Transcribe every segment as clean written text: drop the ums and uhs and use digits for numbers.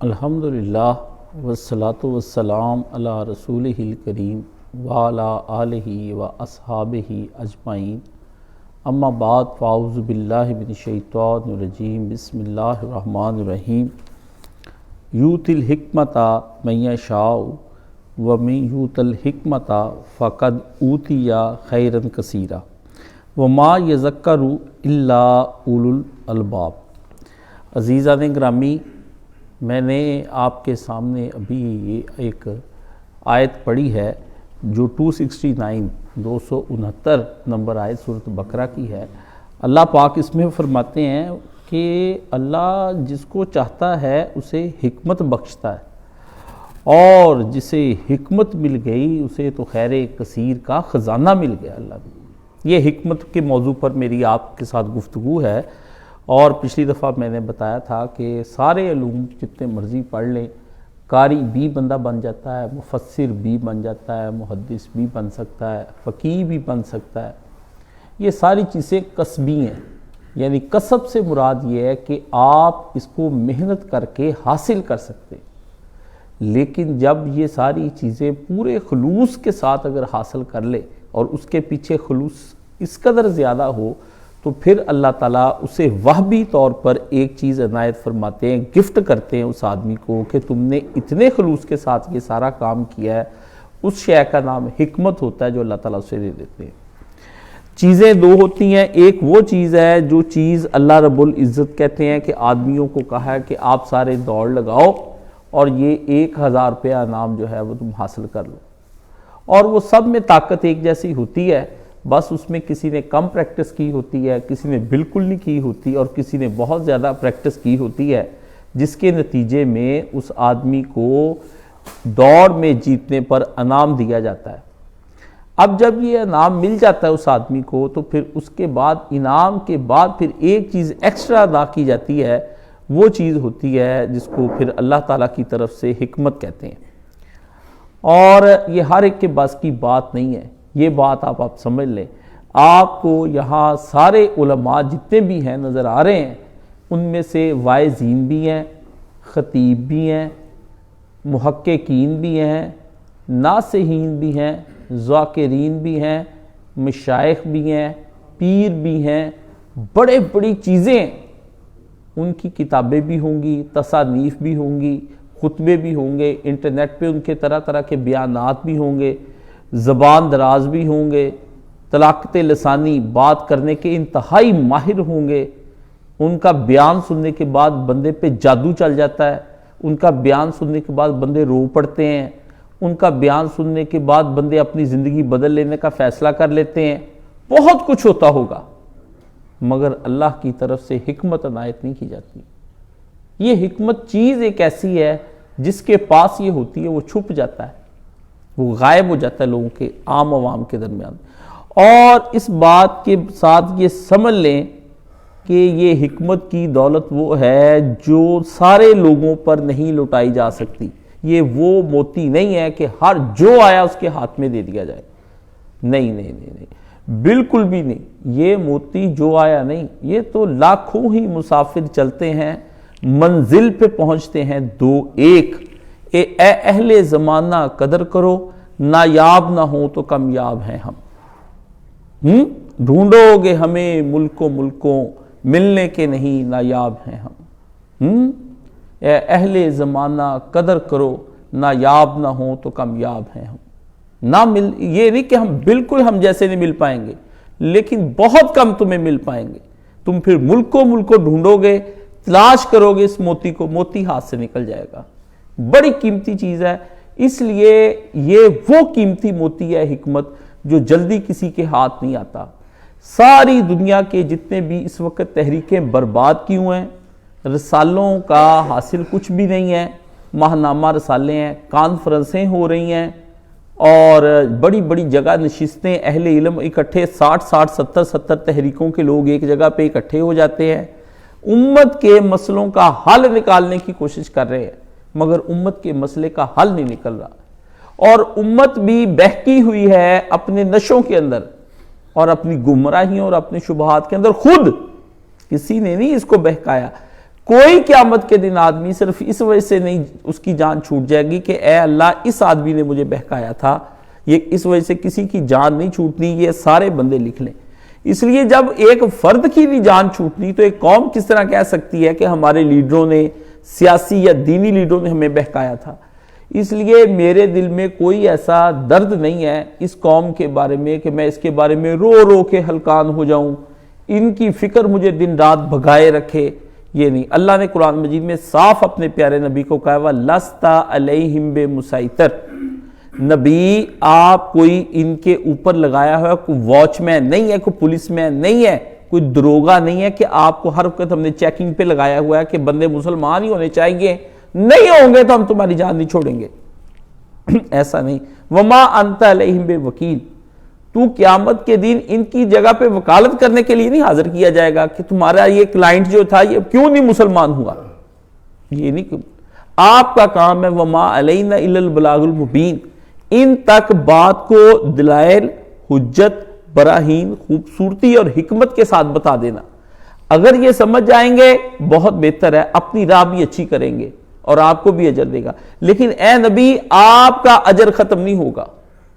الحمدللہ والصلاة والسلام علی رسولہ الکریم وعلی آلہ و اصحابہ اجمعین اما بعد فاعوذ باللہ من الشیطان الرجیم بسم اللہ الرحمن الرحیم یؤتی الحکمۃ من یشاء ومن یؤت الحکمۃ فقد اوتی خیرا کثیرا وما یذکر الا اولو الالباب۔ عزیزان گرامی، میں نے آپ کے سامنے ابھی ایک آیت پڑھی ہے جو 269 نمبر آیت سورۃ بقرہ کی ہے۔ اللہ پاک اس میں فرماتے ہیں کہ اللہ جس کو چاہتا ہے اسے حکمت بخشتا ہے، اور جسے حکمت مل گئی اسے تو خیر کثیر کا خزانہ مل گیا۔ اللہ نے یہ حکمت کے موضوع پر میری آپ کے ساتھ گفتگو ہے، اور پچھلی دفعہ میں نے بتایا تھا کہ سارے علوم جتنے مرضی پڑھ لیں، قاری بھی بندہ بن جاتا ہے، مفسر بھی بن جاتا ہے، محدث بھی بن سکتا ہے، فقیہ بھی بن سکتا ہے۔ یہ ساری چیزیں کسبی ہیں، یعنی کسب سے مراد یہ ہے کہ آپ اس کو محنت کر کے حاصل کر سکتے ہیں، لیکن جب یہ ساری چیزیں پورے خلوص کے ساتھ اگر حاصل کر لے اور اس کے پیچھے خلوص اس قدر زیادہ ہو تو پھر اللہ تعالیٰ اسے وہبی طور پر ایک چیز عنایت فرماتے ہیں، گفٹ کرتے ہیں اس آدمی کو کہ تم نے اتنے خلوص کے ساتھ یہ سارا کام کیا ہے۔ اس شے کا نام حکمت ہوتا ہے جو اللہ تعالیٰ اسے دے دیتے ہیں۔ چیزیں دو ہوتی ہیں، ایک وہ چیز ہے جو چیز اللہ رب العزت کہتے ہیں کہ آدمیوں کو کہا ہے کہ آپ سارے دوڑ لگاؤ اور یہ 1000 روپیہ انعام جو ہے وہ تم حاصل کر لو، اور وہ سب میں طاقت ایک جیسی ہوتی ہے، بس اس میں کسی نے کم پریکٹس کی ہوتی ہے، کسی نے بالکل نہیں کی ہوتی، اور کسی نے بہت زیادہ پریکٹس کی ہوتی ہے، جس کے نتیجے میں اس آدمی کو دوڑ میں جیتنے پر انعام دیا جاتا ہے۔ اب جب یہ انعام مل جاتا ہے اس آدمی کو تو پھر اس کے بعد انعام کے بعد پھر ایک چیز ایکسٹرا ادا کی جاتی ہے، وہ چیز ہوتی ہے جس کو پھر اللہ تعالیٰ کی طرف سے حکمت کہتے ہیں، اور یہ ہر ایک کے بس کی بات نہیں ہے۔ یہ بات آپ سمجھ لیں، آپ کو یہاں سارے علماء جتنے بھی ہیں نظر آ رہے ہیں، ان میں سے واعظین بھی ہیں، خطیب بھی ہیں، محققین بھی ہیں، ناصحین بھی ہیں، ذاکرین بھی ہیں، مشائخ بھی ہیں، پیر بھی ہیں، بڑے بڑی چیزیں ان کی کتابیں بھی ہوں گی، تصانیف بھی ہوں گی، خطبے بھی ہوں گے، انٹرنیٹ پہ ان کے طرح طرح کے بیانات بھی ہوں گے، زبان دراز بھی ہوں گے، طلاقت لسانی بات کرنے کے انتہائی ماہر ہوں گے۔ ان کا بیان سننے کے بعد بندے پہ جادو چل جاتا ہے، ان کا بیان سننے کے بعد بندے رو پڑتے ہیں، ان کا بیان سننے کے بعد بندے اپنی زندگی بدل لینے کا فیصلہ کر لیتے ہیں، بہت کچھ ہوتا ہوگا، مگر اللہ کی طرف سے حکمت عنایت نہیں کی جاتی۔ یہ حکمت چیز ایک ایسی ہے جس کے پاس یہ ہوتی ہے وہ چھپ جاتا ہے، وہ غائب ہو جاتا ہے لوگوں کے عام عوام کے درمیان۔ اور اس بات کے ساتھ یہ سمجھ لیں کہ یہ حکمت کی دولت وہ ہے جو سارے لوگوں پر نہیں لٹائی جا سکتی۔ یہ وہ موتی نہیں ہے کہ ہر جو آیا اس کے ہاتھ میں دے دیا جائے، نہیں نہیں نہیں نہیں، بالکل بھی نہیں۔ یہ موتی جو آیا نہیں، یہ تو لاکھوں ہی مسافر چلتے ہیں، منزل پہ پہنچتے ہیں دو ایک۔ اے اہل زمانہ قدر کرو، نایاب نہ ہو تو کامیاب ہیں ہم۔ ڈھونڈو گے ہمیں ملکوں ملنے کے نہیں، نایاب ہیں ہم۔ اے اہل زمانہ قدر کرو، نایاب نہ ہو تو کامیاب ہیں ہم۔ نہ مل، یہ نہیں کہ ہم بالکل ہم جیسے نہیں مل پائیں گے، لیکن بہت کم تمہیں مل پائیں گے۔ تم پھر ملکوں ڈھونڈو گے، تلاش کرو گے اس موتی کو، موتی ہاتھ سے نکل جائے گا۔ بڑی قیمتی چیز ہے، اس لیے یہ وہ قیمتی موتی ہے حکمت جو جلدی کسی کے ہاتھ نہیں آتا۔ ساری دنیا کے جتنے بھی اس وقت تحریکیں برباد کی ہوئے ہیں، رسالوں کا حاصل کچھ بھی نہیں ہے، ماہنامہ رسالے ہیں، کانفرنسیں ہو رہی ہیں، اور بڑی بڑی جگہ نشستیں، اہل علم اکٹھے 60 تحریکوں کے لوگ ایک جگہ پہ اکٹھے ہو جاتے ہیں، امت کے مسئلوں کا حل نکالنے کی کوشش کر رہے ہیں، مگر امت کے مسئلے کا حل نہیں نکل رہا، اور امت بھی بہکی ہوئی ہے اپنے نشوں کے اندر اور اپنی گمراہیوں اور اپنے شبہات کے اندر۔ خود کسی نے نہیں اس کو بہکایا، کوئی قیامت کے دن آدمی صرف اس وجہ سے نہیں اس کی جان چھوٹ جائے گی کہ اے اللہ اس آدمی نے مجھے بہکایا تھا، یہ اس وجہ سے کسی کی جان نہیں چھوٹنی، یہ سارے بندے لکھ لیں۔ اس لیے جب ایک فرد کی بھی جان چھوٹنی تو ایک قوم کس طرح کہہ سکتی ہے کہ ہمارے لیڈروں نے، سیاسی یا دینی لیڈروں نے ہمیں بہکایا تھا۔ اس لیے میرے دل میں کوئی ایسا درد نہیں ہے اس قوم کے بارے میں کہ میں اس کے بارے میں رو رو کے ہلکان ہو جاؤں، ان کی فکر مجھے دن رات بھگائے رکھے، یہ نہیں۔ اللہ نے قرآن مجید میں صاف اپنے پیارے نبی کو کہا وَلَسْتَ عَلَيْهِمْ بِمُسَيْطِرٍ، نبی آپ کوئی ان کے اوپر لگایا ہوا کوئی واچ مین نہیں ہے، کوئی پولیس مین نہیں ہے، کوئی دروگا نہیں ہے کہ آپ کو ہر وقت ہم نے چیکنگ پہ لگایا ہوا ہے کہ بندے مسلمان ہی ہونے چاہیے، نہیں ہوں گے تو ہم تمہاری جان نہیں چھوڑیں گے، ایسا نہیں۔ وَمَا أَنْتَ عَلَيْهِمْ بِوَكِيلٍ، تو قیامت کے دن ان کی جگہ پہ وکالت کرنے کے لیے نہیں حاضر کیا جائے گا کہ تمہارا یہ کلائنٹ جو تھا یہ کیوں نہیں مسلمان ہوا، یہ نہیں۔ آپ کا کام ہے وَمَا عَلَيْنَا إِلَّا الْبَلَاغُ الْمُبِينُ، ان تک بات کو دلائل، حجت، براہین، خوبصورتی اور حکمت کے ساتھ بتا دینا۔ اگر یہ سمجھ جائیں گے بہت بہتر ہے، اپنی راہ بھی اچھی کریں گے اور آپ کو بھی اجر دے گا، لیکن اے نبی آپ کا اجر ختم نہیں ہوگا،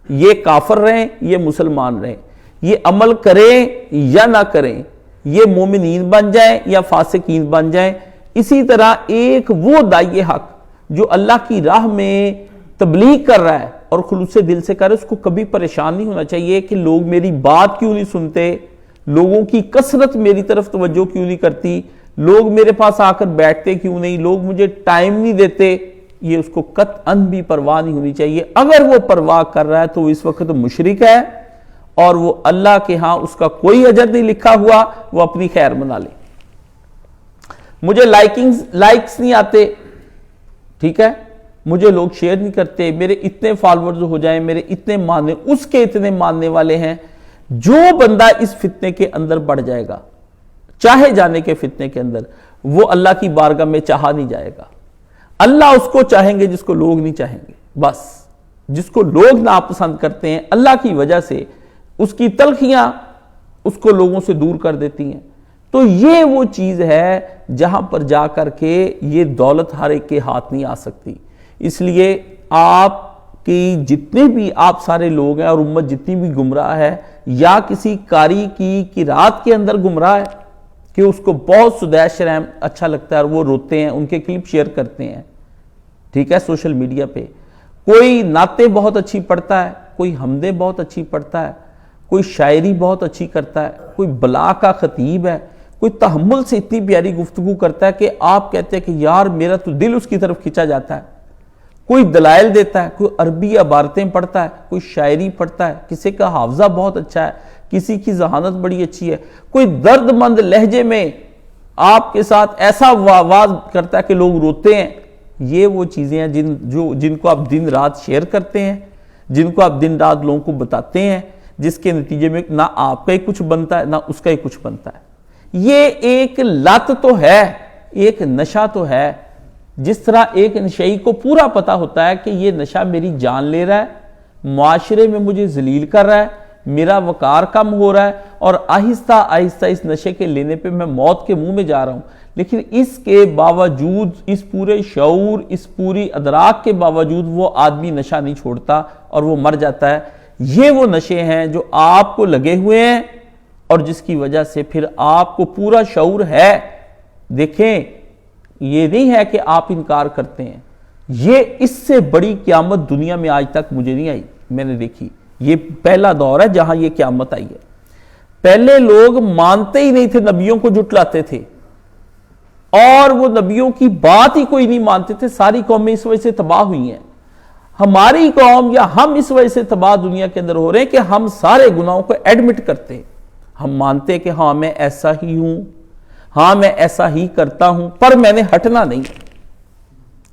یہ کافر رہیں یہ مسلمان رہیں، یہ عمل کریں یا نہ کریں، یہ مومنین بن جائیں یا فاسقین بن جائیں۔ اسی طرح ایک وہ داعی حق جو اللہ کی راہ میں تبلیغ کر رہا ہے اور خلوص دل سے کر رہا ہے، اس کو کبھی پریشان نہیں ہونا چاہیے کہ لوگ میری بات کیوں نہیں سنتے، لوگوں کی کثرت میری طرف توجہ کیوں نہیں کرتی، لوگ میرے پاس آ کر بیٹھتے کیوں نہیں، لوگ مجھے ٹائم نہیں دیتے۔ یہ اس کو قطعاً بھی پرواہ نہیں ہونی چاہیے۔ اگر وہ پرواہ کر رہا ہے تو وہ اس وقت مشرک ہے اور وہ اللہ کے ہاں اس کا کوئی اجر نہیں لکھا ہوا، وہ اپنی خیر منا لے۔ مجھے لائکس نہیں آتے، ٹھیک ہے، مجھے لوگ شیئر نہیں کرتے، میرے اتنے فالورز ہو جائیں، میرے اتنے ماننے، اس کے اتنے ماننے والے ہیں۔ جو بندہ اس فتنے کے اندر بڑھ جائے گا، چاہے جانے کے فتنے کے اندر، وہ اللہ کی بارگاہ میں چاہا نہیں جائے گا۔ اللہ اس کو چاہیں گے جس کو لوگ نہیں چاہیں گے، بس جس کو لوگ ناپسند کرتے ہیں اللہ کی وجہ سے اس کی تلخیاں اس کو لوگوں سے دور کر دیتی ہیں۔ تو یہ وہ چیز ہے جہاں پر جا کر کے یہ دولت ہر ایک کے ہاتھ نہیں آ سکتی۔ اس لیے آپ کی جتنے بھی آپ سارے لوگ ہیں اور امت جتنی بھی گمراہ ہے، یا کسی قاری کی قرات کے اندر گمراہ ہے کہ اس کو بہت سدیش شرم اچھا لگتا ہے اور وہ روتے ہیں، ان کے کلپ شیئر کرتے ہیں، ٹھیک ہے، سوشل میڈیا پہ۔ کوئی نعتیں بہت اچھی پڑھتا ہے، کوئی حمدیں بہت اچھی پڑھتا ہے، کوئی شاعری بہت اچھی کرتا ہے، کوئی بلا کا خطیب ہے، کوئی تحمل سے اتنی پیاری گفتگو کرتا ہے کہ آپ کہتے ہیں کہ یار میرا تو دل اس کی طرف کھینچا جاتا ہے۔ کوئی دلائل دیتا ہے، کوئی عربی عبارتیں پڑھتا ہے، کوئی شاعری پڑھتا ہے، کسی کا حافظہ بہت اچھا ہے، کسی کی ذہانت بڑی اچھی ہے، کوئی درد مند لہجے میں آپ کے ساتھ ایسا آواز کرتا ہے کہ لوگ روتے ہیں۔ یہ وہ چیزیں ہیں جن کو آپ دن رات شیئر کرتے ہیں، جن کو آپ دن رات لوگوں کو بتاتے ہیں، جس کے نتیجے میں نہ آپ کا ہی کچھ بنتا ہے نہ اس کا ہی کچھ بنتا ہے۔ یہ ایک لت تو ہے، ایک نشہ تو ہے۔ جس طرح ایک نشئی کو پورا پتا ہوتا ہے کہ یہ نشہ میری جان لے رہا ہے، معاشرے میں مجھے ذلیل کر رہا ہے، میرا وقار کم ہو رہا ہے اور آہستہ آہستہ اس نشے کے لینے پہ میں موت کے منہ میں جا رہا ہوں، لیکن اس کے باوجود، اس پورے شعور، اس پوری ادراک کے باوجود وہ آدمی نشہ نہیں چھوڑتا اور وہ مر جاتا ہے۔ یہ وہ نشے ہیں جو آپ کو لگے ہوئے ہیں اور جس کی وجہ سے پھر آپ کو پورا شعور ہے۔ دیکھیں، یہ نہیں ہے کہ آپ انکار کرتے ہیں، یہ اس سے بڑی قیامت دنیا میں آج تک مجھے نہیں آئی، میں نے دیکھی۔ یہ پہلا دور ہے جہاں یہ قیامت آئی ہے۔ پہلے لوگ مانتے ہی نہیں تھے، نبیوں کو جھٹلاتے تھے اور وہ نبیوں کی بات ہی کوئی نہیں مانتے تھے۔ ساری قومیں اس وجہ سے تباہ ہوئی ہیں۔ ہماری قوم یا ہم اس وجہ سے تباہ دنیا کے اندر ہو رہے ہیں کہ ہم سارے گناہوں کو ایڈمٹ کرتے ہیں، ہم مانتے کہ ہاں میں ایسا ہی ہوں، ہاں میں ایسا ہی کرتا ہوں، پر میں نے ہٹنا نہیں۔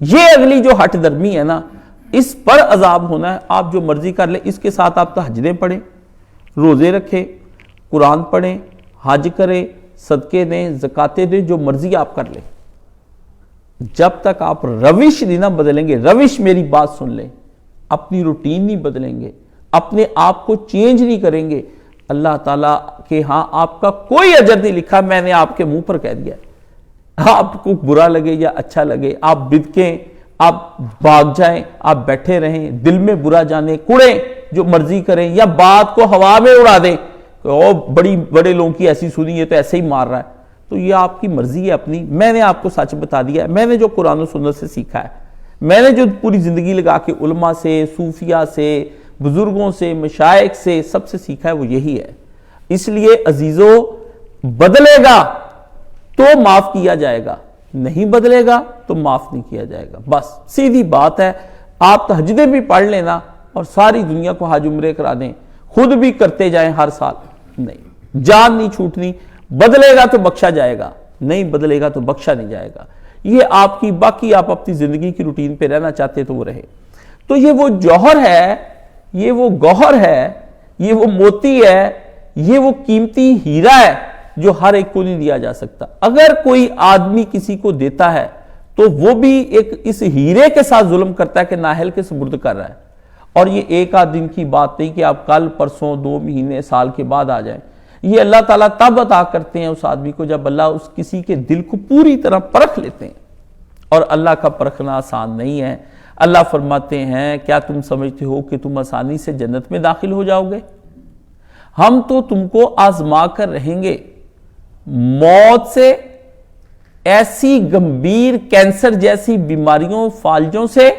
یہ اگلی جو ہٹ درمی ہے نا، اس پر عذاب ہونا ہے۔ آپ جو مرضی کر لیں، اس کے ساتھ آپ تہجدیں پڑھیں، روزے رکھیں، قرآن پڑھیں، حج کریں، صدقے دیں، زکاتیں دیں، جو مرضی آپ کر لیں۔ جب تک آپ روش نہیں نہ بدلیں گے، روش میری بات سن لیں، اپنی روٹین نہیں بدلیں گے، اپنے آپ کو چینج نہیں کریں گے، اللہ تعالیٰ کہ ہاں آپ کا کوئی اجر نہیں لکھا، میں نے آپ کے منہ پر کہہ دیا آپ کو برا لگے یا اچھا لگے، آپ بدکیں، آپ بھاگ جائیں، آپ بیٹھے رہیں، دل میں برا جانے، کڑیں، جو مرضی کریں، یا بات کو ہوا میں اڑا دیں، بڑے لوگوں کی ایسی سنی ہے تو ایسے ہی مار رہا ہے، تو یہ آپ کی مرضی ہے اپنی۔ میں نے آپ کو سچ بتا دیا ہے، میں نے جو قرآن و سنت سے سیکھا ہے، میں نے جو پوری زندگی لگا کے علماء سے، صوفیاء سے، بزرگوں سے، مشائخ سے، سب سے سیکھا ہے، وہ یہی ہے۔ اس لیے عزیزو، بدلے گا تو معاف کیا جائے گا، نہیں بدلے گا تو معاف نہیں کیا جائے گا، بس سیدھی بات ہے۔ آپ تہجدیں بھی پڑھ لینا اور ساری دنیا کو حج عمرے کرا دیں، خود بھی کرتے جائیں ہر سال، نہیں، جان نہیں چھوٹنی۔ بدلے گا تو بخشا جائے گا، نہیں بدلے گا تو بخشا نہیں جائے گا۔ یہ آپ کی، باقی آپ اپنی زندگی کی روٹین پہ رہنا چاہتے تو وہ رہے۔ تو یہ وہ جوہر ہے، یہ وہ گوہر ہے، یہ وہ موتی ہے، یہ وہ قیمتی ہیرا ہے جو ہر ایک کو نہیں دیا جا سکتا۔ اگر کوئی آدمی کسی کو دیتا ہے تو وہ بھی ایک اس ہیرے کے ساتھ ظلم کرتا ہے کہ نااہل کے سپرد کر رہا ہے۔ اور یہ ایک آدھ دن کی بات نہیں کہ آپ کل، پرسوں، 2 مہینے، سال کے بعد آ جائیں۔ یہ اللہ تعالیٰ تب عطا کرتے ہیں اس آدمی کو جب اللہ اس کسی کے دل کو پوری طرح پرکھ لیتے ہیں، اور اللہ کا پرکھنا آسان نہیں ہے۔ اللہ فرماتے ہیں، کیا تم سمجھتے ہو کہ تم آسانی سے جنت میں داخل ہو جاؤ گے؟ ہم تو تم کو آزما کر رہیں گے، موت سے، ایسی گمبھیر کینسر جیسی بیماریوں، فالجوں سے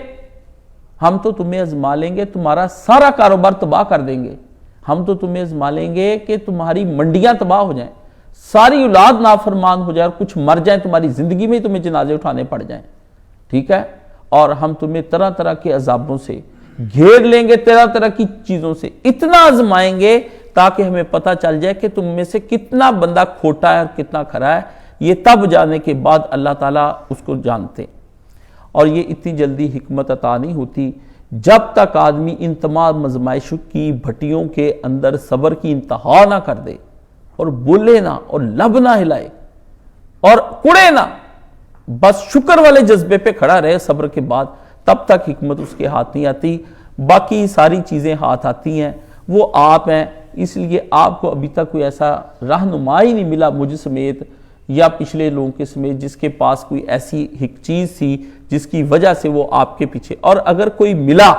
ہم تو تمہیں آزما لیں گے، تمہارا سارا کاروبار تباہ کر دیں گے۔ ہم تو تمہیں آزما لیں گے کہ تمہاری منڈیاں تباہ ہو جائیں، ساری اولاد نافرمان ہو جائے، اور کچھ مر جائیں، تمہاری زندگی میں تمہیں جنازے اٹھانے پڑ جائیں، ٹھیک ہے؟ اور ہم تمہیں طرح طرح کے عذابوں سے گھیر لیں گے، طرح طرح کی چیزوں سے اتنا آزمائیں گے تاکہ ہمیں پتہ چل جائے کہ تم میں سے کتنا بندہ کھوٹا ہے اور کتنا کھرا ہے۔ یہ تب جانے کے بعد اللہ تعالیٰ اس کو جانتے، اور یہ اتنی جلدی حکمت عطا نہیں ہوتی جب تک آدمی ان تمام آزمائشوں کی بھٹیوں کے اندر صبر کی انتہا نہ کر دے، اور بولے نہ، اور لب نہ ہلائے، اور کڑے نہ، بس شکر والے جذبے پہ کھڑا رہے صبر کے بعد، تب تک حکمت اس کے ہاتھ نہیں آتی۔ باقی ساری چیزیں ہاتھ آتی ہیں، وہ آپ ہیں۔ اس لیے آپ کو ابھی تک کوئی ایسا رہنما ہی نہیں ملا مجھ سمیت یا پچھلے لوگوں کے سمیت جس کے پاس کوئی ایسی چیز تھی جس کی وجہ سے وہ آپ کے پیچھے، اور اگر کوئی ملا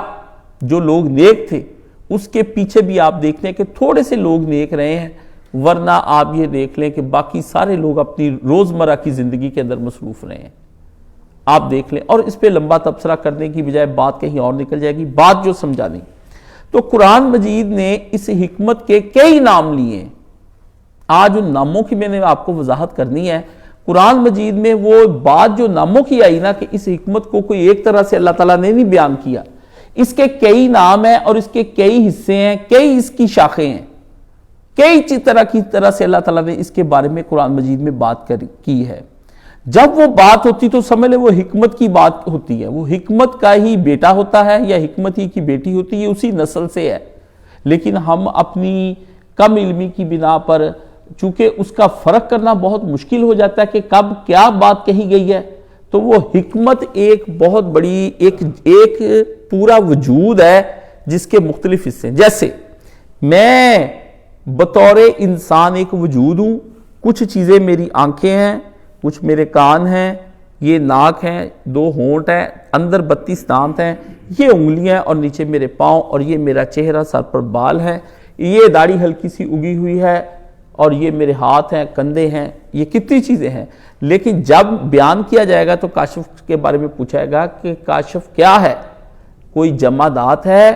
جو لوگ نیک تھے اس کے پیچھے بھی آپ دیکھ لیں کہ تھوڑے سے لوگ نیک رہے ہیں، ورنہ آپ یہ دیکھ لیں کہ باقی سارے لوگ اپنی روزمرہ کی زندگی کے اندر مصروف رہے ہیں۔ آپ دیکھ لیں، اور اس پہ لمبا تبصرہ کرنے کی بجائے بات کہیں اور نکل جائے گی، بات جو سمجھا نہیں۔ تو قرآن مجید نے اس حکمت کے کئی نام لیے ہیں۔ آج ان ناموں کی میں نے آپ کو وضاحت کرنی ہے۔ قرآن مجید میں وہ بات جو ناموں کی آئی نا کہ اس حکمت کو کوئی ایک طرح سے اللہ تعالیٰ نے نہیں بیان کیا، اس کے کئی نام ہیں اور اس کے کئی حصے ہیں، کئی اس کی شاخیں ہیں، کئی طرح سے اللہ تعالیٰ نے اس کے بارے میں قرآن مجید میں بات کی ہے۔ جب وہ بات ہوتی تو سمجھ لیں وہ حکمت کی بات ہوتی ہے، وہ حکمت کا ہی بیٹا ہوتا ہے یا حکمت ہی کی بیٹی ہوتی ہے، اسی نسل سے ہے۔ لیکن ہم اپنی کم علمی کی بنا پر، چونکہ اس کا فرق کرنا بہت مشکل ہو جاتا ہے کہ کب کیا بات کہی گئی ہے، تو وہ حکمت ایک بہت بڑی ایک پورا وجود ہے جس کے مختلف حصے ہیں۔ جیسے میں بطور انسان ایک وجود ہوں، کچھ چیزیں میری آنکھیں ہیں، کچھ میرے کان ہیں، یہ ناک ہیں، 2 ہونٹ ہیں، اندر 32 دانت ہیں، یہ انگلیاں اور نیچے میرے پاؤں، اور یہ میرا چہرہ، سر پر بال ہے، یہ داڑھی ہلکی سی اگی ہوئی ہے، اور یہ میرے ہاتھ ہیں، کندھے ہیں، یہ کتنی چیزیں ہیں۔ لیکن جب بیان کیا جائے گا تو کاشف کے بارے میں پوچھا جائے گا کہ کاشف کیا ہے؟ کوئی جمادات ہے،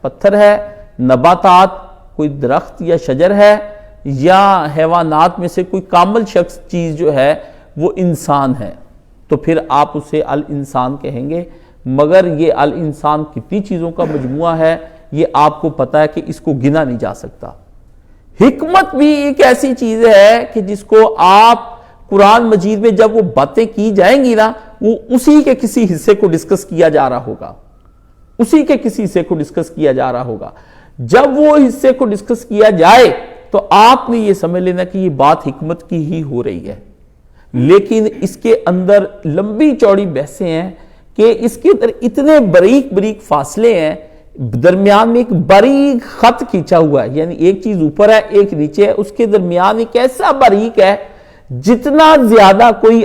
پتھر ہے، نباتات، کوئی درخت یا شجر ہے، یا حیوانات میں سے کوئی کامل شخص چیز جو ہے وہ انسان ہے، تو پھر آپ اسے الانسان کہیں گے۔ مگر یہ الانسان کتنی چیزوں کا مجموعہ ہے یہ آپ کو پتا ہے کہ اس کو گنا نہیں جا سکتا۔ حکمت بھی ایک ایسی چیز ہے کہ جس کو آپ قرآن مجید میں جب وہ باتیں کی جائیں گی نا، وہ اسی کے کسی حصے کو ڈسکس کیا جا رہا ہوگا، اسی کے کسی حصے کو ڈسکس کیا جا رہا ہوگا۔ جب وہ حصے کو ڈسکس کیا جائے تو آپ نے یہ سمجھ لینا کہ یہ بات حکمت کی ہی ہو رہی ہے۔ لیکن اس کے اندر لمبی چوڑی بحثیں ہیں کہ اس کے اندر اتنے باریک فاصلے ہیں، درمیان میں ایک باریک خط کھینچا ہوا ہے، یعنی ایک چیز اوپر ہے ایک نیچے ہے، اس کے درمیان ایک ایسا باریک ہے جتنا زیادہ کوئی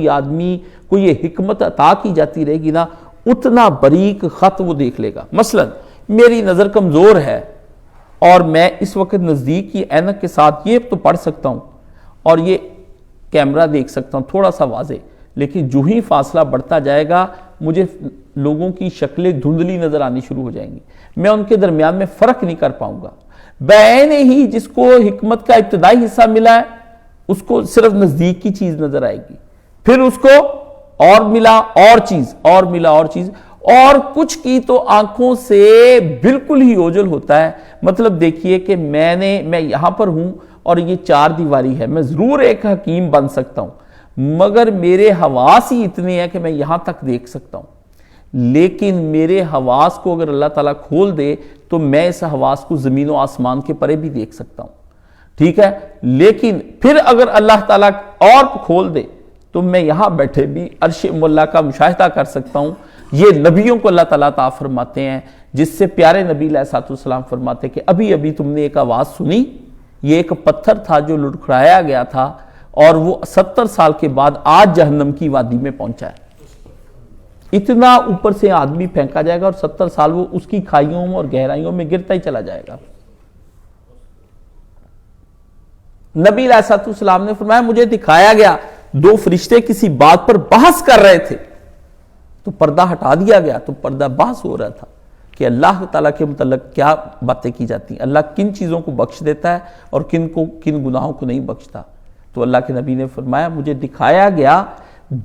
آدمی کو یہ حکمت عطا کی جاتی رہے گی نا، اتنا باریک خط وہ دیکھ لے گا۔ مثلا میری نظر کمزور ہے اور میں اس وقت نزدیک کی اینک کے ساتھ یہ تو پڑھ سکتا ہوں اور یہ کیمرہ دیکھ سکتا ہوں تھوڑا سا واضح، لیکن جو ہی فاصلہ بڑھتا جائے گا مجھے لوگوں کی شکلیں دھندلی نظر آنی شروع ہو جائیں گی، میں ان کے درمیان میں فرق نہیں کر پاؤں گا۔ بعین ہی جس کو حکمت کا ابتدائی حصہ ملا ہے اس کو صرف نزدیک کی چیز نظر آئے گی، پھر اس کو اور ملا اور چیز، اور کچھ کی تو آنکھوں سے بالکل ہی اوجھل ہوتا ہے۔ مطلب دیکھیے کہ میں یہاں پر ہوں اور یہ 4 دیواری ہے، میں ضرور ایک حکیم بن سکتا ہوں، مگر میرے حواس ہی اتنے ہیں کہ میں یہاں تک دیکھ سکتا ہوں، لیکن میرے حواس کو اگر اللہ تعالیٰ کھول دے تو میں اس حواس کو زمین و آسمان کے پرے بھی دیکھ سکتا ہوں، ٹھیک ہے؟ لیکن پھر اگر اللہ تعالیٰ اور کھول دے تو میں یہاں بیٹھے بھی عرش مولا کا مشاہدہ کر سکتا ہوں۔ یہ نبیوں کو اللہ تعالیٰ عطا فرماتے ہیں، جس سے پیارے نبی علیہ السلام فرماتے کہ ابھی تم نے ایک آواز سنی، یہ ایک پتھر تھا جو لڑکھڑایا گیا تھا اور وہ 70 سال کے بعد آج جہنم کی وادی میں پہنچا ہے۔ اتنا اوپر سے آدمی پھینکا جائے گا اور 70 سال وہ اس کی کھائیوں اور گہرائیوں میں گرتا ہی چلا جائے گا۔ نبی علیہ السلام نے فرمایا مجھے دکھایا گیا 2 فرشتے کسی بات پر بحث کر رہے تھے، تو پردہ ہٹا دیا گیا تو پردہ بحث ہو رہا تھا کہ اللہ تعالیٰ کے متعلق کیا باتیں کی جاتی ہیں، اللہ کن چیزوں کو بخش دیتا ہے اور کن گناہوں کو نہیں بخشتا۔ تو اللہ کے نبی نے فرمایا مجھے دکھایا گیا،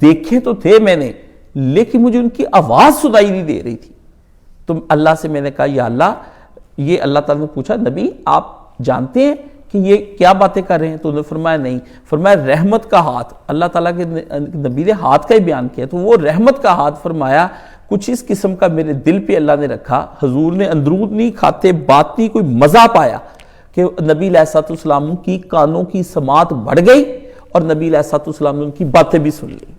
دیکھے تو تھے میں نے، لیکن مجھے ان کی آواز سنائی نہیں دے رہی تھی۔ تو اللہ سے میں نے کہا یا اللہ، یہ اللہ تعالیٰ نے پوچھا نبی آپ جانتے ہیں کہ یہ کیا باتیں کر رہے ہیں؟ تو انہوں نے فرمایا نہیں۔ فرمایا رحمت کا ہاتھ، اللہ تعالیٰ کے نبی نے ہاتھ کا ہی بیان کیا، تو وہ رحمت کا ہاتھ فرمایا کچھ اس قسم کا میرے دل پہ اللہ نے رکھا، حضور نے اندرونی کھاتے باطنی کوئی مزہ پایا کہ نبی علیہ السلام کی کانوں کی سماعت بڑھ گئی اور نبی علیہ السلام نے ان کی باتیں بھی سن لی۔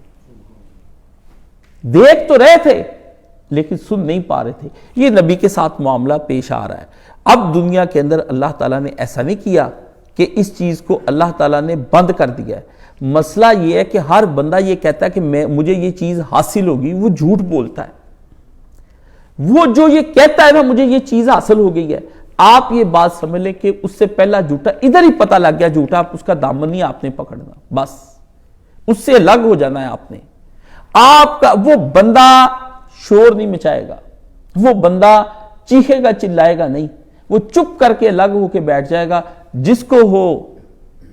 دیکھ تو رہے تھے لیکن سن نہیں پا رہے تھے۔ یہ نبی کے ساتھ معاملہ پیش آ رہا ہے۔ اب دنیا کے اندر اللہ تعالیٰ نے ایسا نہیں کیا کہ اس چیز کو اللہ تعالیٰ نے بند کر دیا ہے۔ مسئلہ یہ ہے کہ ہر بندہ یہ کہتا ہے کہ مجھے یہ چیز حاصل ہوگی، وہ جھوٹ بولتا ہے۔ وہ جو یہ کہتا ہے نا مجھے یہ چیز حاصل ہو گئی ہے، آپ یہ بات سمجھ لیں کہ اس سے پہلا جھوٹا ادھر ہی پتہ لگ گیا جھوٹا، اس کا دامن نہیں آپ نے پکڑنا، بس اس سے الگ ہو جانا ہے آپ نے۔ آپ کا وہ بندہ شور نہیں مچائے گا، وہ بندہ چیخے گا چلائے گا نہیں، وہ چپ کر کے الگ ہو کے بیٹھ جائے گا، جس کو ہو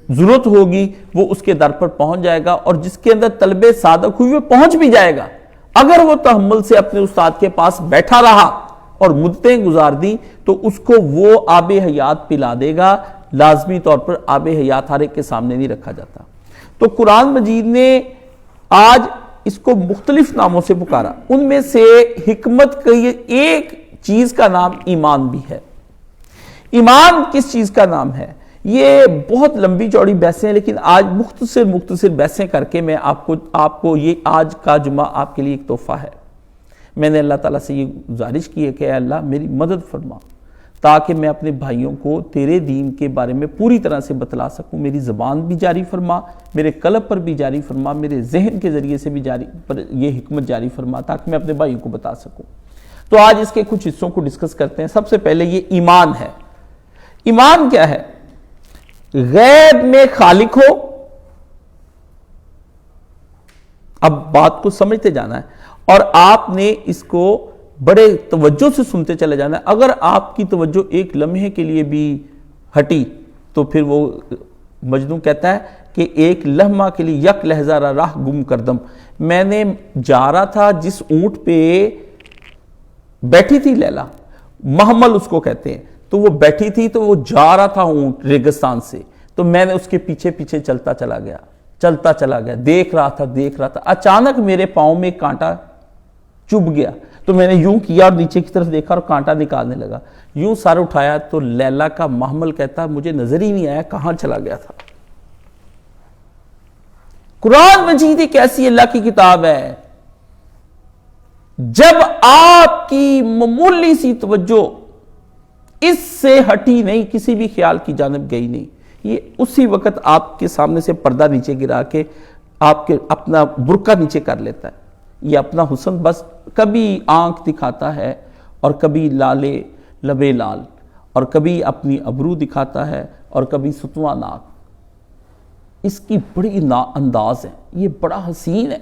ضرورت ہوگی وہ اس کے در پر پہنچ جائے گا، اور جس کے اندر طلب صادق ہوئی وہ پہنچ بھی جائے گا۔ اگر وہ تحمل سے اپنے استاد کے پاس بیٹھا رہا اور مدتیں گزار دی تو اس کو وہ آب حیات پلا دے گا۔ لازمی طور پر آب حیات ہر ایک کے سامنے نہیں رکھا جاتا۔ تو قرآن مجید نے آج اس کو مختلف ناموں سے پکارا، ان میں سے حکمت کی ایک چیز کا نام ایمان بھی ہے۔ ایمان کس چیز کا نام ہے؟ یہ بہت لمبی چوڑی بحثیں ہیں، لیکن آج مختصر بحثیں کر کے میں آپ کو یہ آج کا جمعہ آپ کے لیے ایک تحفہ ہے۔ میں نے اللہ تعالیٰ سے یہ گزارش کی ہے کہ اے اللہ میری مدد فرما تاکہ میں اپنے بھائیوں کو تیرے دین کے بارے میں پوری طرح سے بتلا سکوں۔ میری زبان بھی جاری فرما، میرے قلب پر بھی جاری فرما، میرے ذہن کے ذریعے سے بھی یہ حکمت جاری فرما تاکہ میں اپنے بھائیوں کو بتا سکوں۔ تو آج اس کے کچھ حصوں کو ڈسکس کرتے ہیں۔ سب سے پہلے یہ ایمان ہے۔ ایمان کیا ہے؟ غیب میں خالق ہو، اب بات کو سمجھتے جانا ہے اور آپ نے اس کو بڑے توجہ سے سنتے چلے جانا ہے۔ اگر آپ کی توجہ ایک لمحے کے لیے بھی ہٹی تو پھر وہ مجنوں کہتا ہے کہ ایک لمحہ کے لیے یک لہجہ راہ گم کردم۔ میں نے جا رہا تھا جس اونٹ پہ بیٹھی تھی لیلا، محمل اس کو کہتے ہیں، تو وہ بیٹھی تھی تو وہ جا رہا تھا اونٹ ریگستان سے، تو میں نے اس کے پیچھے پیچھے چلتا چلا گیا، دیکھ رہا تھا، اچانک میرے پاؤں میں کانٹا چبھ گیا، تو میں نے یوں کیا اور نیچے کی طرف دیکھا اور کانٹا نکالنے لگا، یوں سر اٹھایا تو لیلا کا محمل کہتا مجھے نظر ہی نہیں آیا کہاں چلا گیا تھا۔ قرآن مجید ایک ایسی اللہ کی کتاب ہے، جب آپ کی معمولی سی توجہ اس سے ہٹی نہیں، کسی بھی خیال کی جانب گئی نہیں، یہ اسی وقت آپ کے سامنے سے پردہ نیچے گرا کے آپ کے اپنا برقع نیچے کر لیتا ہے. یہ اپنا حسن بس کبھی آنکھ دکھاتا ہے اور کبھی لالے لبے لال، اور کبھی اپنی ابرو دکھاتا ہے اور کبھی ستواں ناک. اس کی بڑی انداز ہے، یہ بڑا حسین ہے.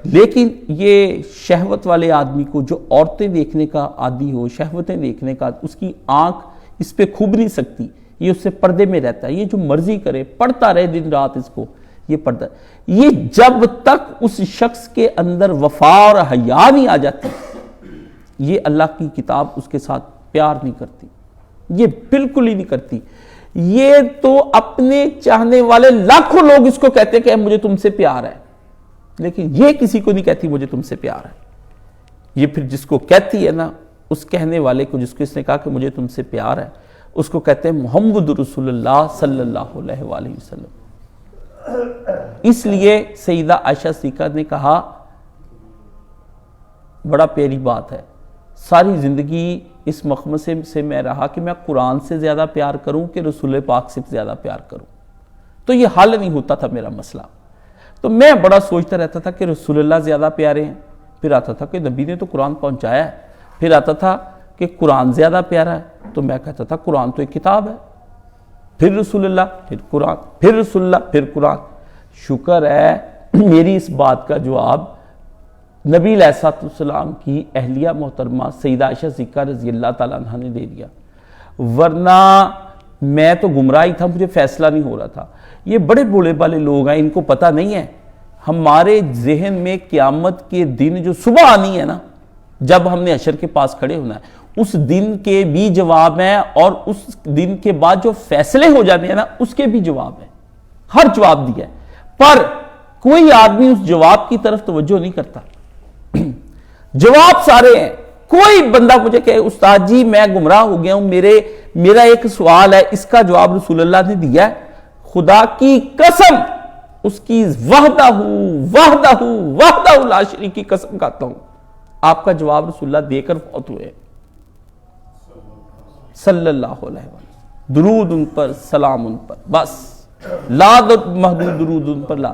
لیکن یہ شہوت والے آدمی کو جو عورتیں دیکھنے کا عادی ہو، شہوتیں دیکھنے کا، اس کی آنکھ اس پہ کھب نہیں سکتی، یہ اس سے پردے میں رہتا ہے. یہ جو مرضی کرے، پڑھتا رہے دن رات اس کو، یہ پردہ. یہ جب تک اس شخص کے اندر وفا اور حیا نہیں آ جاتی، یہ اللہ کی کتاب اس کے ساتھ پیار نہیں کرتی، یہ بالکل ہی نہیں کرتی. یہ تو اپنے چاہنے والے لاکھوں لوگ اس کو کہتے کہ مجھے تم سے پیار ہے، لیکن یہ کسی کو نہیں کہتی مجھے تم سے پیار ہے. یہ پھر جس کو کہتی ہے نا، اس کہنے والے کو، جس کو اس نے کہا کہ مجھے تم سے پیار ہے، اس کو کہتے ہیں محمد رسول اللہ صلی اللہ علیہ وآلہ وسلم. اس لیے سیدہ عائشہ صدیقہ نے کہا، بڑا پیاری بات ہے، ساری زندگی اس مخمصے سے میں رہا کہ میں قرآن سے زیادہ پیار کروں کہ رسول پاک سے زیادہ پیار کروں. تو یہ حل نہیں ہوتا تھا میرا مسئلہ. تو میں بڑا سوچتا رہتا تھا کہ رسول اللہ زیادہ پیارے ہیں، پھر آتا تھا کہ نبی نے تو قرآن پہنچایا ہے، پھر آتا تھا کہ قرآن زیادہ پیارا ہے، تو میں کہتا تھا قرآن تو ایک کتاب ہے، پھر رسول اللہ، پھر قرآن، پھر رسول اللہ، پھر قرآن. شکر ہے میری اس بات کا جواب نبی علیہ السلام کی اہلیہ محترمہ سیدہ عائشہ صدیقہ رضی اللہ تعالیٰ عنہ نے دے دیا، ورنہ میں تو گمراہی تھا، مجھے فیصلہ نہیں ہو رہا تھا. یہ بڑے بولے والے لوگ ہیں، ان کو پتہ نہیں ہے. ہمارے ذہن میں قیامت کے دن جو صبح آنی ہے نا، جب ہم نے حشر کے پاس کھڑے ہونا ہے، اس دن کے بھی جواب ہیں، اور اس دن کے بعد جو فیصلے ہو جانے ہیں نا، اس کے بھی جواب ہیں. ہر جواب دیا ہے، پر کوئی آدمی اس جواب کی طرف توجہ نہیں کرتا. جواب سارے ہیں. کوئی بندہ مجھے کہے استاد جی میں گمراہ ہو گیا ہوں، میرا ایک سوال ہے، اس کا جواب رسول اللہ نے دیا ہے. خدا کی قسم، اس کی وحدہ لا شریک کی قسم کھاتا ہوں، آپ کا جواب رسول اللہ دے کر فوت ہوئے صلی اللہ علیہ وسلم. درود ان پر، سلام ان پر، بس لا محدود درود ان پر لا.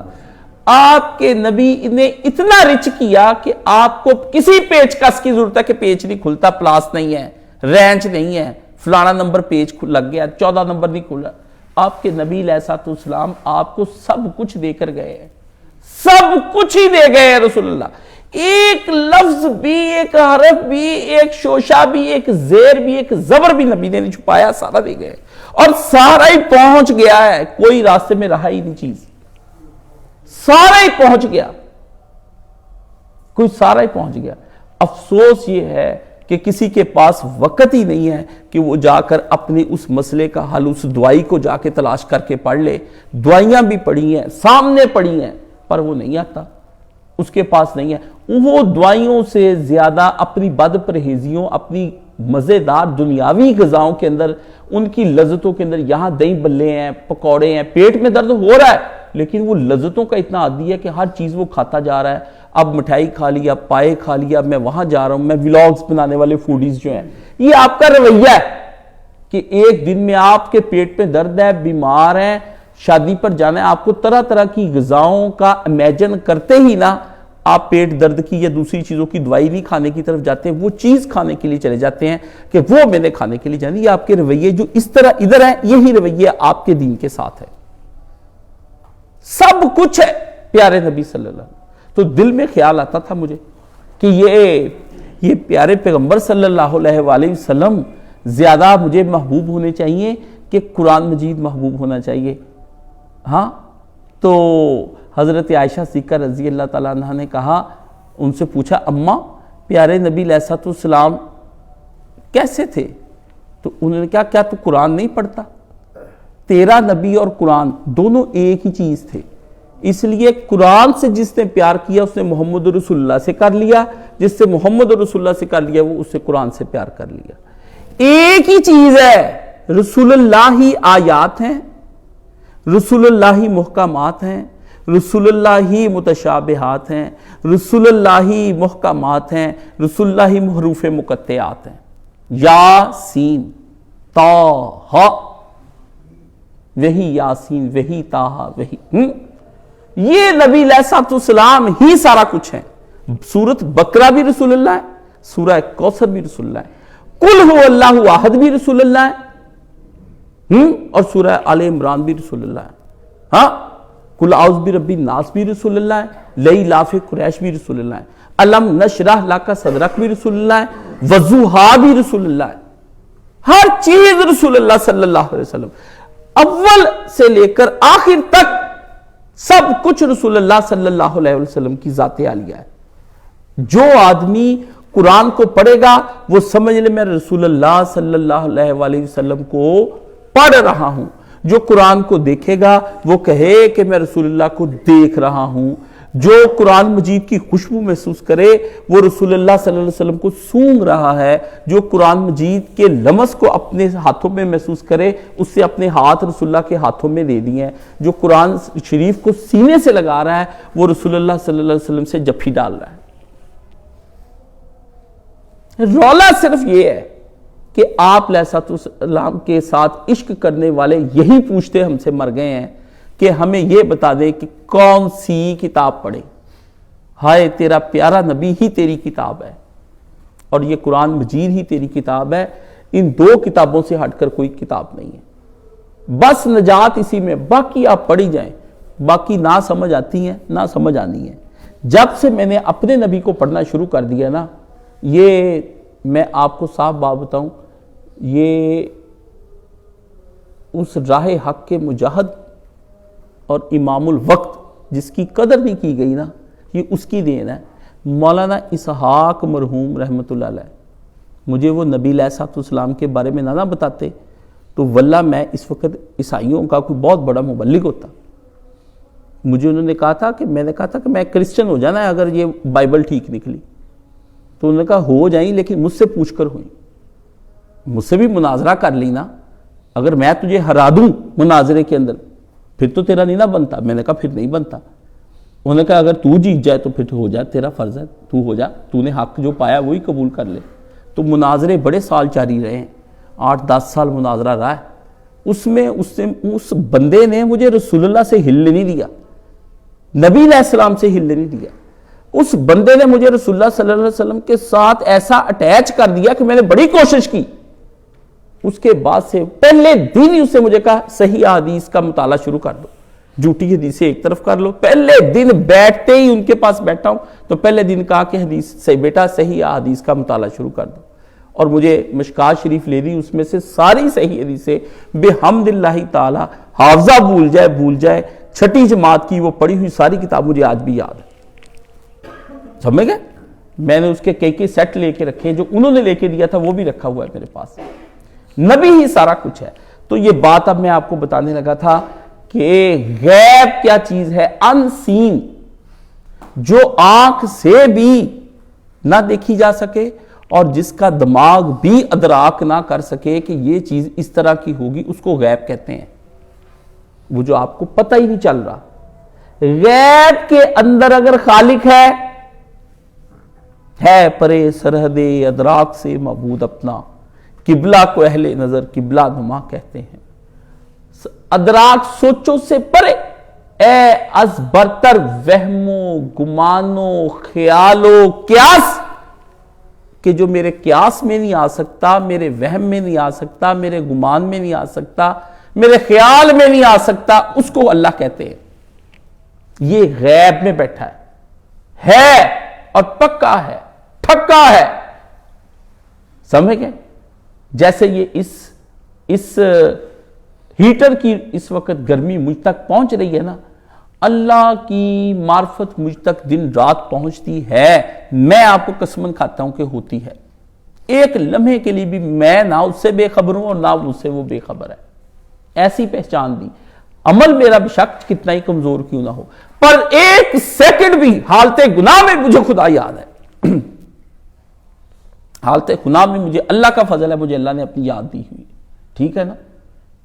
آپ کے نبی نے اتنا رچ کیا کہ آپ کو کسی پیچ کس کی ضرورت ہے کہ پیچ نہیں کھلتا، پلاس نہیں ہے، رینچ نہیں ہے، فلانا نمبر پیچ لگ گیا، 14 نمبر نہیں کھلا. آپ کے نبی علیہ السلام آپ کو سب کچھ دے کر گئے ہیں، سب کچھ ہی دے گئے ہیں رسول اللہ. ایک لفظ بھی، ایک حرف بھی، ایک شوشہ بھی، ایک زیر بھی، ایک زبر بھی نبی نے نہیں چھپایا، سارا دے گئے، اور سارا ہی پہنچ گیا ہے. کوئی راستے میں رہا ہی نہیں چیز، سارا ہی پہنچ گیا، کوئی سارا ہی پہنچ گیا. افسوس یہ ہے کہ کسی کے پاس وقت ہی نہیں ہے کہ وہ جا کر اپنے اس مسئلے کا حل، اس دعائی کو جا کے تلاش کر کے پڑھ لے. دعائیاں بھی پڑھی ہیں، سامنے پڑھی ہیں، پر وہ نہیں آتا، اس کے پاس نہیں ہے. وہ دعائیوں سے زیادہ اپنی بد پرہیزیوں، اپنی مزیدار دنیاوی غذاؤں کے اندر، ان کی لذتوں کے اندر، یہاں دہی بلے ہیں، پکوڑے ہیں، پیٹ میں درد ہو رہا ہے، لیکن وہ لذتوں کا اتنا عادی ہے کہ ہر چیز وہ کھاتا جا رہا ہے. اب مٹھائی کھا لیا، پائے کھا لیا، میں وہاں جا رہا ہوں. میں ولاگز بنانے والے فوڈیز جو ہیں، یہ آپ کا رویہ ہے کہ ایک دن میں آپ کے پیٹ میں درد ہے، بیمار ہیں، شادی پر جانا ہے، آپ کو طرح طرح کی غذاؤں کا امیجن کرتے ہی نا آپ پیٹ درد کی یا دوسری چیزوں کی دوائی نہیں کھانے کی طرف جاتے ہیں، وہ چیز کھانے کے لیے چلے جاتے ہیں کہ وہ میں نے کھانے کے لیے جانی. یہ آپ کے رویے جو اس طرح ادھر ہیں، یہی رویے آپ کے دین کے ساتھ ہے. سب کچھ ہے پیارے نبی صلی اللہ علیہ وسلم. تو دل میں خیال آتا تھا مجھے کہ یہ پیارے پیغمبر صلی اللہ علیہ وآلہ وسلم زیادہ مجھے محبوب ہونے چاہیے کہ قرآن مجید محبوب ہونا چاہیے. ہاں، تو حضرت عائشہ صدیقہ رضی اللہ تعالیٰ عنہ نے کہا، ان سے پوچھا اماں پیارے نبی علیہ السلام کیسے تھے؟ تو انہوں نے کہا کیا تو قرآن نہیں پڑھتا؟ تیرا نبی اور قرآن دونوں ایک ہی چیز تھے، اس لیے قرآن سے جس نے پیار کیا اس نے محمد رسول اللہ سے کر لیا، جس سے محمد رسول اللہ سے کر لیا وہ اس سے قرآن سے پیار کر لیا. ایک ہی چیز ہے، رسول اللہ ہی آیات ہیں، رسول اللہ ہی محکمات ہیں، رسول اللہ ہی متشابہات ہیں، رسول اللہ ہی محکمات ہیں، رسول اللہ ہی حروف مقطعات ہیں. یاسین، طٰ، وہی یاسین، وہی طٰہٰ، وہی یہ نبی علیہ الصلوۃ والسلام ہی سارا کچھ ہے۔ سورۃ بقرہ بھی رسول اللہ ہے، سورہ کوثر بھی رسول اللہ ہے، قل هو اللہ احد بھی رسول اللہ ہے، اور سورہ آل عمران بھی رسول اللہ ہے، ہاں، قل اعوذ برب الناس بھی رسول اللہ ہے، لإلاف قریش بھی رسول اللہ ہے، الم نشرح لک صدرک بھی رسول اللہ ہے، والضحیٰ بھی رسول اللہ ہے۔ ہر چیز رسول اللہ صلی اللہ علیہ وسلم، اول سے لے کر آخر تک سب کچھ رسول اللہ صلی اللہ علیہ وسلم کی ذات عالیہ ہے۔ جو آدمی قرآن کو پڑھے گا وہ سمجھ لے میں رسول اللہ صلی اللہ علیہ وسلم کو پڑھ رہا ہوں، جو قرآن کو دیکھے گا وہ کہے کہ میں رسول اللہ کو دیکھ رہا ہوں، جو قرآن مجید کی خوشبو محسوس کرے وہ رسول اللہ صلی اللہ علیہ وسلم کو سونگ رہا ہے، جو قرآن مجید کے لمس کو اپنے ہاتھوں میں محسوس کرے اس سے اپنے ہاتھ رسول اللہ کے ہاتھوں میں دے دیے ہیں، جو قرآن شریف کو سینے سے لگا رہا ہے وہ رسول اللہ صلی اللہ علیہ وسلم سے جفی ڈال رہا ہے۔ رولا صرف یہ ہے کہ آپ علیہ السلام کے ساتھ عشق کرنے والے یہی پوچھتے ہم سے مر گئے ہیں کہ ہمیں یہ بتا دے کہ کون سی کتاب پڑھیں۔ ہائے تیرا پیارا نبی ہی تیری کتاب ہے اور یہ قرآن مجید ہی تیری کتاب ہے، ان دو کتابوں سے ہٹ کر کوئی کتاب نہیں ہے، بس نجات اسی میں، باقی آپ پڑھی جائیں، باقی نہ سمجھ آتی ہیں نہ سمجھ آنی ہے۔ جب سے میں نے اپنے نبی کو پڑھنا شروع کر دیا نا، یہ میں آپ کو صاف بات بتاؤں، یہ اس راہ حق کے مجاہد اور امام الوقت جس کی قدر نہیں کی گئی نا، یہ اس کی دین ہے۔ مولانا اسحاق مرحوم رحمۃ اللہ علیہ مجھے وہ نبی علیہ الصلوۃ والسلام کے بارے میں نہ بتاتے تو واللہ میں اس وقت عیسائیوں کا کوئی بہت بڑا مبلغ ہوتا۔ مجھے انہوں نے کہا تھا کہ میں کرسچن ہو جانا ہے اگر یہ بائبل ٹھیک نکلی، تو انہوں نے کہا ہو جائیں لیکن مجھ سے پوچھ کر ہوئیں، مجھ سے بھی مناظرہ کر لینا، اگر میں تجھے ہرا دوں مناظرے کے اندر پھر تو تیرا نہیں نہ بنتا۔ میں نے کہا پھر نہیں بنتا۔ انہوں نے کہا اگر تو جیت جائے تو پھر تو ہو جا، تیرا فرض ہے، تو ہو جا، تو نے حق جو پایا وہی قبول کر لے۔ تو مناظرے بڑے سال جاری رہے ہیں، 8-10 سال مناظرہ رہا ہے، اس میں اس بندے نے مجھے رسول اللہ سے ہلنے نہیں دیا، نبی علیہ السلام سے ہلنے نہیں دیا۔ اس بندے نے مجھے رسول اللہ صلی اللہ علیہ وسلم کے ساتھ ایسا اٹیچ کر دیا کہ میں نے بڑی کوشش کی۔ اس کے بعد سے پہلے دن ہی اس سے مجھے کہا صحیح حدیث کا مطالعہ شروع کر دو، جھوٹی حدیثیں ایک طرف کر لو۔ پہلے دن بیٹھتے ہی ان کے پاس بیٹھا ہوں تو پہلے دن کہا کہ حدیث صحیح بیٹا صحیح حدیث کا مطالعہ شروع کر دو، اور مجھے مشکات شریف لے دی، اس میں سے ساری صحیح حدیثیں بحمد اللہ تعالی، حافظہ بھول جائے 6ٹھی جماعت کی وہ پڑھی ہوئی ساری کتاب مجھے آج بھی یاد ہے۔ سمجھ گئے؟ میں نے اس کے کئی سیٹ لے کے رکھے، جو انہوں نے لے کے دیا تھا وہ بھی رکھا ہوا ہے میرے پاس۔ نبی ہی سارا کچھ ہے۔ تو یہ بات اب میں آپ کو بتانے لگا تھا کہ غیب کیا چیز ہے، ان سین، جو آنکھ سے بھی نہ دیکھی جا سکے اور جس کا دماغ بھی ادراک نہ کر سکے کہ یہ چیز اس طرح کی ہوگی، اس کو غیب کہتے ہیں۔ وہ جو آپ کو پتہ ہی نہیں چل رہا۔ غیب کے اندر اگر خالق ہے پرے سرحد ادراک سے معبود اپنا، قبلہ کو اہل نظر قبلہ نما کہتے ہیں۔ ادراک سوچوں سے پرے، اے از برتر وہموں گمانوں خیالوں قیاس، کہ جو میرے قیاس میں نہیں آ سکتا، میرے وہم میں نہیں آ سکتا، میرے گمان میں نہیں آ سکتا، میرے خیال میں نہیں آ سکتا، اس کو اللہ کہتے ہیں۔ یہ غیب میں بیٹھا ہے اور پکا ہے، ٹھکا ہے۔ سمجھ گئے؟ جیسے یہ اس ہیٹر کی اس وقت گرمی مجھ تک پہنچ رہی ہے نا، اللہ کی معرفت مجھ تک دن رات پہنچتی ہے، میں آپ کو قسمن کھاتا ہوں کہ ہوتی ہے۔ ایک لمحے کے لیے بھی میں نہ اس سے بے خبر ہوں اور نہ اس سے وہ بے خبر ہے، ایسی پہچان دی۔ عمل میرا بشک کتنا ہی کمزور کیوں نہ ہو، پر ایک سیکنڈ بھی حالت گناہ میں مجھے خدا یاد ہے۔ حالت گناہ میں مجھے اللہ کا فضل ہے، مجھے اللہ نے اپنی یاد دی ہوئی، ٹھیک ہے نا۔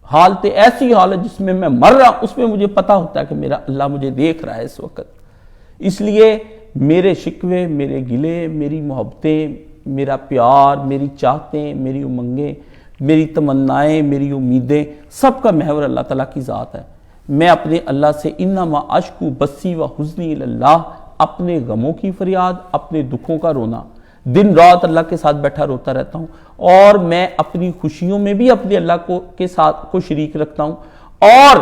حالت ایسی حالت جس میں مر رہا، اس میں مجھے پتا ہوتا ہے کہ میرا اللہ مجھے دیکھ رہا ہے اس وقت۔ اس لیے میرے شکوے، میرے گلے، میری محبتیں، میرا پیار، میری چاہتیں، میری امنگیں میری تمنائیں، میری امیدیں، سب کا محور اللہ تعالیٰ کی ذات ہے۔ میں اپنے اللہ سے انما اشکو بسی و حزنی اللہ، اپنے غموں کی فریاد، اپنے دکھوں کا رونا، دن رات اللہ کے ساتھ بیٹھا روتا رہتا ہوں، اور میں اپنی خوشیوں میں بھی اپنے اللہ کے ساتھ کو شریک رکھتا ہوں، اور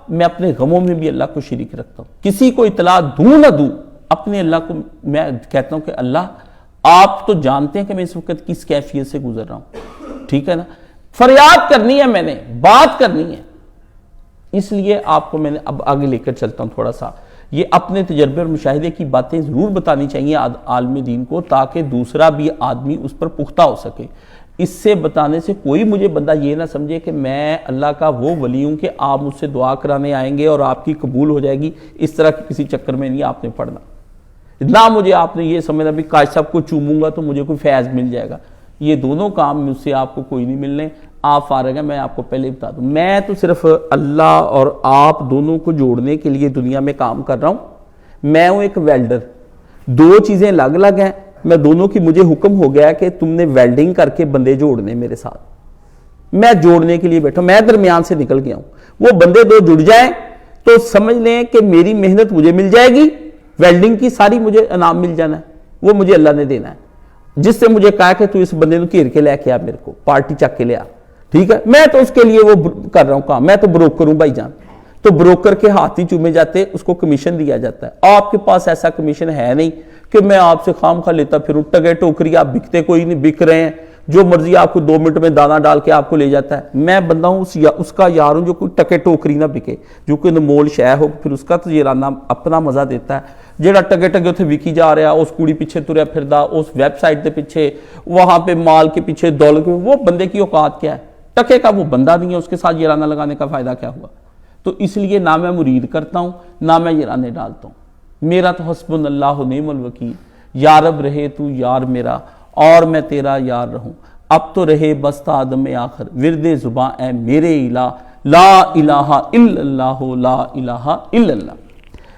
میں اپنے غموں میں بھی اللہ کو شریک رکھتا ہوں۔ کسی کو اطلاع دوں نہ دوں، اپنے اللہ کو میں کہتا ہوں کہ اللہ آپ تو جانتے ہیں کہ میں اس وقت کس کیفیت سے گزر رہا ہوں، ٹھیک ہے نا، فریاد کرنی ہے، میں نے بات کرنی ہے۔ اس لیے آپ کو میں نے اب آگے لے کر چلتا ہوں تھوڑا سا، یہ اپنے تجربے اور مشاہدے کی باتیں ضرور بتانی چاہیے عالم دین کو، تاکہ دوسرا بھی آدمی اس پر پختہ ہو سکے۔ اس سے بتانے سے کوئی مجھے بندہ یہ نہ سمجھے کہ میں اللہ کا وہ ولی ہوں کہ آپ مجھ سے دعا کرانے آئیں گے اور آپ کی قبول ہو جائے گی، اس طرح کی کسی چکر میں نہیں آپ نے پڑھنا۔ نہ مجھے آپ نے یہ سمجھنا بھی کاش صاحب کو چوموں گا تو مجھے کوئی فیض مل جائے گا، یہ دونوں کام مجھ سے آپ کو کوئی نہیں ملنے، آپ فارغ ہیں، میں آپ کو پہلے بتا دوں، میں تو صرف اللہ اور آپ دونوں کو جوڑنے کے لیے دنیا میں کام کر رہا ہوں۔ میں ہوں ایک ویلڈر، دو چیزیں الگ الگ ہیں، میں دونوں کی مجھے حکم ہو گیا کہ تم نے ویلڈنگ کر کے بندے جوڑنے میرے ساتھ، میں جوڑنے کے لیے بیٹھا ہوں، میں درمیان سے نکل گیا ہوں، وہ بندے دو جڑ جائیں تو سمجھ لیں کہ میری محنت مجھے مل جائے گی، ویلڈنگ کی ساری مجھے انعام مل جانا ہے، وہ مجھے اللہ نے دینا ہے۔ جس سے مجھے کہا کہ تو اس بندے کو گھیر کے لے کے آ، میرے کو پارٹی چک کے لے آ، ٹھیک ہے، میں تو اس کے لیے وہ کر رہا ہوں کام، میں تو بروکر ہوں بھائی جان، تو بروکر کے ہاتھ ہی چومے جاتے، اس کو کمیشن دیا جاتا ہے۔ آپ کے پاس ایسا کمیشن ہے نہیں کہ میں آپ سے خام خواہ لیتا پھر ٹگے ٹوکری، آپ بکتے کوئی نہیں، بک رہے ہیں، جو مرضی آپ کو 2 منٹ میں دانا ڈال کے آپ کو لے جاتا ہے۔ میں بندہ ہوں اس کا یار ہوں جو کوئی ٹکے ٹوکری نہ بکے، جو کوئی نمول شے ہو، پھر اس کا تجرانہ اپنا مزہ دیتا ہے۔ جیڑا ٹگے ٹگے اتنے وکی جا رہا، اس کوڑی پیچھے تریا پھردا، اس ویب سائٹ کے پیچھے، وہاں پہ مال کے پیچھے دولت، وہ بندے کی اوقات کیا ہے؟ ٹکے کا وہ بندہ نہیں ہے، اس کے ساتھ جیرانہ لگانے کا فائدہ کیا ہوا؟ تو اس لیے نہ میں مرید کرتا ہوں نہ میں جیرانے ڈالتا ہوں، میرا تو حسبنا اللہ نعم الوکیل، یا رب رہے تو یار میرا اور میں تیرا یار رہوں، اب تو رہے بس تا آدم آخر، ورد زباں اے میرے الہ، لا الہ الا اللہ، لا الہ الا اللہ۔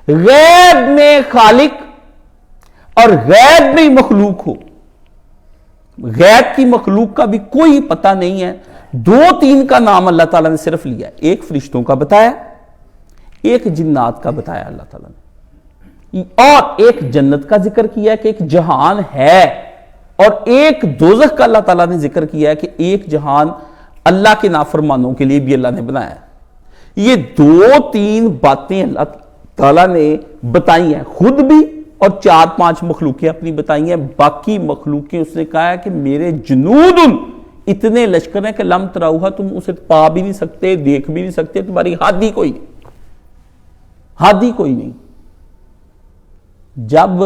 غیب میں خالق اور غیب میں مخلوق ہو، غیب کی مخلوق کا بھی کوئی پتہ نہیں ہے۔ 2-3 کا نام اللہ تعالیٰ نے صرف لیا ہے، ایک فرشتوں کا بتایا، ایک جنات کا بتایا اللہ تعالیٰ نے، اور ایک جنت کا ذکر کیا ہے کہ ایک جہان ہے، اور ایک دوزخ کا اللہ تعالیٰ نے ذکر کیا ہے کہ ایک جہان اللہ کے نافرمانوں کے لیے بھی اللہ نے بنایا ہے۔ یہ 2-3 باتیں اللہ تعالیٰ نے بتائی ہیں خود بھی، اور 4-5 مخلوقیں اپنی بتائی ہیں، باقی مخلوقیں اس نے کہا ہے کہ میرے جنود اتنے لشکر ہیں کہ لم تراؤہا، تم اسے پا بھی نہیں سکتے، دیکھ بھی نہیں سکتے، تمہاری حد ہی کوئی نہیں، حد ہی کوئی نہیں۔ جب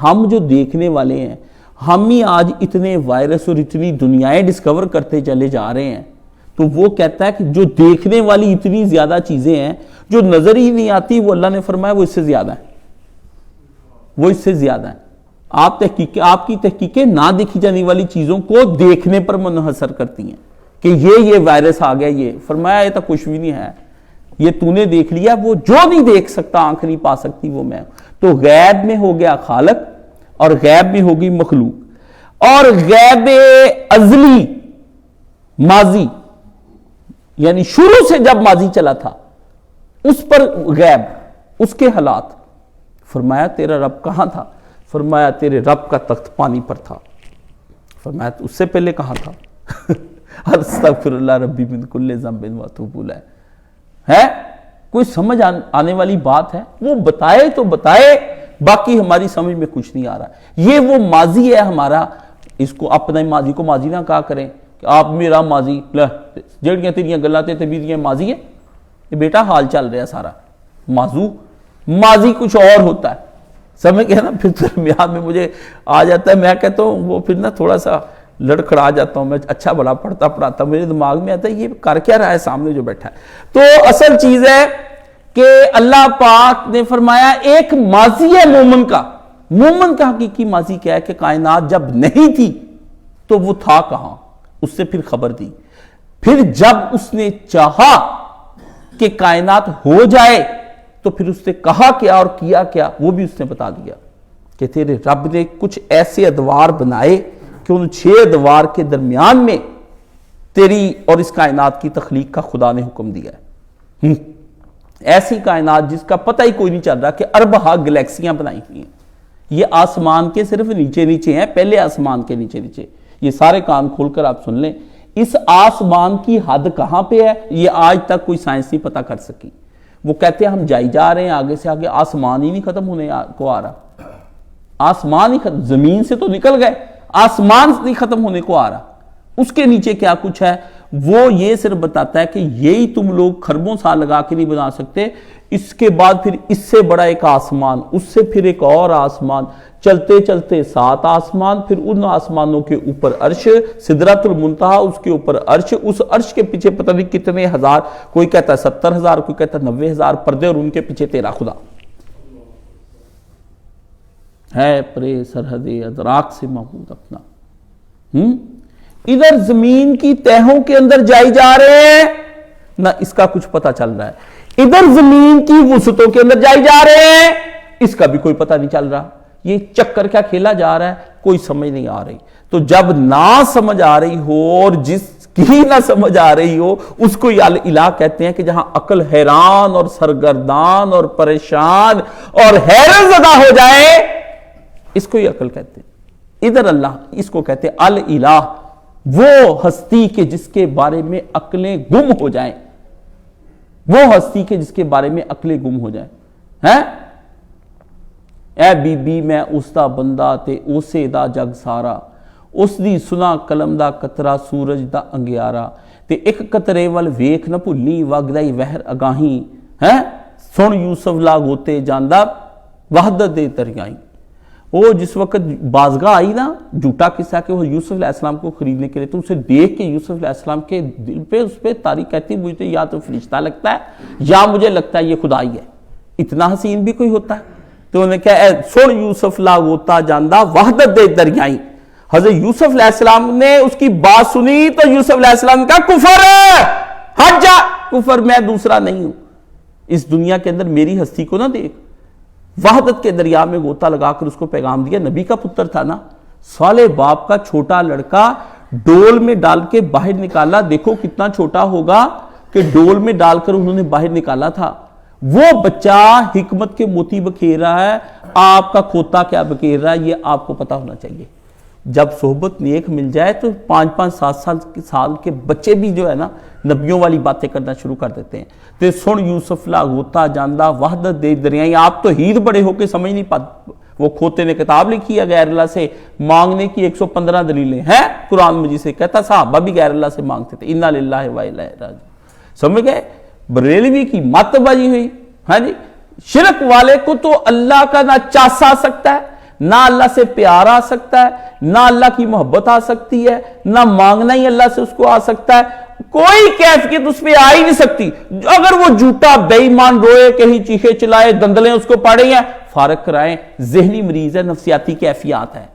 ہم جو دیکھنے والے ہیں، ہم ہی آج اتنے وائرس اور اتنی دنیایں ڈسکور کرتے چلے جا رہے ہیں، تو وہ کہتا ہے کہ جو دیکھنے والی اتنی زیادہ چیزیں ہیں جو نظر ہی نہیں آتی، وہ اللہ نے فرمایا وہ اس سے زیادہ ہیں، وہ اس سے زیادہ ہیں۔ آپ کی تحقیقیں نہ دیکھی جانے والی چیزوں کو دیکھنے پر منحصر کرتی ہیں کہ یہ وائرس آ گیا، یہ فرمایا یہ تو کچھ بھی نہیں ہے، یہ تو نے دیکھ لیا، وہ جو نہیں دیکھ سکتا، آنکھ نہیں پا سکتی، وہ میں۔ تو غیب میں ہو گیا خالق، اور غیب میں ہوگی مخلوق، اور غیب ازلی ماضی، یعنی شروع سے جب ماضی چلا تھا اس پر غیب، اس کے حالات۔ فرمایا تیرا رب کہاں تھا؟ فرمایا تیرے رب کا تخت پانی پر تھا۔ فرمایا اس سے پہلے کہاں تھا؟ استغفر اللہ ربی من کل ذنب و اتوب الیہ۔ ہے کوئی سمجھ آنے والی بات ہے؟ وہ بتائے تو بتائے، باقی ہماری سمجھ میں کچھ نہیں آ رہا۔ یہ وہ ماضی ہے ہمارا، اس کو اپنے ماضی کو ماضی نہ کہا کریں کہ آپ میرا ماضی، جڑیاں تیریاں گلاتے تبیریاں ماضی ہے، یہ بیٹا حال چل رہا سارا، ماضی کچھ اور ہوتا ہے، سمجھ گیا نا؟ پھر درمیان میں مجھے آ جاتا ہے، میں کہتا ہوں وہ پھر نا تھوڑا سا لڑکھڑا جاتا ہوں، میں اچھا بڑا پڑھتا میرے دماغ میں آتا ہے یہ کر کیا رہا ہے سامنے جو بیٹھا ہے۔ تو اصل چیز ہے کہ اللہ پاک نے فرمایا ایک ماضی ہے مومن کا۔ مومن کا حقیقی ماضی کیا ہے کہ کائنات جب نہیں تھی تو وہ تھا کہاں، اس سے پھر خبر دی، پھر جب اس نے چاہا کہ کائنات ہو جائے تو پھر اس نے کہا کیا اور کیا کیا وہ بھی اس نے بتا دیا کہ تیرے رب نے کچھ ایسے ادوار بنائے کہ ان 6 ادوار کے درمیان میں تیری اور اس کائنات کی تخلیق کا خدا نے حکم دیا ہے. ایسی کائنات جس کا پتہ ہی کوئی نہیں چل رہا کہ اربہ گلیکسیاں بنائی ہوئی ہیں. یہ آسمان کے صرف نیچے نیچے ہیں، پہلے آسمان کے نیچے نیچے. یہ سارے کان کھول کر آپ سن لیں، اس آسمان کی حد کہاں پہ ہے یہ آج تک کوئی سائنس نہیں پتہ کر سکی. وہ کہتے ہیں ہم جائی جا رہے ہیں آگے سے آگے، آسمان ہی نہیں ختم ہونے کو آ رہا. آسمان ہی ختم، زمین سے تو نکل گئے، آسمان نہیں ختم ہونے کو آ رہا. اس کے نیچے کیا کچھ ہے وہ یہ صرف بتاتا ہے کہ یہی تم لوگ خربوں سال لگا کے نہیں بنا سکتے. اس کے بعد پھر اس سے بڑا ایک آسمان، اس سے پھر ایک اور آسمان، چلتے چلتے 7 آسمان، پھر ان آسمانوں کے اوپر عرش، سدرۃ المنتہا، اس کے اوپر عرش، اس عرش کے پیچھے پتہ نہیں کتنے ہزار، کوئی کہتا ہے 70,000، کوئی کہتا ہے 90,000 پردے، اور ان کے پیچھے تیرا خدا ہے پرے سرحد ادراک سے محمود اپنا. ادھر زمین کی تہوں کے اندر جائی جا رہے ہیں، نہ اس کا کچھ پتہ چل رہا ہے. ادھر زمین کی وسعتوں کے اندر جائی جا رہے ہیں، اس کا بھی کوئی پتہ نہیں چل رہا. یہ چکر کیا کھیلا جا رہا ہے کوئی سمجھ نہیں آ رہی. تو جب نہ سمجھ آ رہی ہو اور جس کی نہ سمجھ آ رہی ہو اس کو الہ کہتے ہیں کہ جہاں عقل حیران اور سرگردان اور پریشان اور حیرت زدہ ہو جائے، اس کو یہ عقل کہتے ہیں. ادھر اللہ اس کو کہتے ہیں الہ، وہ ہستی کے جس کے بارے میں عقلیں گم ہو جائیں، وہ ہستی کے جس کے بارے میں عقلیں گم ہو جائیں. اے بی بی میں اس دا بندہ تے اسے دا جگ سارا، اس دی سنا قلم دا قطرہ سورج دا انگیارا، تے ایک قطرے وال ویکھ نہ بھلی وگدائی وہر اگاہیں، سن یوسف لاگوتے جاندہ وحدت دے دریائیں. وہ جس وقت بازگاہ آئی نا جھوٹا قصہ کہ وہ یوسف علیہ السلام کو خریدنے کے لیے، تو اسے دیکھ کے یوسف علیہ السلام کے دل پہ اس پہ تاری کہتی مجھے یا تو فرشتہ لگتا ہے یا مجھے لگتا ہے یہ خدا ہی ہے. اتنا حسین بھی کوئی ہوتا ہے؟ تو انہوں نے کہا سن یوسف لاگوتا جاندہ وحدت دے دریائیں. حضرت یوسف علیہ السلام نے اس کی بات سنی تو یوسف علیہ السلام نے کہا کفر ہے، ہٹ جا، کفر، میں دوسرا نہیں ہوں. اس دنیا کے اندر میری ہستی کو نہ دیکھ. وحدت کے دریا میں غوطہ لگا کر اس کو پیغام دیا. نبی کا پتر تھا نا، صالح باپ کا چھوٹا لڑکا ڈول میں ڈال کے باہر نکالا. دیکھو کتنا چھوٹا ہوگا کہ ڈول میں ڈال کر انہوں نے باہر نکالا تھا. وہ بچہ حکمت کے موتی بکھیر رہا ہے، آپ کا کھوتا کیا بکھیر رہا ہے یہ آپ کو پتا ہونا چاہیے. جب صحبت نیک مل جائے تو 5-5 سال کے بچے بھی جو ہے نا نبیوں والی باتیں کرنا شروع کر دیتے ہیں. تے سن یوسف لاگوتا جاندہ وحدت دے دریائیں. آپ تو ہید بڑے ہو کے سمجھ نہیں پاتے. وہ کھوتے نے کتاب لکھی ہے غیر اللہ سے مانگنے کی 115 دلیلیں ہیں قرآن مجید سے. کہتا صحابہ بھی غیر اللہ سے مانگتے تھے. انا للہ و انا الیہ راجعون. سمجھ گئے؟ بریلوی کی مت بجی ہوئی. ہاں جی، شرک والے کو تو اللہ کا نہ چاس آ سکتا ہے، نہ اللہ سے پیار آ سکتا ہے، نہ اللہ کی محبت آ سکتی ہے، نہ مانگنا ہی اللہ سے اس کو آ سکتا ہے. کوئی کیفیت اس پہ آ ہی نہیں سکتی. اگر وہ جھوٹا بے ایمان روئے، کہیں چیخے چلائے، دندلیں اس کو پڑیں ہیں، فارغ کرائیں. ذہنی مریض ہے، نفسیاتی کیفیات ہیں.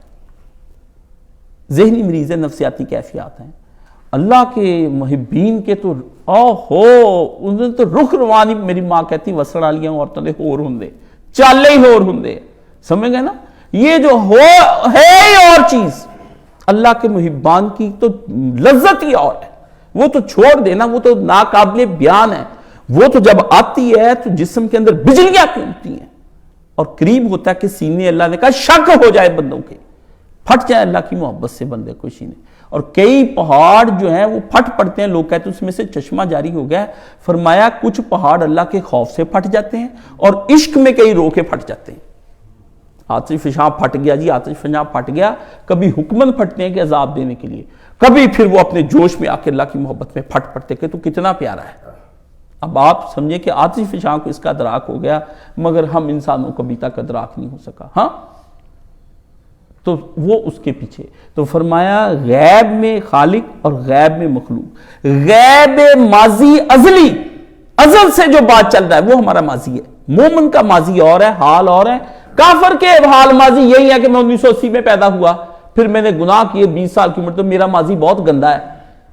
ذہنی مریض ہے، نفسیاتی کیفیات ہیں. اللہ کے محبین کے تو انہیں تو رخ روانی، میری ماں کہتی وسڑ والیاں عورتوں دے ہور ہوندے، چالے ہی ہور ہوندے. سمجھ گئے نا؟ یہ جو ہے اور چیز اللہ کے محبان کی تو لذت ہی اور ہے. وہ تو چھوڑ دینا، وہ تو ناقابل بیان ہے. وہ تو جب آتی ہے تو جسم کے اندر بجلیاں کھولتی ہیں اور قریب ہوتا ہے کہ سینے اللہ نے کہا شک ہو جائے بندوں کے، پھٹ جائے اللہ کی محبت سے بندے کو سینے. اور کئی پہاڑ جو ہیں وہ پھٹ پڑتے ہیں. لوگ کہتے ہیں اس میں سے چشمہ جاری ہو گیا. فرمایا کچھ پہاڑ اللہ کے خوف سے پھٹ جاتے ہیں اور عشق میں کئی رو کے پھٹ جاتے ہیں. آتش فشاں پھٹ گیا جی، آتش فشاں پھٹ گیا. کبھی حکمن پھٹتے ہیں کہ عذاب دینے کے لیے، کبھی پھر وہ اپنے جوش میں آ کے اللہ کی محبت میں پھٹ پڑتے کہ تو کتنا پیارا ہے. اب آپ سمجھے کہ آتش فشاں کو اس کا ادراک ہو گیا مگر ہم انسانوں کو ابھی تک ادراک نہیں ہو سکا. ہاں تو وہ اس کے پیچھے. تو فرمایا غیب میں خالق اور غیب میں مخلوق. غیب ماضی ازلی، ازل سے جو بات چل رہا ہے وہ ہمارا ماضی ہے. مومن کا ماضی اور ہے، حال اور ہے. کافر کے حال ماضی یہی ہے کہ میں 1980 میں پیدا ہوا، پھر میں نے گناہ کیے 20 سال کی عمر، تو میرا ماضی بہت گندا ہے،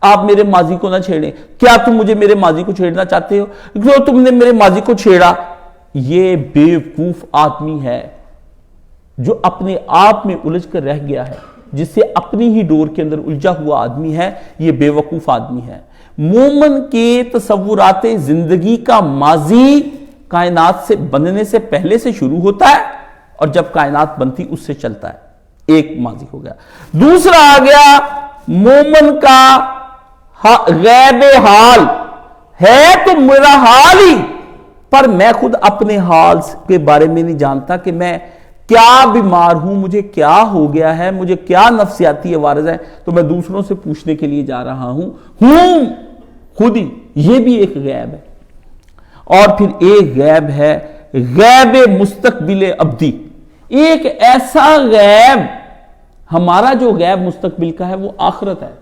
آپ میرے ماضی کو نہ چھیڑیں. کیا تم مجھے میرے ماضی کو چھیڑنا چاہتے ہو؟ جو تم نے میرے ماضی کو چھیڑا، یہ بے وقوف آدمی ہے جو اپنے آپ میں الجھ کر رہ گیا ہے. جسے اپنی ہی ڈور کے اندر الجھا ہوا آدمی ہے، یہ بے وقوف آدمی ہے۔ مومن کے تصورات زندگی کا ماضی کائنات سے بننے سے پہلے سے شروع ہوتا ہے اور جب کائنات بنتی اس سے چلتا ہے، ایک ماضی ہو گیا۔ دوسرا آ گیا مومن کا غیب حال ہے تو میرا حال ہی، پر میں خود اپنے حال کے بارے میں نہیں جانتا کہ میں کیا بیمار ہوں، مجھے کیا ہو گیا ہے، مجھے کیا نفسیاتی عوارض ہے، تو میں دوسروں سے پوچھنے کے لیے جا رہا ہوں خود ہی، یہ بھی ایک غیب ہے۔ اور پھر ایک غیب ہے غیب مستقبل ابدی، ایک ایسا غیب، ہمارا جو غیب مستقبل کا ہے وہ آخرت ہے،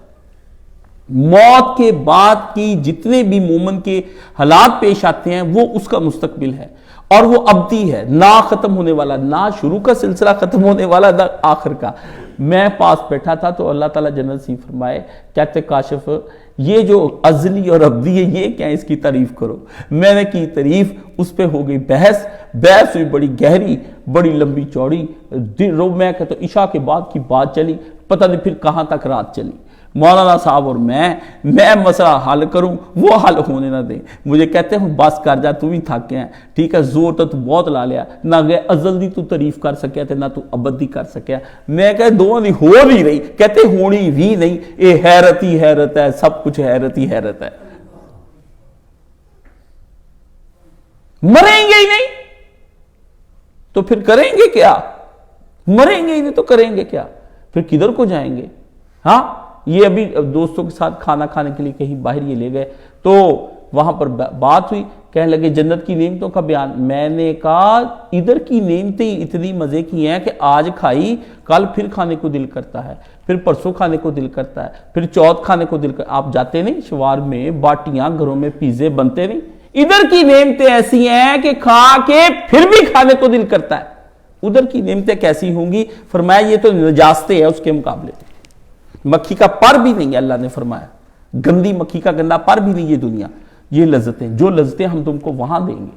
موت کے بعد کی جتنے بھی مومن کے حالات پیش آتے ہیں وہ اس کا مستقبل ہے، اور وہ ابدی ہے، نہ ختم ہونے والا، نہ شروع کا سلسلہ ختم ہونے والا نہ آخر کا۔ میں پاس بیٹھا تھا تو اللہ تعالیٰ جنت نصیب فرمائے، کہتے کاشف یہ جو ازلی اور ابدی ہے یہ کیا، اس کی تعریف کرو۔ میں نے کی تعریف، اس پہ ہو گئی بحث ہوئی بڑی گہری، بڑی لمبی چوڑی، میں کہتا ہوں عشاء کے بعد کی بات چلی، پتہ نہیں پھر کہاں تک رات چلی۔ مولانا صاحب اور میں مسئلہ حل کروں وہ حل ہونے نہ دیں، مجھے کہتے ہیں بس کر جا، تو بھی تھک گیا ہے، ٹھیک ہے، زور تو بہت لا لیا، نہ گئے ازل دی تو تعریف کر سکیا تھے، نہ تو ابد دی کر سکیا۔ میں کہتے دو نہیں ہو نہیں رہی، کہتے ہونی بھی نہیں، یہ حیرت ہی حیرت ہے، سب کچھ حیرت ہی حیرت ہے۔ مریں گے ہی نہیں تو پھر کریں گے کیا؟ مریں گے ہی نہیں تو کریں گے کیا؟ پھر کدھر کو جائیں گے؟ ہاں، یہ ابھی دوستوں کے ساتھ کھانا کھانے کے لیے کہیں باہر یہ لے گئے تو وہاں پر بات ہوئی، کہنے لگے جنت کی نعمتوں کا بیان۔ میں نے کہا ادھر کی نعمتیں اتنی مزے کی ہیں کہ آج کھائی کل پھر کھانے کو دل کرتا ہے، پھر پرسوں کھانے کو دل کرتا ہے، پھر چوتھ کھانے کو دل کرتا ہے۔ آپ جاتے نہیں شوار میں باٹیاں گھروں میں پیزے بنتے نہیں، ادھر کی نعمتیں ایسی ہیں کہ کھا کے پھر بھی کھانے کو دل کرتا ہے۔ ادھر کی نعمتیں کیسی ہوں گی؟ فرمایا یہ تو نجاستیں ہیں اس کے مقابلے، مکھی کا پر بھی نہیں ہے، اللہ نے فرمایا گندی مکھی کا گندا پر بھی نہیں یہ دنیا۔ یہ لذتیں، جو لذتیں ہم تم کو وہاں دیں گے،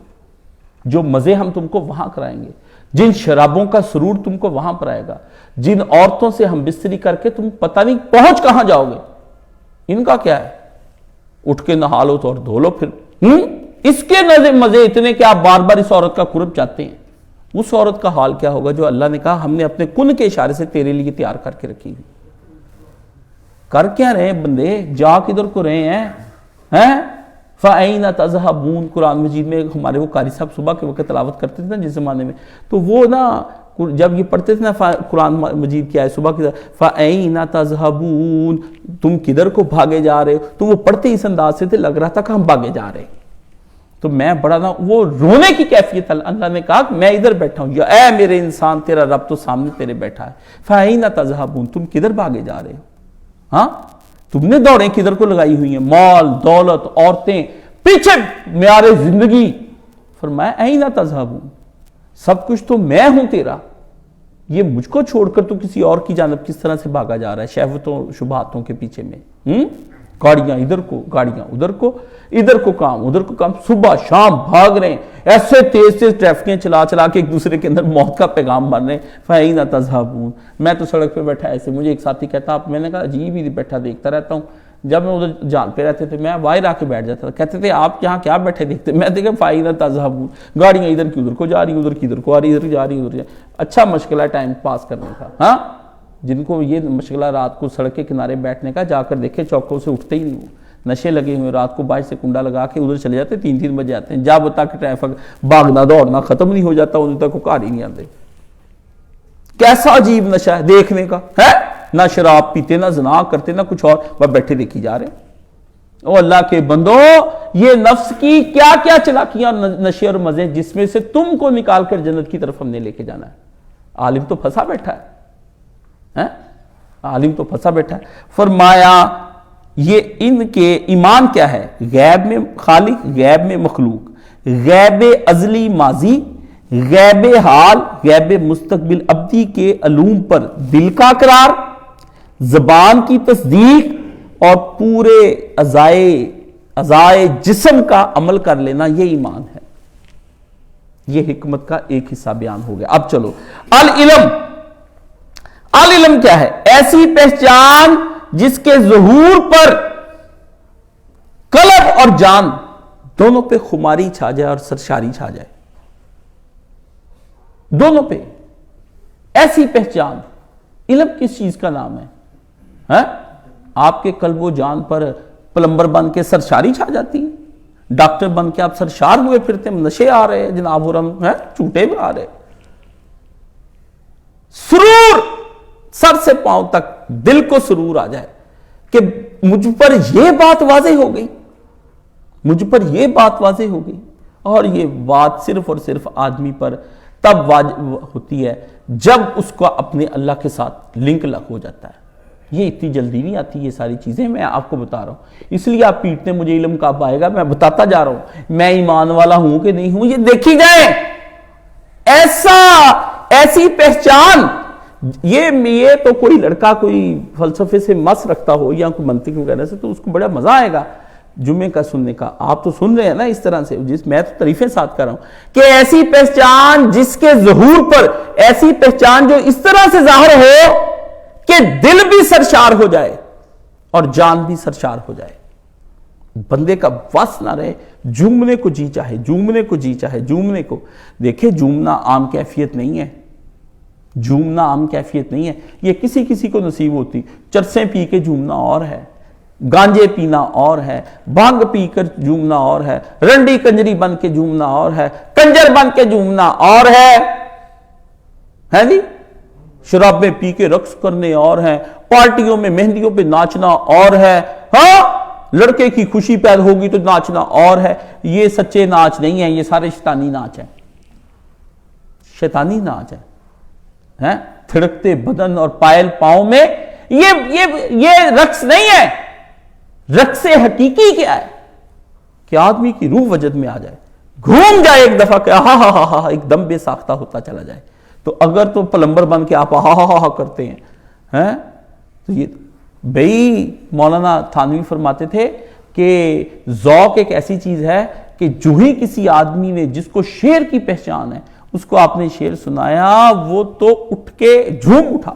جو مزے ہم تم کو وہاں کرائیں گے، جن شرابوں کا سرور تم کو وہاں پر آئے گا، جن عورتوں سے ہم بستری کر کے تم پتہ نہیں پہنچ کہاں جاؤ گے، ان کا کیا ہے؟ اٹھ کے نہا لو تو اور دھو لو پھر۔ اس کے مزے اتنے کہ آپ بار بار اس عورت کا قرب چاہتے ہیں۔ اس عورت کا حال کیا ہوگا جو اللہ نے کہا ہم نے اپنے کن کے اشارے سے تیرے لیے تیار کر کے رکھی ہوئی۔ کر کیا رہے ہیں بندے؟ جا کدھر کو رہے ہیں؟ فَأَيْنَ تَذْهَبُونَ قرآن مجید میں ہمارے وہ قاری صاحب صبح کے وقت تلاوت کرتے تھے نا جس زمانے میں، تو وہ نا جب یہ پڑھتے تھے نا قرآن مجید کی آیت صبح کی فَأَيْنَ تَذْهَبُونَ، تم کدھر کو بھاگے جا رہے ہو، تو وہ پڑھتے اس انداز سے تھے لگ رہا تھا کہ ہم بھاگے جا رہے ہیں۔ تو میں بڑا نا وہ رونے کی کیفیت، اللہ نے کہا کہ میں ادھر بیٹھا ہوں، یا اے میرے انسان تیرا رب تو سامنے تیرے بیٹھا ہے۔ فَأَيْنَ تَذْهَبُونَ، تم کدھر بھاگے جا رہے ہو؟ ہاں، تم نے دوڑیں کدھر کو لگائی ہوئی ہیں؟ مال دولت عورتیں، پیچھے میارے زندگی۔ فرمایا اَيْنَ تَذْهَبُونَ، سب کچھ تو میں ہوں تیرا، یہ مجھ کو چھوڑ کر تو کسی اور کی جانب کس طرح سے بھاگا جا رہا ہے شہوتوں شبہاتوں کے پیچھے میں؟ گاڑیاں ادھر کو گاڑیاں ادھر کو، ادھر کو کام ادھر کو کام، صبح شام بھاگ رہے ہیں، ایسے تیز تیز ٹریفکیں چلا چلا کے ایک دوسرے کے اندر موت کا پیغام مار رہے ہیں۔ فَأَيْنَ تَذْهَبُونَ، میں تو سڑک پہ بیٹھا ایسے، مجھے ایک ساتھی کہتا میں نے کہا عجیب ہی بیٹھا دیکھتا رہتا ہوں، جب میں ادھر جان پہ رہتے تھے میں باہر آ کے بیٹھ جاتا تھا، کہتے تھے آپ یہاں کیا بیٹھے دیکھتے؟ میں دیکھا فَأَيْنَ تَذْهَبُونَ، گاڑیاں ادھر کی ادھر کو جا رہی ہیں، ادھر کی ادھر کو آ رہی، ادھر جا رہی ادھر جا رہی۔ اچھا مشغلہ ٹائم پاس کرنے کا، ہاں، جن کو یہ مشغلہ رات کو سڑک کے کنارے بیٹھنے کا، جا کر دیکھے چوکوں سے اٹھتے ہی نہیں، نشے لگے ہوئے، رات کو باہر سے کنڈا لگا کے ادھر چلے جاتے، 3 بجے آتے ہیں، جب تک ٹریفک بھاگنا دوڑنا ختم نہیں ہو جاتا ادھر تک وہ گھر ہی نہیں آتے۔ کیسا عجیب نشہ ہے دیکھنے کا، ہے نہ شراب پیتے نہ زنا کرتے نہ کچھ اور، بس بیٹھے دیکھی جا رہے ہیں۔ او اللہ کے بندو، یہ نفس کی کیا کیا چلاکیاں نشے اور مزے جس میں سے تم کو نکال کر جنت کی طرف ہم نے لے کے جانا ہے۔ عالم تو پھنسا بیٹھا ہے، عالم تو پھنسا بیٹھا ہے۔ فرمایا یہ ان کے ایمان کیا ہے؟ غیب میں خالق، غیب میں مخلوق، غیب ازلی ماضی، غیب حال، غیب مستقبل ابدی کے علوم پر دل کا اقرار، زبان کی تصدیق اور پورے اعضائے جسم کا عمل کر لینا، یہ ایمان ہے۔ یہ حکمت کا ایک حصہ بیان ہو گیا۔ اب چلو، العلم، العلم کیا ہے؟ ایسی پہچان جس کے ظہور پر قلب اور جان دونوں پہ خماری چھا جائے اور سرشاری چھا جائے، دونوں پہ ایسی پہچان۔ علم کس چیز کا نام ہے؟ آپ کے قلب و جان پر پلمبر بن کے سرشاری چھا جاتی ہے، ڈاکٹر بن کے آپ سرشار ہوئے پھرتے ہیں، نشے آ رہے ہیں جناب، اور ہم چوٹے بھی آ رہے، سرور سر سے پاؤں تک دل کو سرور آ جائے کہ مجھ پر یہ بات واضح ہو گئی، مجھ پر یہ بات واضح ہو گئی۔ اور یہ بات صرف اور صرف آدمی پر تب واضح ہوتی ہے جب اس کو اپنے اللہ کے ساتھ لنک لگ ہو جاتا ہے۔ یہ اتنی جلدی نہیں آتی یہ ساری چیزیں، میں آپ کو بتا رہا ہوں، اس لیے آپ پیٹتے مجھے علم کب آئے گا، میں بتاتا جا رہا ہوں میں ایمان والا ہوں کہ نہیں ہوں، یہ دیکھی جائے۔ ایسی پہچان، یہ تو کوئی لڑکا کوئی فلسفے سے مس رکھتا ہو یا کوئی منطق وغیرہ سے تو اس کو بڑا مزہ آئے گا جمعے کا سننے کا۔ آپ تو سن رہے ہیں نا اس طرح سے، میں تو تعریفیں ساتھ کر رہا ہوں کہ ایسی پہچان جس کے ظہور پر، ایسی پہچان جو اس طرح سے ظاہر ہو کہ دل بھی سرشار ہو جائے اور جان بھی سرشار ہو جائے، بندے کا بس نہ رہے، جھومنے کو جی چاہے، جھومنے کو جی چاہے، جھومنے کو۔ دیکھیں جھومنا عام کیفیت نہیں ہے، جھومنا عام کیفیت نہیں ہے، یہ کسی کسی کو نصیب ہوتی۔ چرسیں پی کے جھومنا اور ہے، گانجے پینا اور ہے، بھنگ پی کر جھومنا اور ہے، رنڈی کنجری بن کے جھومنا اور ہے، کنجر بن کے جھومنا اور ہے جی، شرابیں پی کے رقص کرنے اور ہیں، پارٹیوں میں مہندیوں پہ ناچنا اور ہے، ہاں لڑکے کی خوشی پیدا ہوگی تو ناچنا اور ہے۔ یہ سچے ناچ نہیں ہیں، یہ سارے شیطانی ناچ ہیں، شیطانی ناچ ہے، تھڑکتے بدن اور پائل پاؤں میں، یہ رقص نہیں ہے۔ رقص حقیقی کیا ہے کہ آدمی کی روح وجد میں آ جائے، گھوم جائے ایک دفعہ کہ ہاں ہاں ہاں ایک دم بے ساختہ ہوتا چلا جائے۔ تو اگر تو پلمبر بن کے آپ ہاں ہاں ہاں کرتے ہیں تو یہ بھئی مولانا تھانوی فرماتے تھے کہ ذوق ایک ایسی چیز ہے کہ جو ہی کسی آدمی نے جس کو شعر کی پہچان ہے اس کو آپ نے شعر سنایا وہ تو اٹھ کے جھوم اٹھا،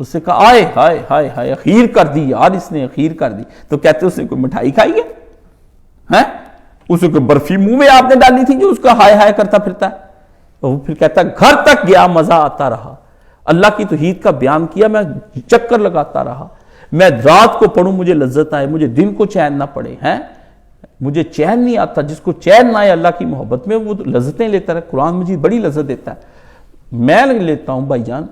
اس سے کہا آئے ہائے ہائے ہائے اخیر کر دی یار، اس نے اخیر کر دی۔ تو کہتے اس نے کوئی مٹھائی کھائی ہے، اسے کوئی برفی منہ میں آپ نے ڈالی تھی جو اس کا ہائے ہائے کرتا پھرتا ہے؟ وہ پھر کہتا ہے گھر تک گیا مزہ آتا رہا، اللہ کی توحید کا بیان کیا، میں چکر لگاتا رہا، میں رات کو پڑھوں مجھے لذت آئے، مجھے دن کو چین نہ پڑے، مجھے چین نہیں آتا، جس کو چین نہ آئے اللہ کی محبت میں وہ لذتیں لیتا رہے۔ قرآن مجھے بڑی لذت دیتا ہے، میں لیتا ہوں بھائی جان،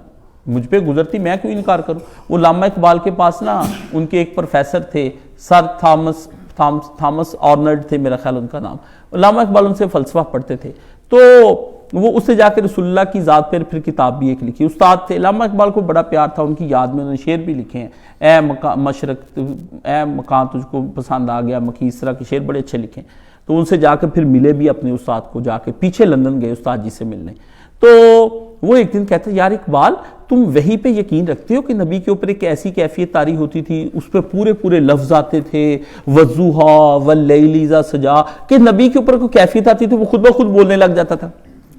مجھ پہ گزرتی میں کیوں انکار کروں۔ وہ علامہ اقبال کے پاس نا ان کے ایک پروفیسر تھے، سر تھامس آرنلڈ تھے میرا خیال ان کا نام، علامہ اقبال ان سے فلسفہ پڑھتے تھے، تو وہ اس سے جا کے رسول اللہ کی ذات پر پھر کتاب بھی ایک لکھی، استاد تھے علامہ اقبال کو بڑا پیار تھا ان کی یاد میں، انہوں نے شعر بھی لکھے ہیں، اے مشرق اے مکان تجھ کو پسند آ گیا مکی، اس طرح کے شعر بڑے اچھے لکھے ہیں۔ تو ان سے جا کے پھر ملے بھی اپنے استاد کو، جا کے پیچھے لندن گئے استاد جی سے ملنے، تو وہ ایک دن کہتے ہیں یار اقبال تم وحی پہ یقین رکھتے ہو کہ نبی کے اوپر ایک ایسی کیفیت طاری ہوتی تھی، اس پہ پورے پورے لفظ آتے تھے، وَالضُّحَىٰ وَاللَّيْلِ اِذَا سَجَىٰ، کہ نبی کے اوپر کوئی کیفیت آتی تھی وہ خود بخود بولنے لگ جاتا تھا۔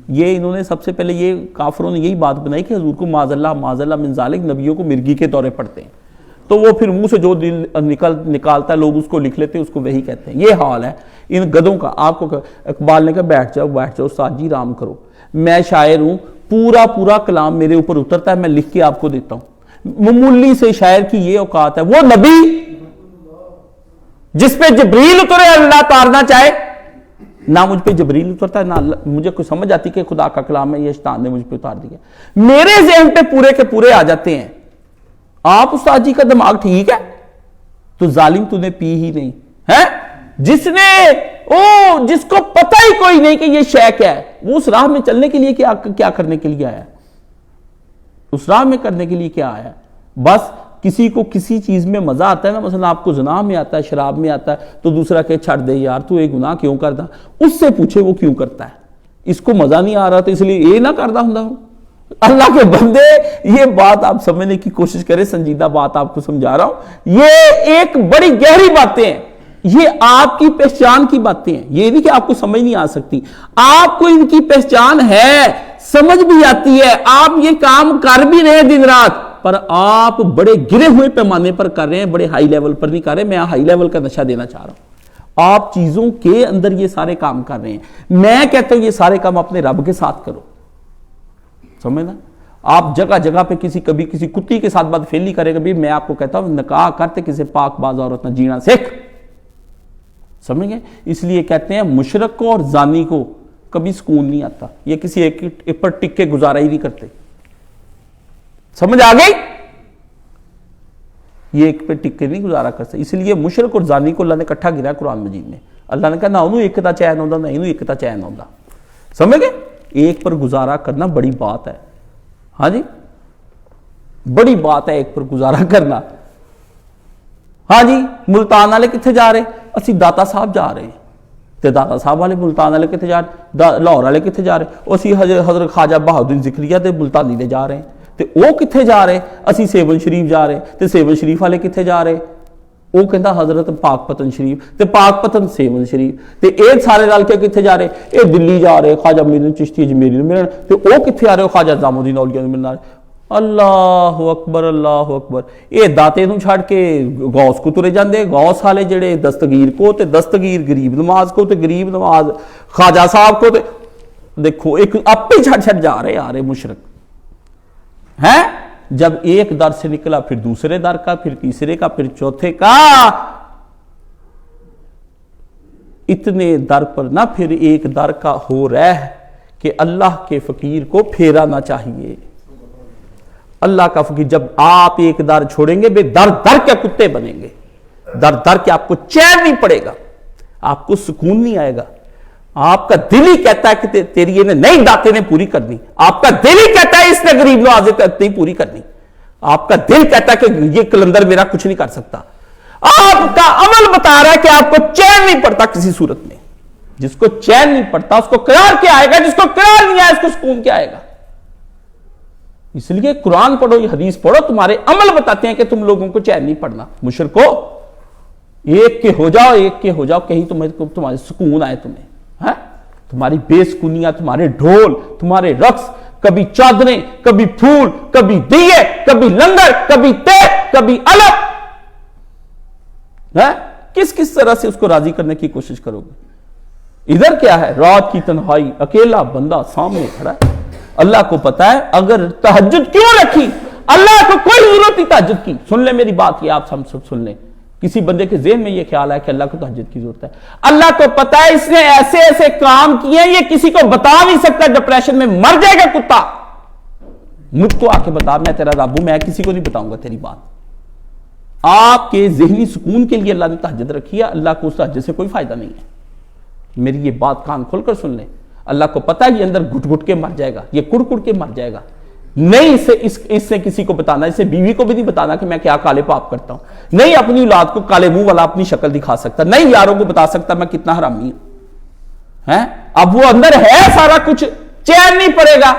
یہ انہوں نے سب سے پہلے یہ کافروں نے یہی بات بنائی کہ حضور کو معاذ اللہ من ذالک، نبیوں کو مرغی کے دورے پڑتے ہیں، تو وہ پھر منہ سے جو دل نکالتا ہے لوگ اس کو لکھ لیتے ہیں، اس کو وہی کہتے ہیں۔ یہ حال ہے ان گدوں کا۔ آپ کو اقبال نے کہا بیٹھ جاؤ استاد جی رام کرو، میں شاعر ہوں، پورا کلام میرے اوپر اترتا ہے، میں لکھ کے آپ کو دیتا ہوں۔ معمولی سے شاعر کی یہ اوقات ہے، وہ نبی جس پہ جبریل اترے اللہ اتارنا چاہے، نہ مجھ پہ جبریل اترتا ہے نہ مجھے کوئی سمجھ آتی کہ خدا کا کلام ہے، یہ شیطان نے مجھ پہ اتار دیا، میرے ذہن پہ پورے کے پورے آ جاتے ہیں۔ آپ استاد جی کا دماغ ٹھیک ہے تو ظالم تو نے پی ہی نہیں ہے، جس کو پتہ ہی کوئی نہیں کہ یہ شے کیا ہے، وہ اس راہ میں چلنے کے لیے کیا کرنے کے لیے آیا، اس راہ میں کرنے کے لیے کیا آیا؟ بس کسی کو کسی چیز میں مزہ آتا ہے نا، مثلا آپ کو زنا میں آتا ہے، شراب میں آتا ہے، تو دوسرا کہ چھڑ دے یار تو یہ گناہ کیوں کرتا، اس سے پوچھے وہ کیوں کرتا ہے، اس کو مزہ نہیں آ رہا تو اس لیے یہ نہ کرتا ہوں۔ اللہ کے بندے یہ بات آپ سمجھنے کی کوشش کریں، سنجیدہ بات آپ کو سمجھا رہا ہوں، یہ ایک بڑی گہری باتیں ہیں، یہ آپ کی پہچان کی باتیں ہیں، یہ نہیں کہ آپ کو سمجھ نہیں آ سکتی، آپ کو ان کی پہچان ہے، سمجھ بھی آتی ہے، آپ یہ کام کر بھی رہے دن رات، پر آپ بڑے گرے ہوئے پیمانے پر کر رہے ہیں, بڑے ہائی لیول پر نہیں کر رہے. میں ہائی لیول کا نشہ دینا چاہ رہا ہوں. آپ چیزوں کے اندر یہ سارے کام کر رہے ہیں. میں کہتا ہوں یہ سارے کام اپنے رب کے ساتھ کرو, سمجھنا. آپ جگہ جگہ پہ کبھی کسی کتی کے ساتھ بات فیلی کرے گا. بھی میں آپ کو کہتا ہوں نکاح کرتے کسی پاک باز عورت نہ جینا سیکھ, سمجھ گئے. اس لیے کہتے ہیں مشرک کو اور زانی کو کبھی سکون نہیں آتا, یہ کسی ایک پر ٹک کے گزارا ہی نہیں کرتے. سمجھ آ گئی, یہ ایک پہ ٹک کے نہیں گزارا کرتے. اس لیے مشرک اور زانی کو اللہ نے اکٹھا گرا قرآن مجید میں. اللہ نے کہا نہ انہوں ایک تا چین ہوتا نہ انہوں ایک تا چین ہوتا. سمجھ گئے, ایک پر گزارا کرنا بڑی بات ہے. ہاں جی, بڑی بات ہے ایک پر گزارا کرنا. ہاں جی, ملتان والے کتنے جا رہے, اسی داتا صاحب جا رہے ہیں. تے داتا صاحب والے ملتان والے کتنے جا رہے, لاہور والے کتنے جا رہے, اسی حضرت خواجہ بہاؤالدین ذکریہ تے ملتانی دے جا رہے ہیں. تے وہ کتنے جا رہے, اسی سیون شریف جا رہے. تے سیون شریف والے کتنے جا رہے, وہ کہندا حضرت پاک پتن شریف, تے پاک پتن سیون شریف. تے ایک سارے رل کے کتنے جا رہے, اے دلی جا رہے خواجہ معین چشتی اجمیری نوں ملن. تے وہ کتنے آ رہے, خواجہ نظام الدین اولیاء نوں ملن. اللہ اکبر اللہ اکبر. یہ داتے نوں چھڑ کے غوث کو ترے جاندے. غوث والے جڑے دستگیر کو, تے دستگیر غریب نواز کو, تے غریب نواز خواجہ صاحب کو. تے دیکھو ایک اپے چھڑ جا رہے آ رہے مشرک ہیں. جب ایک در سے نکلا پھر دوسرے در کا, پھر تیسرے کا, پھر چوتھے کا. اتنے در پر نہ پھر ایک در کا ہو رہ کہ اللہ کے فقیر کو پھیرا نہ چاہیے. اللہ کا فقیر جب آپ ایک در چھوڑیں گے بے در در کے کتے بنیں گے. در در کے آپ کو چین نہیں پڑے گا, آپ کو سکون نہیں آئے گا. آپ کا دل ہی کہتا ہے کہ تیری یہ نہیں داتے نے پوری کرنی. آپ کا دل ہی کہتا ہے اس نے غریب نوازے نہیں پوری کرنی. آپ کا دل کہتا ہے کہ یہ کلندر میرا کچھ نہیں کر سکتا. آپ کا عمل بتا رہا ہے کہ آپ کو چین نہیں پڑتا کسی صورت میں. جس کو چین نہیں پڑتا اس کو قرار کیا آئے گا, جس کو قرار نہیں آئے اس کو سکون کیا آئے گا. اس لیے قرآن پڑھو, یہ حدیث پڑھو, تمہارے عمل بتاتے ہیں کہ تم لوگوں کو چین نہیں پڑنا. مشرکو ایک کے ہو جاؤ, ایک کے ہو جاؤ, کہیں تمہارے سکون آئے. تمہاری بے سکونیاں, تمہارے ڈھول, تمہارے رقص, کبھی چادریں, کبھی پھول, کبھی دیے, کبھی لنگر, کبھی تیل, کبھی علم. کس طرح سے اس کو راضی کرنے کی کوشش کرو گے. ادھر کیا ہے, رات کی تنہائی, اکیلا بندہ سامنے کھڑا ہے. اللہ کو پتا ہے اگر تہجد کیوں رکھی, اللہ کو کوئی ضرورت نہیں تہجد کی. سن لیں میری بات, یہ آپ سب سن لیں. کسی بندے کے ذہن میں یہ خیال ہے کہ اللہ کو تہجد کی ضرورت ہے. اللہ کو پتا ہے اس نے ایسے ایسے کام کیے ہیں, یہ کسی کو بتا نہیں سکتا. ڈپریشن میں مر جائے گا کتا. مجھ کو آ کے بتا, میں تیرا رب ہوں, میں کسی کو نہیں بتاؤں گا تیری بات. آپ کے ذہنی سکون کے لیے اللہ نے تہجد رکھی ہے. اللہ کو اس تہجد سے کوئی فائدہ نہیں ہے. میری یہ بات کان کھول کر سن لیں. اللہ کو پتا ہے یہ اندر گھٹ گھٹ کے مر جائے گا, یہ کڑ کڑ کے مر جائے گا. نہیں اس سے کسی کو بتانا, اسے بیوی کو بھی نہیں بتانا کہ میں کیا کالے پاپ کرتا ہوں. نہیں اپنی اولاد کو کالے منہ والا اپنی شکل دکھا سکتا. نہیں یاروں کو بتا سکتا میں کتنا حرامی ہوں. اب وہ اندر ہے سارا کچھ, چین نہیں پڑے گا.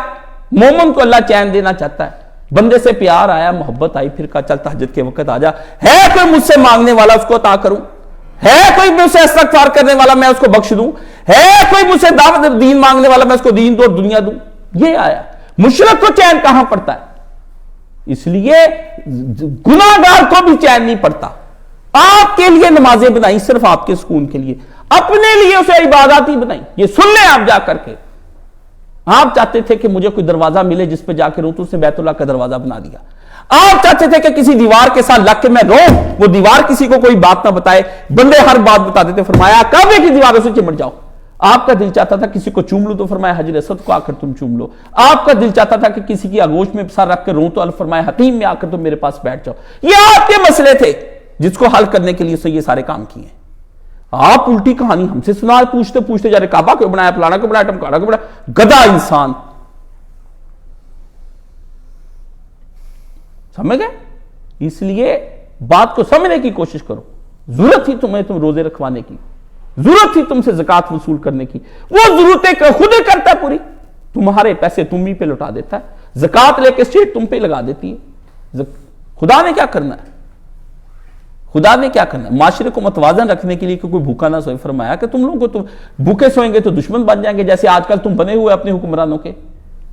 مومن کو اللہ چین دینا چاہتا ہے. بندے سے پیار آیا, محبت آئی, پھر کہا چل تہجد کے وقت آ جا. ہے کوئی مجھ سے مانگنے والا اس کو عطا کروں, ہے کوئی مجھ سے استغفار کرنے والا میں اس کو بخش دوں, ہے کوئی مجھ سے دعوت دین مانگنے والا میں اس کو دین دو اور دنیا دوں. یہ آیا. مشرک کو چین کہاں پڑتا ہے. اس لیے گناہگار کو بھی چین نہیں پڑتا. آپ کے لیے نمازیں بنائی صرف آپ کے سکون کے لیے, اپنے لیے اسے عبادات ہی بنائی. یہ سن لیں آپ جا کر کے. آپ چاہتے تھے کہ مجھے کوئی دروازہ ملے جس پہ جا کے رہوں, تو اس نے بیت اللہ کا دروازہ بنا دیا. آپ چاہتے تھے کہ کسی دیوار کے ساتھ لگ کے میں رہوں, وہ دیوار کسی کو کوئی بات نہ بتائے. بندے ہر بات بتا دیتے, فرمایا کعبے کی دیواروں سے چمٹ جاؤ. آپ کا دل چاہتا تھا کسی کو چوم لو, تو فرمایا حجر اسود کو آ کر تم چوم لو. آپ کا دل چاہتا تھا کہ کسی کی آغوش میں سر رکھ کر رہوں, تو فرمایا حتیم میں آ کر تم میرے پاس بیٹھ جاؤ. یہ آپ کے مسئلے تھے جس کو حل کرنے کے لیے یہ سارے کام کیے. آپ الٹی کہانی ہم سے سنا, پوچھتے پوچھتے جا رہے کعبہ کیوں بنایا, پلانا کیوں بنایا, ٹمکانا کیوں بنایا. گدھا انسان. سمجھ گئے. اس لیے بات کو سمجھنے کی کوشش کرو. ضرورت تھی تمہیں تم روزے رکھوانے کی, ضرورت تھی تم سے زکات وصول کرنے کی, وہ ضرورتیں خود ہی کرتا ہے پوری. تمہارے پیسے تم ہی پہ لوٹا دیتا ہے, زکات لے کے سیٹ تم پہ لگا دیتی ہے. خدا نے کیا کرنا ہے, خدا نے کیا کرنا ہے. معاشرے کو متوازن رکھنے کے لیے کہ کوئی بھوکا نہ سوئے, فرمایا کہ تم لوگوں کو بھوکے سوئیں گے تو دشمن بن جائیں گے, جیسے آج کل تم بنے ہوئے اپنے حکمرانوں کے.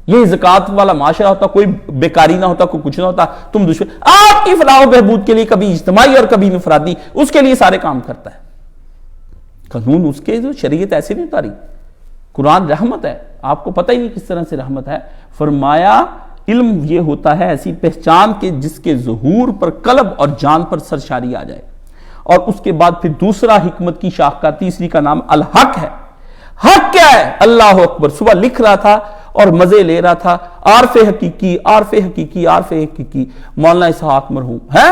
یہ زکات والا معاشرہ ہوتا، کوئی بیکاری نہ ہوتا، کوئی کچھ نہ ہوتا، تم دشمن آپ کی فلاح و بہبود کے لیے کبھی اجتماعی اور کبھی انفرادی، اس کے لیے سارے کام کرتا ہے۔ قانون اس کے، جو شریعت ایسے نہیں اتاری۔ قرآن رحمت ہے، آپ کو پتہ ہی نہیں کس طرح سے رحمت ہے۔ فرمایا علم یہ ہوتا ہے ایسی پہچان کے جس کے ظہور پر قلب اور جان پر سرشاری آ جائے، اور اس کے بعد پھر دوسرا حکمت کی شاخ کا، تیسری کا نام الحق ہے۔ حق کیا ہے؟ اللہ اکبر۔ صبح لکھ رہا تھا اور مزے لے رہا تھا، عارف حقیقی عارف حقیقی عارف حقیقی مولانا اسحاق مرحوم ہے۔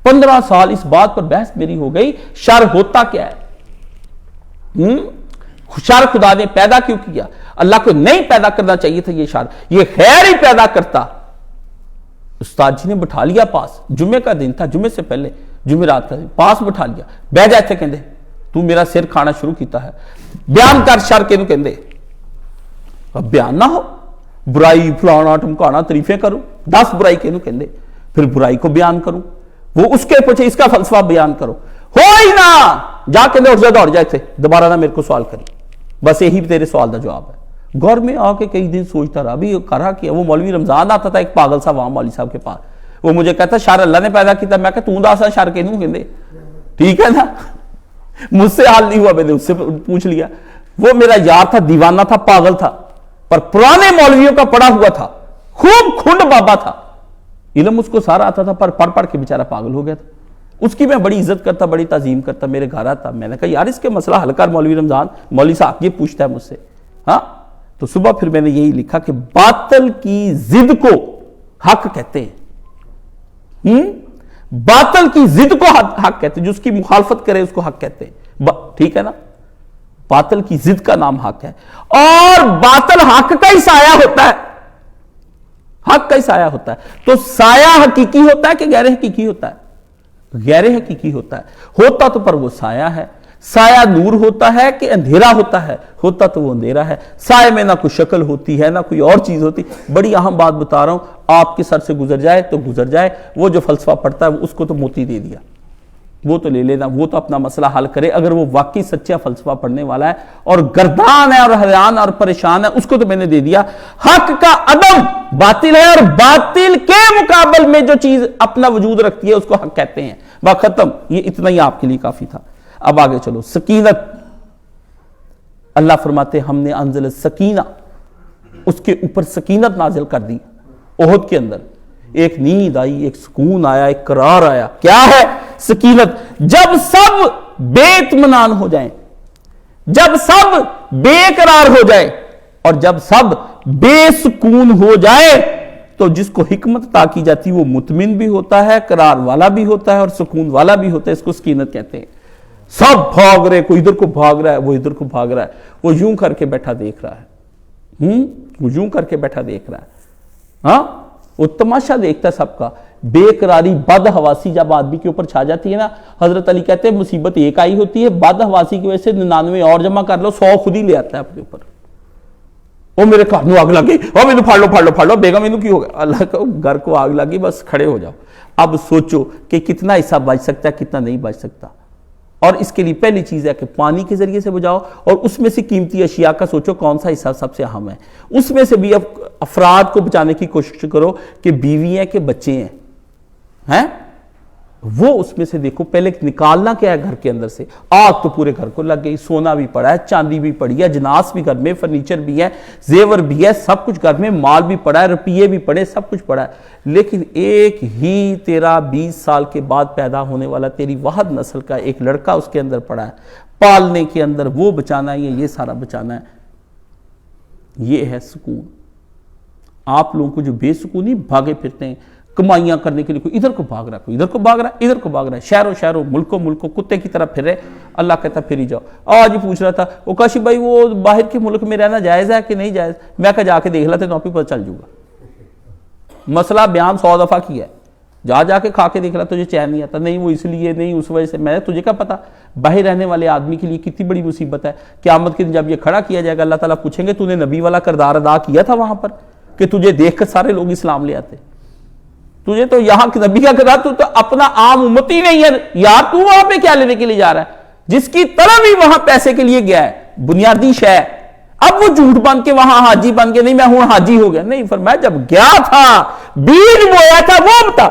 15 سال اس بات پر بحث میری ہو گئی، شر ہوتا کیا ہے؟ شر خدا نے پیدا کیوں کیا؟ اللہ کو نہیں پیدا کرنا چاہیے تھا یہ شر، یہ خیر ہی پیدا کرتا۔ استاد جی نے بٹھا لیا پاس، جمعے کا دن تھا، جمعے سے پہلے جمعرات کا دن، پاس بٹھا لیا، بہ جائے تھے، کہندے تو میرا سر کھانا شروع کیتا ہے، بیان کر شر کے نو کہندے۔ اب بیان نہ ہو، برائی فلانا ٹمکانا تعریفیں کروں، 10 برائی کے نو کہندے، پھر برائی کو بیان کروں، وہ اس کے پوچھے اس کا فلسفہ بیان کرو، ہو ہی نہ، جا کہندے اٹھ جا دوڑ جائے تھے، دوبارہ نہ میرے کو سوال کری، بس یہی تیرے سوال دا جواب ہے۔ گھر میں آ کے کئی دن سوچتا رہا، بھی کرا کیا؟ وہ مولوی رمضان آتا تھا ایک پاگل سا وہاں مولوی صاحب کے پاس، وہ مجھے کہتا شر اللہ نے پیدا کیتا، میں کہتا تو داسا شر کے نو کہندے، ٹھیک ہے نا؟ مجھ سے حال نہیں ہوا، میں نے اس سے پوچھ لیا، وہ میرا یار تھا، دیوانہ تھا، پاگل تھا، پر پرانے مولویوں کا پڑھا ہوا تھا، خوب کھنڈ بابا تھا، علم اس کو سارا آتا تھا، پر پڑھ پڑھ کے بیچارہ پاگل ہو گیا تھا۔ اس کی میں بڑی عزت کرتا، بڑی تعظیم کرتا، میرے گھر آتا، میں نے کہا یار اس کے مسئلہ حل کر مولوی رمضان، مولوی صاحب یہ پوچھتا ہے مجھ سے، ہاں؟ تو صبح پھر میں نے یہی لکھا کہ باطل کی ضد کو حق کہتے ہیں، باطل کی ضد کو حق کہتے ہیں، جو اس کی مخالفت کرے اس کو حق کہتے ہیں، ٹھیک ہے نا؟ باطل کی ضد کا نام حق ہے، اور باطل حق کا ہی سایہ ہوتا ہے، حق کا ہی سایہ ہوتا ہے۔ تو سایہ حقیقی ہوتا ہے کہ غیر حقیقی ہوتا ہے؟ غیر حقیقی ہوتا ہے، ہوتا تو پر وہ سایہ ہے۔ سایہ نور ہوتا ہے کہ اندھیرا ہوتا ہے؟ ہوتا تو وہ اندھیرا ہے۔ سائے میں نہ کوئی شکل ہوتی ہے، نہ کوئی اور چیز ہوتی۔ بڑی اہم بات بتا رہا ہوں، آپ کے سر سے گزر جائے تو گزر جائے، وہ جو فلسفہ پڑھتا ہے اس کو تو موتی دے دیا، وہ تو لے لینا، وہ تو اپنا مسئلہ حل کرے، اگر وہ واقعی سچا فلسفہ پڑھنے والا ہے اور گردان ہے اور حیران اور پریشان ہے، اس کو تو میں نے دے دیا۔ حق کا عدم باطل ہے، اور باطل کے مقابل میں جو چیز اپنا وجود رکھتی ہے اس کو حق کہتے ہیں۔ بات ختم، یہ اتنا ہی آپ کے لیے کافی تھا۔ اب آگے چلو، سکینت، اللہ فرماتے ہم نے انزل سکینہ، اس کے اوپر سکینت نازل کر دی۔ احد کے اندر ایک نیند آئی، ایک سکون آیا، ایک قرار آیا۔ کیا ہے سکینت؟ جب سب بے اطمینان ہو جائیں، جب سب بے قرار ہو جائے، اور جب سب بے سکون ہو جائے، تو جس کو حکمت عطا کی جاتی وہ مطمئن بھی ہوتا ہے، قرار والا بھی ہوتا ہے، اور سکون والا بھی ہوتا ہے۔ اس کو سکینت کہتے ہیں۔ سب بھاگ رہے، کوئی ادھر کو بھاگ رہا ہے، وہ ادھر کو بھاگ رہا ہے، وہ یوں کر کے بیٹھا دیکھ رہا ہے، وہ یوں کر کے بیٹھا دیکھ رہا ہے، ہاں، وہ تماشا دیکھتا ہے سب کا۔ بے قراری، بد حواسی جب آدمی کے اوپر چھا جاتی ہے نا، حضرت علی کہتے ہیں مصیبت ایک آئی ہوتی ہے، بد حواسی کی وجہ سے 99 اور جمع کر لو، 100 خود ہی لے آتا ہے اپنے اوپر۔ وہ میرے گھر میں آگ لگ گئی، وہ مینو پھاڑ لو بیگم، مینو کی ہو گیا؟ اللہ کا گھر کو آگ لگی، بس کھڑے ہو جاؤ۔ اب سوچو کہ کتنا حصہ بچ سکتا ہے، کتنا نہیں بچ سکتا۔ اور اس کے لیے پہلی چیز ہے کہ پانی کے ذریعے سے بجاؤ، اور اس میں سے قیمتی اشیاء کا سوچو کون سا حصہ سب سے اہم ہے۔ اس میں سے بھی افراد کو بچانے کی کوشش کرو کہ بیوی ہیں کہ بچے ہیں، وہ اس میں سے دیکھو، پہلے نکالنا کیا ہے گھر کے اندر سے۔ آگ تو پورے گھر کو لگ گئی، سونا بھی پڑا ہے، چاندی بھی پڑی ہے، اجناس بھی گھر میں، فرنیچر بھی ہے، زیور بھی ہے، سب کچھ گھر میں، مال بھی پڑا ہے، روپیے بھی پڑے، سب کچھ پڑا ہے۔ لیکن ایک ہی تیرا 20 سال کے بعد پیدا ہونے والا تیری واحد نسل کا ایک لڑکا اس کے اندر پڑا ہے، پالنے کے اندر وہ بچانا ہے، یہ سارا بچانا ہے۔ یہ ہے سکون۔ آپ لوگوں کو جو بے سکونی بھاگے پھرتے ہیں کمائیاں کرنے کے لیے، کوئی ادھر کو بھاگ رہا ہے، کوئی ادھر کو بھاگ رہا ہے، ادھر کو بھاگ رہا ہے، شہروں ملکوں کتے کی طرح پھر رہے۔ اللہ کہتا پھر ہی جاؤ۔ آج ہی پوچھ رہا تھا وہ کاشی بھائی، وہ باہر کے ملک میں رہنا جائز ہے کہ نہیں جائز؟ میں کہا جا کے دیکھ لیتے تو پتہ چل جائے گا۔ مسئلہ بیان 100 دفعہ کیا ہے، جا کے کھا کے دیکھ رہا، تجھے چین نہیں آتا، نہیں وہ اس لیے نہیں، اس وجہ سے۔ میں تجھے کیا پتا باہر رہنے والے آدمی کے لیے کتنی بڑی مصیبت ہے۔ قیامت کے دن جب یہ کھڑا کیا جائے گا، اللہ تعالیٰ پوچھیں گے تو نے نبی والا کردار ادا کیا تھا وہاں پر کہ تجھے دیکھ کر سارے لوگ اسلام لے آتے؟ تجھے تو یہاں نبی کا کردار، تو اپنا عام امتی نہیں ہے یار، تو وہاں پہ کیا لینے کے لیے جا رہا ہے؟ جس کی طرف ہی وہاں پیسے کے لیے گیا ہے، بنیادی شے اب وہ جھوٹ بن کے وہاں حاجی بن کے نہیں میں ہوں حاجی ہو گیا، نہیں، فرمایا جب گیا تھا بیج بویا تھا وہ بتا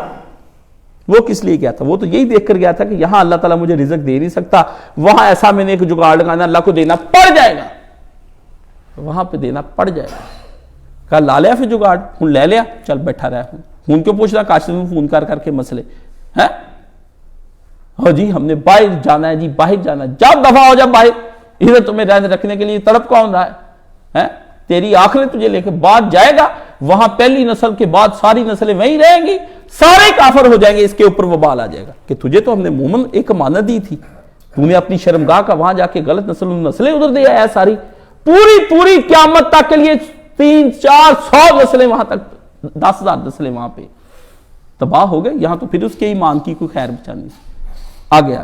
وہ کس لیے گیا تھا؟ وہ تو یہی دیکھ کر گیا تھا کہ یہاں اللہ تعالیٰ مجھے رزق دے نہیں سکتا، وہاں ایسا میں نے ایک جگاڑ لگانا اللہ کو دینا پڑ جائے گا، وہاں پہ دینا پڑ جائے گا۔ کہا لا لیا پھر جگاڑ، ہوں لے لیا، چل بیٹھا رہا ہوں کیوں پوچھ رہا کاشت میں فون کر کر کے مسئلے ہیں؟ ہاں جی ہم نے باہر جانا ہے جی، باہر جانا ہے، جا دفعہ ہو جا باہر، ادھر تمہیں رہنے رکھنے کے لیے تڑپ کون رہا ہے؟ تیری آخرت تجھے لے کے بعد جائے گا، وہاں پہلی نسل کے بعد ساری نسلیں وہیں رہیں گی، سارے کافر ہو جائیں گے، اس کے اوپر وبال آ جائے گا کہ تجھے تو ہم نے مومن ایک امانت دی تھی، تو نے اپنی شرمگاہ کا وہاں جا کے غلط نسلیں ادھر دیا ہے، ساری پوری قیامت تک کے لیے 300-400 نسلیں وہاں تک 10,000 نسلیں وہاں پہ تباہ ہو گئے، یہاں تو پھر اس کے ایمان کی کوئی خیر بچانی سی۔ آگے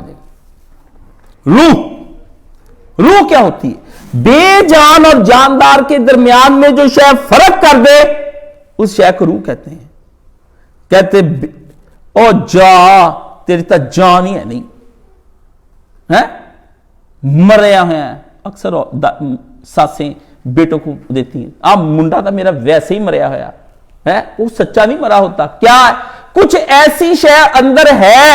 روح کیا ہوتی ہے؟ بے جان اور جاندار کے درمیان میں جو شے فرق کر دے اس شے کو روح کہتے ہیں۔ کہتے او جا تیری تا جان ہی ہے نہیں، مریا ہیں اکثر ساسیں بیٹوں کو دیتی ہیں، منڈا تھا میرا ویسے ہی مریا ہوا ہے، وہ سچا نہیں مرا ہوتا، کیا ہے کچھ ایسی شے اندر ہے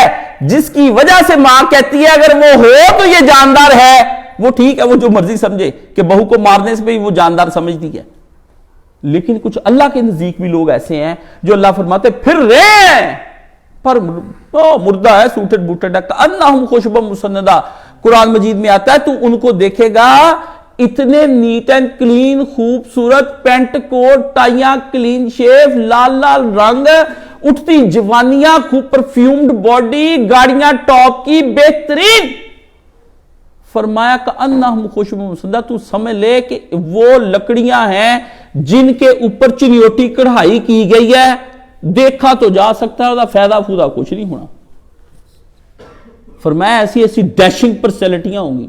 جس کی وجہ سے ماں کہتی ہے اگر وہ ہو تو یہ جاندار ہے، وہ ٹھیک ہے، وہ جو مرضی سمجھے کہ بہو کو مارنے سے بھی وہ جاندار سمجھتی ہے، لیکن کچھ اللہ کے نزدیک بھی لوگ ایسے ہیں جو اللہ فرماتے پھر رہے ہیں پر مردہ ہے، سوٹڈ بوٹڈ ہے، کأنہم خشب مسندہ، قرآن مجید میں آتا ہے تو ان کو دیکھے گا اتنے نیٹ اینڈ کلین، خوبصورت پینٹ کوٹ، ٹائیاں کلین شیف، لال لال رنگ، اٹھتی جوانیاں، خوب پرفیومڈ باڈی، گاڑیاں ٹاپ کی بہترین، فرمایا کأنہم خشب مسندہ، تو سمجھ لے کہ وہ لکڑیاں ہیں جن کے اوپر چنیوٹی کڑھائی کی گئی ہے، دیکھا تو جا سکتا ہے، فائدہ فودہ کچھ نہیں ہونا۔ فرمایا ایسی ڈیشنگ پرسنالٹیاں ہوں گی،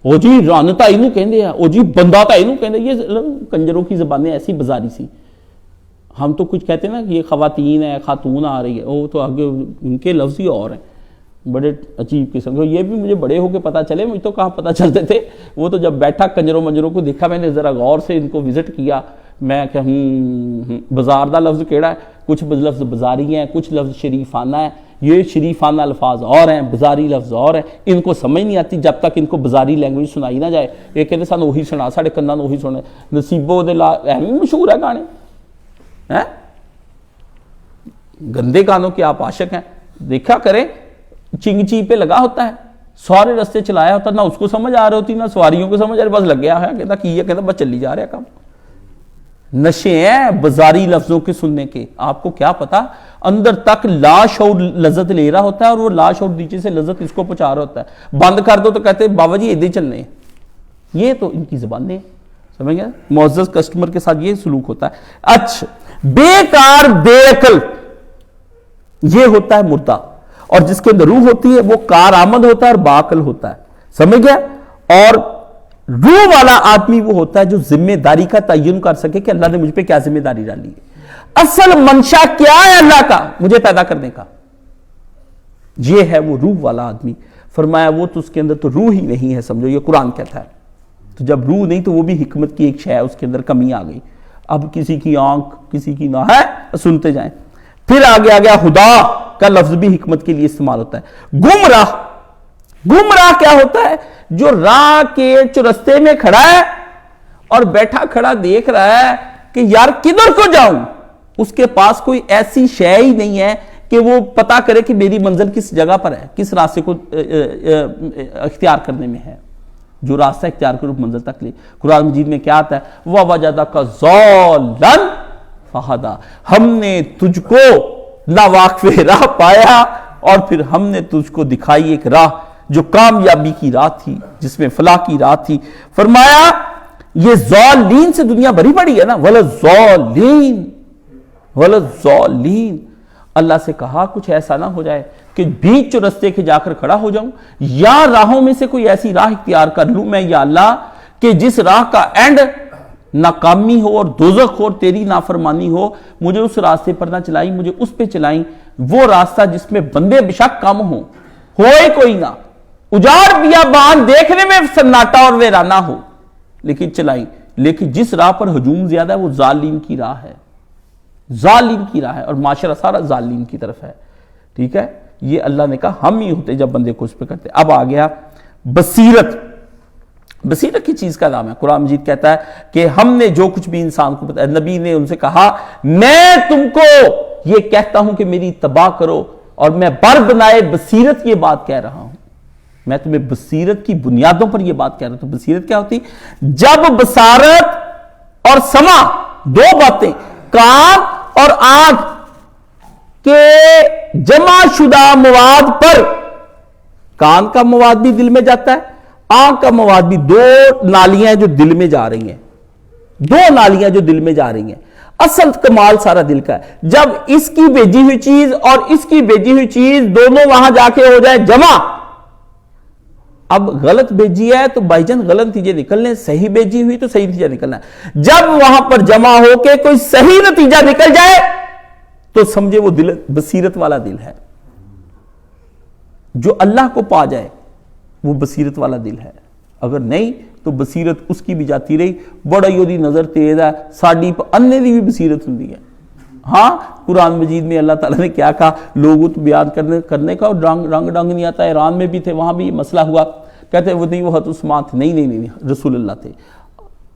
او جی رانتا اینو کہندے ہیں، او جی بندہ تا اینو کہندے، یہ کنجروں کی زبانیں ایسی بازاری سی، ہم تو کچھ کہتے ہیں نا کہ یہ خواتین ہے، خاتون آ رہی ہے، وہ تو آگے ان کے لفظ ہی اور ہیں، بڑے عجیب قسم کے، یہ بھی مجھے بڑے ہو کے پتا چلے، مجھے تو کہاں پتا چلتے تھے، وہ تو جب بیٹھا کنجروں منجروں کو دیکھا، میں نے ذرا غور سے ان کو وزٹ کیا، میں کہ بازار دا لفظ کیڑا ہے، کچھ لفظ بازاری ہیں، کچھ لفظ شریفانہ ہے، یہ شریفانہ الفاظ اور ہیں، بازاری لفظ اور ہیں، ان کو سمجھ نہیں آتی جب تک ان کو بازاری لینگویج سنائی نہ جائے، یہ کہتے سانو وہی سنا، ساڑھے کناں وہی سنے، نصیبو دے لا اہمی مشہور ہے گانے، گندے گانوں کے آپ عاشق ہیں، دیکھا کریں چنگ چی پہ لگا ہوتا ہے، سارے رستے چلایا ہوتا، نہ اس کو سمجھ آ رہی ہوتی نہ سواریوں کو سمجھ آ رہی، بس لگ گیا ہے، کہتا کی ہے، کہتا بس چلی جا رہا ہے کام۔ نشے ہیں بازاری لفظوں کے سننے کے، آپ کو کیا پتا اندر تک لاشعور لذت لے رہا ہوتا ہے، اور وہ لاشعور نیچے سے لذت اس کو پہنچا رہا ہوتا ہے، بند کر دو تو کہتے ہیں بابا جی ادھر چلنے ہیں، یہ تو ان کی زبانیں سمجھ گئے، معزز کسٹمر کے ساتھ یہ سلوک ہوتا ہے۔ اچھا بیکار بے عقل یہ ہوتا ہے مردہ، اور جس کے اندر روح ہوتی ہے وہ کارآمد ہوتا ہے اور باعقل ہوتا ہے، سمجھ گیا؟ اور روح والا آدمی وہ ہوتا ہے جو ذمہ داری کا تعین کر سکے کہ اللہ نے مجھ پہ کیا ذمہ داری ڈالی ہے، اصل منشا کیا ہے اللہ کا مجھے پیدا کرنے کا، یہ ہے وہ روح والا آدمی۔ فرمایا وہ تو اس کے اندر تو روح ہی نہیں ہے، سمجھو یہ قرآن کہتا ہے، تو جب روح نہیں تو وہ بھی حکمت کی ایک شے ہے، اس کے اندر کمی آ گئی، اب کسی کی آنکھ کسی کی نہ ہے، سنتے جائیں۔ پھر آگے آ گیا خدا کا لفظ بھی حکمت کے لیے استعمال ہوتا ہے۔ گمراہ کیا ہوتا ہے؟ جو راہ کے چرستے میں کھڑا ہے اور بیٹھا کھڑا دیکھ رہا ہے کہ یار کدھر کو جاؤں، اس کے پاس کوئی ایسی شے ہی نہیں ہے کہ وہ پتا کرے کہ میری منزل کس جگہ پر ہے، کس راستے کو اختیار کرنے میں ہے، جو راستہ اختیار کرو منزل تک لے۔ قرآن مجید میں کیا آتا ہے؟ وَوَجَدَكَ ضَالًّا فَهَدَىٰ، ہم نے تجھ کو ناواقف راہ پایا اور پھر ہم نے تجھ کو دکھائی ایک راہ جو کامیابی کی راہ تھی، جس میں فلاح کی راہ تھی۔ فرمایا یہ ضالین سے دنیا بھری پڑی ہے نا، وَلَضَّالِّينَ، اللہ سے کہا کچھ ایسا نہ ہو جائے کہ بیچ رستے کے جا کر کھڑا ہو جاؤں، یا راہوں میں سے کوئی ایسی راہ اختیار کر لوں میں یا اللہ کہ جس راہ کا اینڈ ناکامی ہو اور دوزخ ہو اور تیری نافرمانی ہو، مجھے اس راستے پر نہ چلائیں، مجھے اس پہ چلائیں، وہ راستہ جس میں بندے بشک کم ہوں، ہوئے کوئی نہ، اجاڑ بیابان دیکھنے میں سناٹا اور ویرانہ ہو، لیکن چلائیں، لیکن جس راہ پر ہجوم زیادہ ہے وہ ظالم کی راہ ہے، ظالم کی راہ ہے، اور معاشرہ سارا ظالم کی طرف ہے، ٹھیک ہے؟ یہ اللہ نے کہا ہم ہی ہوتے جب بندے کو اس پہ کرتے۔ اب آ گیا بصیرت۔ بصیرت کی چیز کا نام ہے، قرآن مجید کہتا ہے کہ ہم نے جو کچھ بھی انسان کو بتایا، نبی نے ان سے کہا میں تم کو یہ کہتا ہوں کہ میری اتباع کرو، اور میں بر بنائے بصیرت یہ بات کہہ رہا ہوں، میں تمہیں بصیرت کی بنیادوں پر یہ بات کہہ رہا ہوں۔ تو بصیرت کیا ہوتی؟ جب بصارت اور سمع دو باتیں، کان اور آنکھ کے جمع شدہ مواد پر، کان کا مواد بھی دل میں جاتا ہے، آنکھ کا مواد بھی، دو نالیاں جو دل میں جا رہی ہیں، دو نالیاں جو دل میں جا رہی ہیں، اصل کمال سارا دل کا ہے۔ جب اس کی بھیجی ہوئی چیز اور اس کی بھیجی ہوئی چیز دونوں وہاں جا کے ہو جائے جمع، اب غلط بھیجی ہے تو بائی جان غلط نتیجے نکلنے، صحیح بھیجی ہوئی تو صحیح نتیجہ نکلنا ہے۔ جب وہاں پر جمع ہو کے کوئی صحیح نتیجہ نکل جائے تو سمجھے وہ دل بصیرت والا دل ہے، جو اللہ کو پا جائے وہ بصیرت والا دل ہے۔ اگر نہیں تو بصیرت اس کی بھی جاتی رہی، بڑا ہی نظر تیز ہے، ساڑی انے دی بھی بصیرت ہوندی ہے۔ ہاں قرآن مجید میں اللہ تعالیٰ نے کیا کہا، لوگوں تو بیان کرنے کا، اور رنگ نہیں آتا، ایران میں بھی تھے، وہاں بھی مسئلہ ہوا، کہتے وہ نہیں، وہ حضرت عثمان تھے، نہیں رسول اللہ تھے۔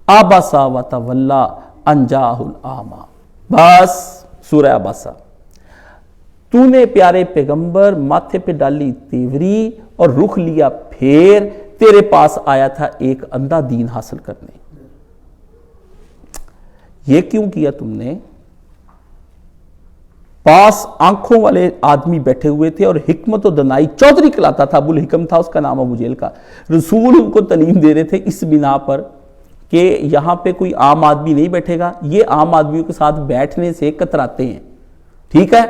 عبس وتولی ان جاءہ الاعمی، بس سورہ عبس، تو نے پیارے پیغمبر ماتھے پہ ڈالی تیوری اور رخ لیا پھیر، تیرے پاس آیا تھا ایک اندھا دین حاصل کرنے۔ یہ کیوں کیا تم نے؟ پاس آنکھوں والے آدمی بیٹھے ہوئے تھے اور حکمت و دنائی چودھری کہلاتا تھا، ابو الحکم تھا اس کا نام، ابو جہل کا۔ رسول ان کو تعلیم دے رہے تھے اس بنا پر کہ یہاں پہ کوئی عام آدمی نہیں بیٹھے گا، یہ عام آدمیوں کے ساتھ بیٹھنے سے کتراتے ہیں، ٹھیک ہے؟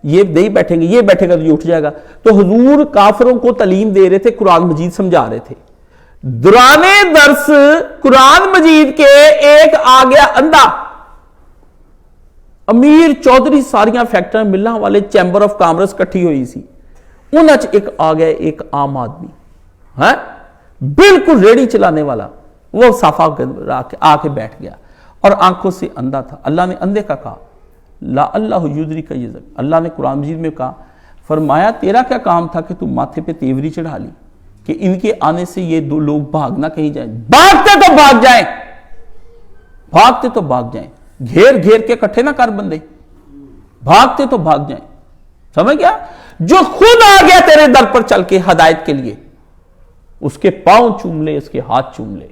یہ نہیں بیٹھیں گے، یہ بیٹھے گا تو یہ اٹھ جائے گا۔ تو حضور کافروں کو تعلیم دے رہے تھے، قرآن مجید سمجھا رہے تھے۔ دوران درس قرآن مجید کے ایک آ گیا اندھا، امیر چودھری ساریاں فیکٹریاں ملنا والے چیمبر آف کامرس کٹھی ہوئی سی، انہاں چ ایک آ گیا ایک عام آدمی، ہاں بالکل ریڑی چلانے والا، وہ صافہ آ کے بیٹھ گیا اور آنکھوں سے اندھا تھا۔ اللہ نے اندھے کا کہا لا اللہ یدری کا یزک، اللہ نے قرآن مجید میں کہا، فرمایا تیرا کیا کام تھا کہ تم ماتھے پہ تیوری چڑھا لی کہ ان کے آنے سے یہ دو لوگ بھاگنا کہیں جائیں، بھاگتے تو بھاگ جائیں، بھاگتے تو بھاگ جائیں، گھیر گھیر کے کٹھے نہ کر بندے، بھاگتے تو بھاگ جائیں۔ سمجھ گیا؟ جو خود آ گیا تیرے در پر چل کے ہدایت کے لیے، اس کے پاؤں چوم لے، اس کے ہاتھ چوم لے،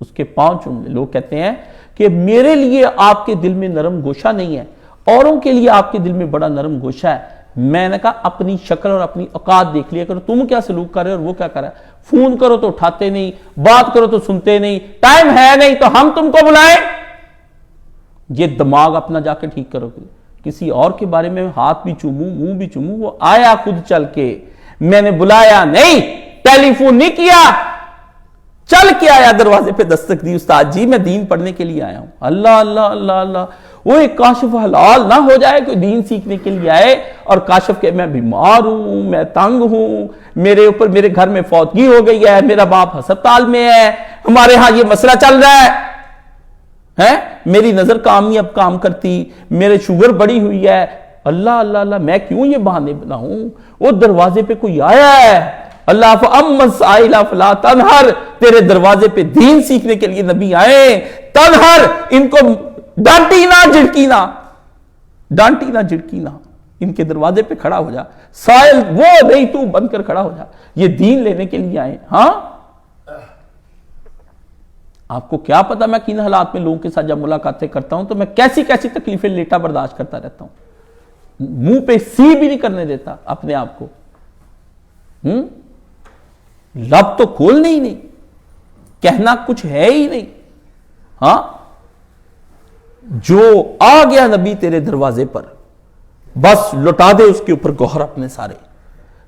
اس کے پاؤں چوم لے۔ لوگ کہتے ہیں کہ میرے لیے آپ کے دل میں نرم گوشہ نہیں ہے، اوروں کے لیے آپ کے دل میں بڑا نرم گوشہ ہے۔ میں نے کہا اپنی شکل اور اپنی اوقات دیکھ لیا کرو، تم کیا سلوک کر رہے اور وہ کیا کر رہا ہے۔ فون کرو تو اٹھاتے نہیں، بات کرو تو سنتے نہیں، ٹائم ہے نہیں تو ہم تم کو بلائیں۔ یہ دماغ اپنا جا کے ٹھیک کرو، کسی اور کے بارے میں ہاتھ بھی چوموں منہ بھی چوموں، وہ آیا خود چل کے، میں نے بلایا نہیں، ٹیلی فون نہیں کیا، چل کے آیا، دروازے پہ دستک دی، استاد جی میں دین پڑھنے کے لیے آیا ہوں۔ اللہ اللہ اللہ اللہ، وہ ایک کاشف حلال نہ ہو جائے، کوئی دین سیکھنے کے لیے آئے اور کاشف کہ میں بیمار ہوں، میں تنگ ہوں، میرے اوپر میرے گھر میں فوتگی ہو گئی ہے، میرا باپ ہسپتال میں ہے، ہمارے ہاں یہ مسئلہ چل رہا ہے، میری نظر اب کام کرتی، میرے شوگر بڑی ہوئی ہے۔ اللہ اللہ اللہ، میں کیوں یہ بہانے بناؤں؟ وہ دروازے پہ کوئی آیا ہے، اللہ فَأَمَّا السَّائِلَ فَلَا تَنْهَرْ، تیرے دروازے پہ دین سیکھنے کے لیے نبی آئے، تنہر، ان کو ڈانٹی نہ جھڑکی نہ، ڈانٹی نہ جھڑکی نہ، ان کے دروازے پہ کھڑا ہو جا، سائل وہ نہیں تو بن کر کھڑا ہو جا، یہ دین لینے کے لیے آئے۔ ہاں آپ کو کیا پتا میں کن حالات میں لوگوں کے ساتھ جب ملاقاتیں کرتا ہوں تو میں کیسی کیسی تکلیفیں لیٹا برداشت کرتا رہتا ہوں، منہ پہ سی بھی نہیں کرنے دیتا اپنے آپ کو، لب تو کھولنے ہی نہیں، کہنا کچھ ہے ہی نہیں۔ ہاں جو آ گیا نبی تیرے دروازے پر، بس لٹا دے اس کے اوپر گوہر اپنے سارے،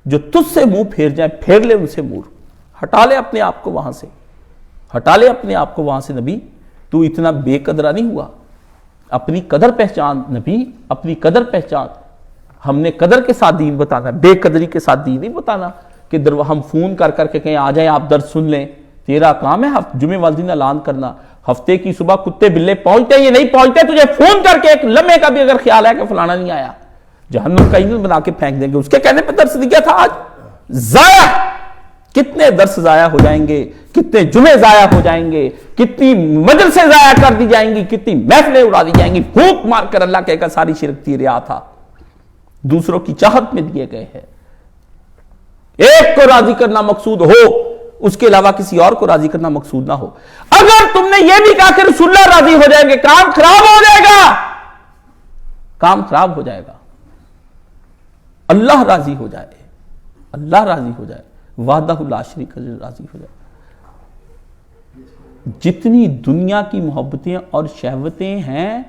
جو تجھ سے منہ پھیر جائیں پھیر لے ان سے منہ، ہٹا لے اپنے آپ کو وہاں سے، ہٹا لے اپنے آپ کو وہاں سے۔ نبی تو اتنا بے قدرہ نہیں ہوا، اپنی قدر پہچان نبی، اپنی قدر پہچان۔ ہم نے قدر کے ساتھ دین بتانا، بے قدری کے ساتھ دین نہیں بتانا کہ ہم فون کر کے کہیں آ جائیں آپ درس سن لیں، تیرا کام ہے جمعے والے دن اعلان کرنا، ہفتے کی صبح کتے بلے پہنچتے یہ نہیں پہنچتے، تجھے فون کر کے ایک لمحے کا بھی اگر خیال ہے کہ فلانا نہیں آیا، جہنم کا ایندھن بنا کے پھینک دیں گے۔ اس کے کہنے پہ درس دیا تھا، آج ضائع، کتنے درس ضائع ہو جائیں گے، کتنے جمعے ضائع ہو جائیں گے، کتنی مجلسیں ضائع کر دی جائیں گی، کتنی محفلیں اڑا دی جائیں گی، پھونک مار کر اللہ کہے گا ساری شرک تھی، ریا تھا، دوسروں کی چاہت میں دیے گئے ہیں۔ ایک کو راضی کرنا مقصود ہو، اس کے علاوہ کسی اور کو راضی کرنا مقصود نہ ہو۔ اگر تم نے یہ بھی کہا کہ رسول اللہ راضی ہو جائیں گے، کام خراب ہو جائے گا، کام خراب ہو جائے گا۔ اللہ راضی ہو جائے، اللہ راضی ہو جائے، وحدہ لا شریک لہ راضی ہو جائے۔ جتنی دنیا کی محبتیں اور شہوتیں ہیں،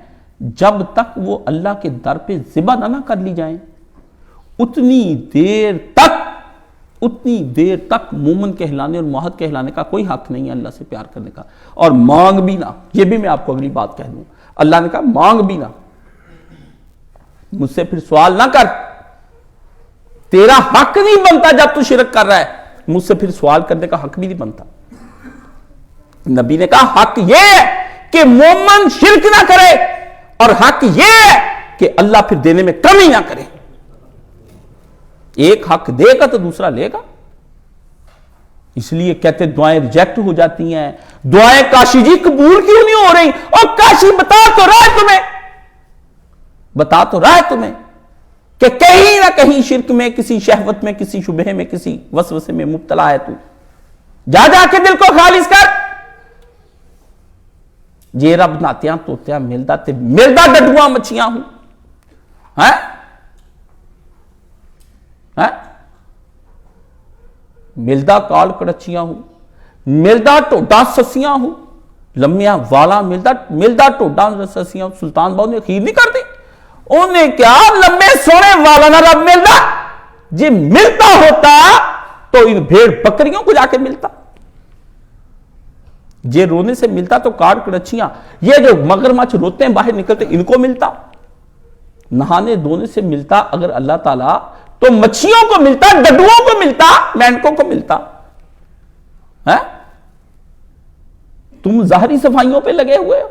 جب تک وہ اللہ کے در پہ ذبح نہ کر لی جائیں، اتنی دیر تک مومن کہلانے اور موحد کہلانے کا کوئی حق نہیں ہے اللہ سے پیار کرنے کا۔ اور مانگ بھی نہ، یہ بھی میں آپ کو اگلی بات کہہ دوں، اللہ نے کہا مانگ بھی نہ، مجھ سے پھر سوال نہ کر، تیرا حق نہیں بنتا جب تو شرک کر رہا ہے، مجھ سے پھر سوال کرنے کا حق بھی نہیں بنتا۔ نبی نے کہا حق یہ ہے کہ مومن شرک نہ کرے، اور حق یہ ہے کہ اللہ پھر دینے میں کمی نہ کرے۔ ایک حق دے گا تو دوسرا لے گا، اس لیے کہتے دعائیں ریجیکٹ ہو جاتی ہیں، دعائیں کاشی جی قبول کیوں نہیں ہو رہی؟ اور کاشی بتا تو رہا ہے تمہیں کہ کہیں نہ کہیں شرک میں، کسی شہوت میں، کسی شبہے میں، کسی وسوسے میں مبتلا ہے تو جا کے دل کو خالص کر۔ جے رب ناتیاں توتیاں ملدا ڈڈواں مچھیاں ہوں، ملدا کال کڑچیاں ہوں، ملدا ٹوڈا سسیاں ہوں، لمیاں والا ملدا ٹوڈا سسیاں ہوں۔ سلطان باؤ نے اخیر نہیں کر دی، انہیں کیا لمبے سونے والا نہ رب ملدا، جی ملتا ہوتا تو ان بھیڑ بکریوں کو جا کے ملتا، یہ رونے سے ملتا تو کاٹ کڑچیاں، یہ جو مگرمچھ روتے ہیں باہر نکلتے ان کو ملتا، نہانے دھونے سے ملتا اگر اللہ تعالیٰ تو مچھیوں کو ملتا، ڈڈووں کو ملتا، مینڈکوں کو ملتا۔ تم ظاہری صفائیوں پہ لگے ہوئے ہو،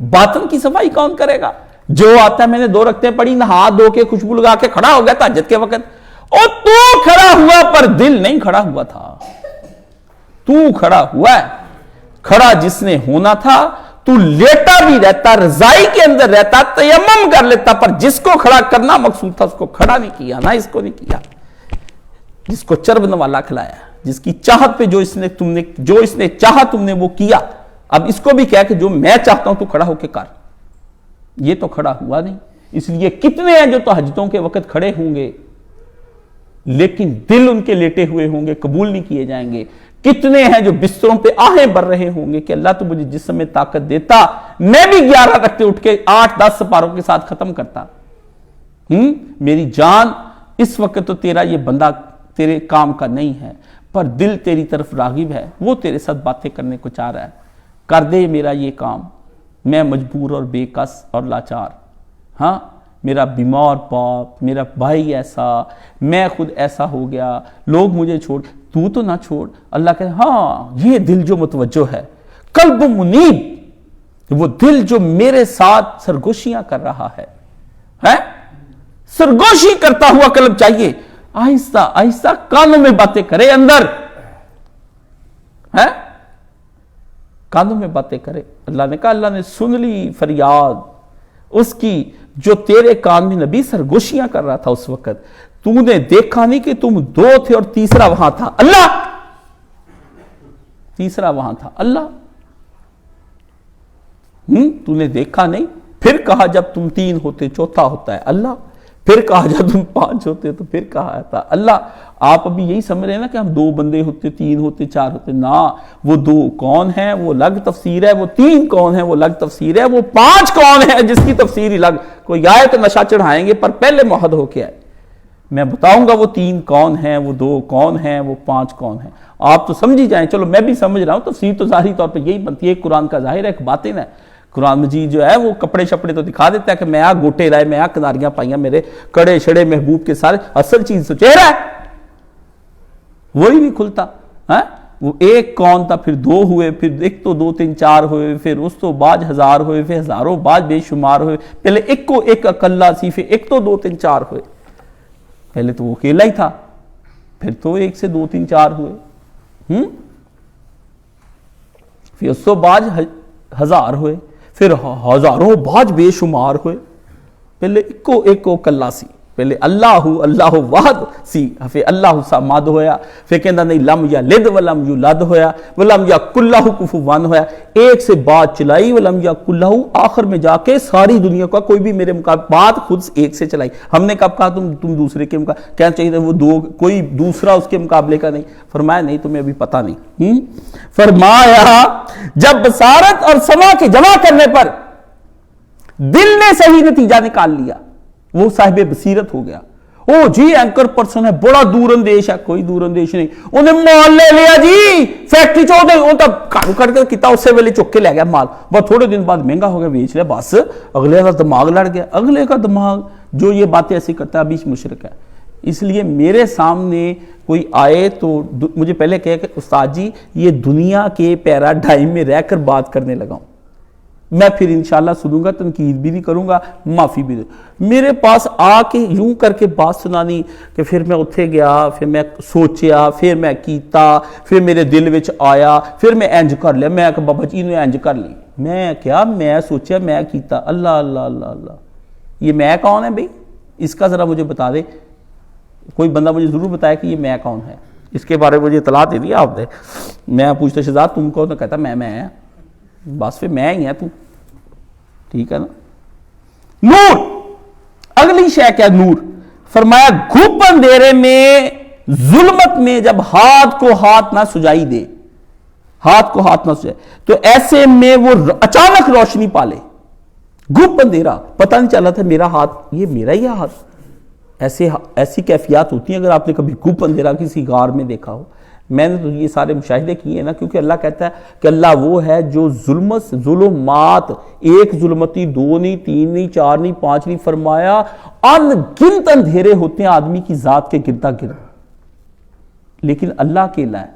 باطن کی صفائی کون کرے گا؟ جو آتا ہے میں نے 2 رکعتیں پڑھی، نہا دھو کے خوشبو لگا کے کھڑا ہو گیا تہجد کے وقت، اور تو کھڑا ہوا پر دل نہیں کھڑا ہوا تھا، تو کھڑا ہوا ہے، کھڑا جس نے ہونا تھا تو لیٹا بھی رہتا، رضائی کے اندر رہتا، تیمم کر لیتا، پر جس کو کھڑا کرنا مقصود تھا اس کو کھڑا نہیں کیا، نہ اس کو نہیں کیا، جس کو چرب نوالا کھلایا، جس کی چاہت پہ جو اس نے چاہا تم نے وہ کیا۔ اب اس کو بھی کہا کہ جو میں چاہتا ہوں تو کھڑا ہو کے کر، یہ تو کھڑا ہوا نہیں۔ اس لیے کتنے ہیں جو تہجدوں کے وقت کھڑے ہوں گے لیکن دل ان کے لیٹے ہوئے ہوں گے، قبول نہیں کیے جائیں گے۔ کتنے ہیں جو بستروں پہ آہیں بھر رہے ہوں گے کہ اللہ تو مجھے جسم میں طاقت دیتا، میں بھی 11 رکعتیں اٹھ کے 8-10 سپاروں کے ساتھ ختم کرتا۔ میری جان اس وقت تو تیرا یہ بندہ تیرے کام کا نہیں ہے، پر دل تیری طرف راغب ہے، وہ تیرے ساتھ باتیں کرنے کو چاہ رہا ہے، کر دے میرا یہ کام، میں مجبور اور بے کس اور لاچار، میرا بیمار باپ، میرا بھائی ایسا، میں خود ایسا ہو گیا، لوگ مجھے چھوڑ، تو نہ چھوڑ۔ اللہ کہے یہ دل جو متوجہ ہے، قلب منیب، وہ دل جو میرے ساتھ سرگوشیاں کر رہا ہے، سرگوشی کرتا ہوا قلب چاہیے، آہستہ آہستہ کانوں میں باتیں کرے، اندر کانوں میں باتیں کرے۔ اللہ نے کہا اللہ نے سن لی فریاد اس کی جو تیرے کان میں نبی سرگوشیاں کر رہا تھا اس وقت، تو نے دیکھا نہیں کہ تم 2 تھے اور تیسرا وہاں تھا اللہ، تیسرا وہاں تھا اللہ، تو نے دیکھا نہیں، پھر کہا جب تم 3 ہوتے چوتھا ہوتا ہے اللہ، پھر کہا جب تم 5 ہوتے تو پھر کہا تھا اللہ۔ آپ ابھی یہی سمجھ رہے ہیں نا کہ ہم 2 بندے ہوتے، 3 ہوتے، 4 ہوتے، نہ، وہ 2 کون ہیں وہ الگ تفسیر ہے، وہ 3 کون ہیں وہ الگ تفسیر ہے، وہ 5 کون ہے جس کی تفسیر الگ، کوئی آئے تو نشہ چڑھائیں گے پر پہلے موحد ہو کے آئے، میں بتاؤں گا وہ 3 کون ہیں، وہ 2 کون ہیں، وہ 5 کون ہیں، آپ تو سمجھ ہی جائیں۔ چلو میں بھی سمجھ رہا ہوں، تفسیر تو ظاہری طور پہ یہی بنتی ہے، قرآن کا ظاہر ہے، ایک باطن ہے۔ قرآن مجید جو ہے وہ کپڑے شپڑے تو دکھا دیتا ہے کہ میں گوٹے لائے، میں کناریاں پائیاں، میرے کڑے شڑے محبوب کے سارے، اصل چیز تو چہرہ ہے، وہی نہیں کھلتا۔ وہ ایک کون تھا، پھر دو ہوئے، پھر ایک تو 2 3 4 ہوئے، پھر اس تو بعد 1000 ہوئے، پھر ہزاروں بعد بے شمار ہوئے، پہلے ایک کو ایک اکلا سی، پھر ایک تو 2 3 4 ہوئے، پہلے تو وہ اکیلا ہی تھا، پھر تو 1 سے 2 3 4 ہوئے، پھر اس تو بعد 1000 ہوئے، پھر ہزاروں بعد بے شمار ہوئے، پہلے ایک کو اکلا سی، پہلے اللہ واحد سی، پھر اللہ صمد ہویا، پھر کہندا نہیں لم یلد ولم یولد ہویا، ولم یکن لہ کفوا ہویا، ایک سے بات چلائی، ولم یکن لہ، آخر میں جا کے ساری دنیا کا کوئی بھی میرے مقابلے، بات خود ایک سے چلائی۔ ہم نے کب کہا تم دوسرے کے مقابلے، کہنا چاہیے وہ دو، کوئی دوسرا اس کے مقابلے کا نہیں، فرمایا نہیں تمہیں ابھی پتہ نہیں، فرمایا جب بصارت اور سمع کے جمع کرنے پر دل نے صحیح نتیجہ نکال لیا، وہ صاحب بصیرت ہو گیا، او جی اینکر پرسن ہے، بڑا دور اندیش ہے، کوئی دور اندیش نہیں، انہیں مال لے لیا جی فیکٹری چو دے، ان تب کارو کر کے کتا اسے ویلے چک کے لے گیا مال، بہت تھوڑے دن بعد مہنگا ہو گیا، بیچ لیا، بس اگلے کا دماغ لڑ گیا، اگلے کا دماغ جو یہ باتیں ایسی کرتا ہے بیچ مشرک ہے۔ اس لیے میرے سامنے کوئی آئے تو مجھے پہلے کہے کہ استاد جی یہ دنیا کے پیراڈائم میں رہ کر بات کرنے لگا ہوں، میں پھر انشاءاللہ سنوں گا، تنقید بھی نہیں کروں گا، معافی بھی دوں، میرے پاس آ کے یوں کر کے بات سنانی کہ پھر میں اتھے گیا، پھر میں سوچیا، پھر میں کیتا، پھر میرے دل وچ آیا، پھر میں انج کر لیا، میں کہ بابا جی نے انج کر لی، میں کیا، میں سوچیا، میں کیتا، اللہ اللہ اللہ اللہ، یہ میں کون ہے بھئی؟ اس کا ذرا مجھے بتا دے، کوئی بندہ مجھے ضرور بتایا کہ یہ میں کون ہے، اس کے بارے میں مجھے اطلاع دے دیا آپ نے۔ میں پوچھتا شہزاد تم کون؟ تو کہتا میں بس پھر میں ہی ہے تو، ٹھیک ہے نا۔ نور، اگلی شے کیا؟ نور، فرمایا گھپ اندھیرے میں، ظلمت میں جب ہاتھ کو ہاتھ نہ سجائی دے، ہاتھ کو ہاتھ نہ سجائے تو ایسے میں وہ اچانک روشنی پالے، گھپ اندھیرا، پتہ نہیں چلا تھا میرا ہاتھ، یہ میرا ہی ہاتھ، ایسی کیفیات ہوتی ہیں اگر آپ نے کبھی گھپ اندھیرا کسی غار میں دیکھا ہو۔ میں نے تو یہ سارے مشاہدے کیے ہیں نا، کیونکہ اللہ کہتا ہے کہ اللہ وہ ہے جو ظلمات، ایک ظلمتی، 2 نہیں، 3 نہیں، 4 نہیں، 5 نہیں، فرمایا ان گنت اندھیرے ہوتے ہیں آدمی کی ذات کے گردا گرد، لیکن اللہ کے لئے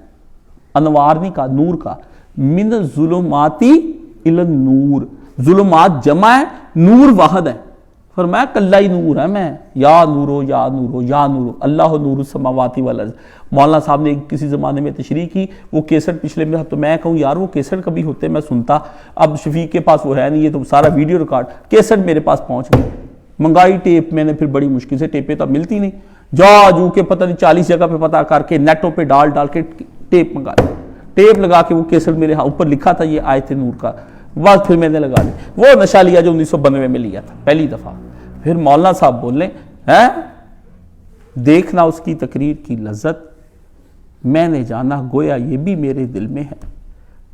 انوار نہیں کہا، نور کا، من الظلماتی الی النور، ظلمات جمع ہے، نور واحد ہے، فرمایا کلہ ہی نور ہے میں، یا نورو یا نورو یا نورو، اللہ نور السماوات والارض۔ مولانا صاحب نے کسی زمانے میں تشریح کی، وہ کیسٹ پچھلے میں، تو میں کہوں یار وہ کیسٹ کبھی ہوتے میں سنتا، اب شفیق کے پاس وہ ہے نہیں، یہ تو سارا ویڈیو ریکارڈ، کیسٹ میرے پاس پہنچ گئی، منگائی ٹیپ میں نے، پھر بڑی مشکل سے، ٹیپیں تو ملتی نہیں، جو کہ پتہ نہیں 40 جگہ پہ پتہ کر کے نیٹوں پہ ڈال کے ٹیپ منگا لی، ٹیپ لگا کے وہ کیسٹ میرے اوپر لکھا تھا یہ آیت نور کا، بس پھر میں نے لگا لی، وہ نشہ لیا جو 1992 میں لیا تھا پہلی دفعہ۔ پھر مولانا صاحب بولیں دیکھنا اس کی تقریر کی لذت، میں نے جانا گویا یہ بھی میرے دل میں ہے،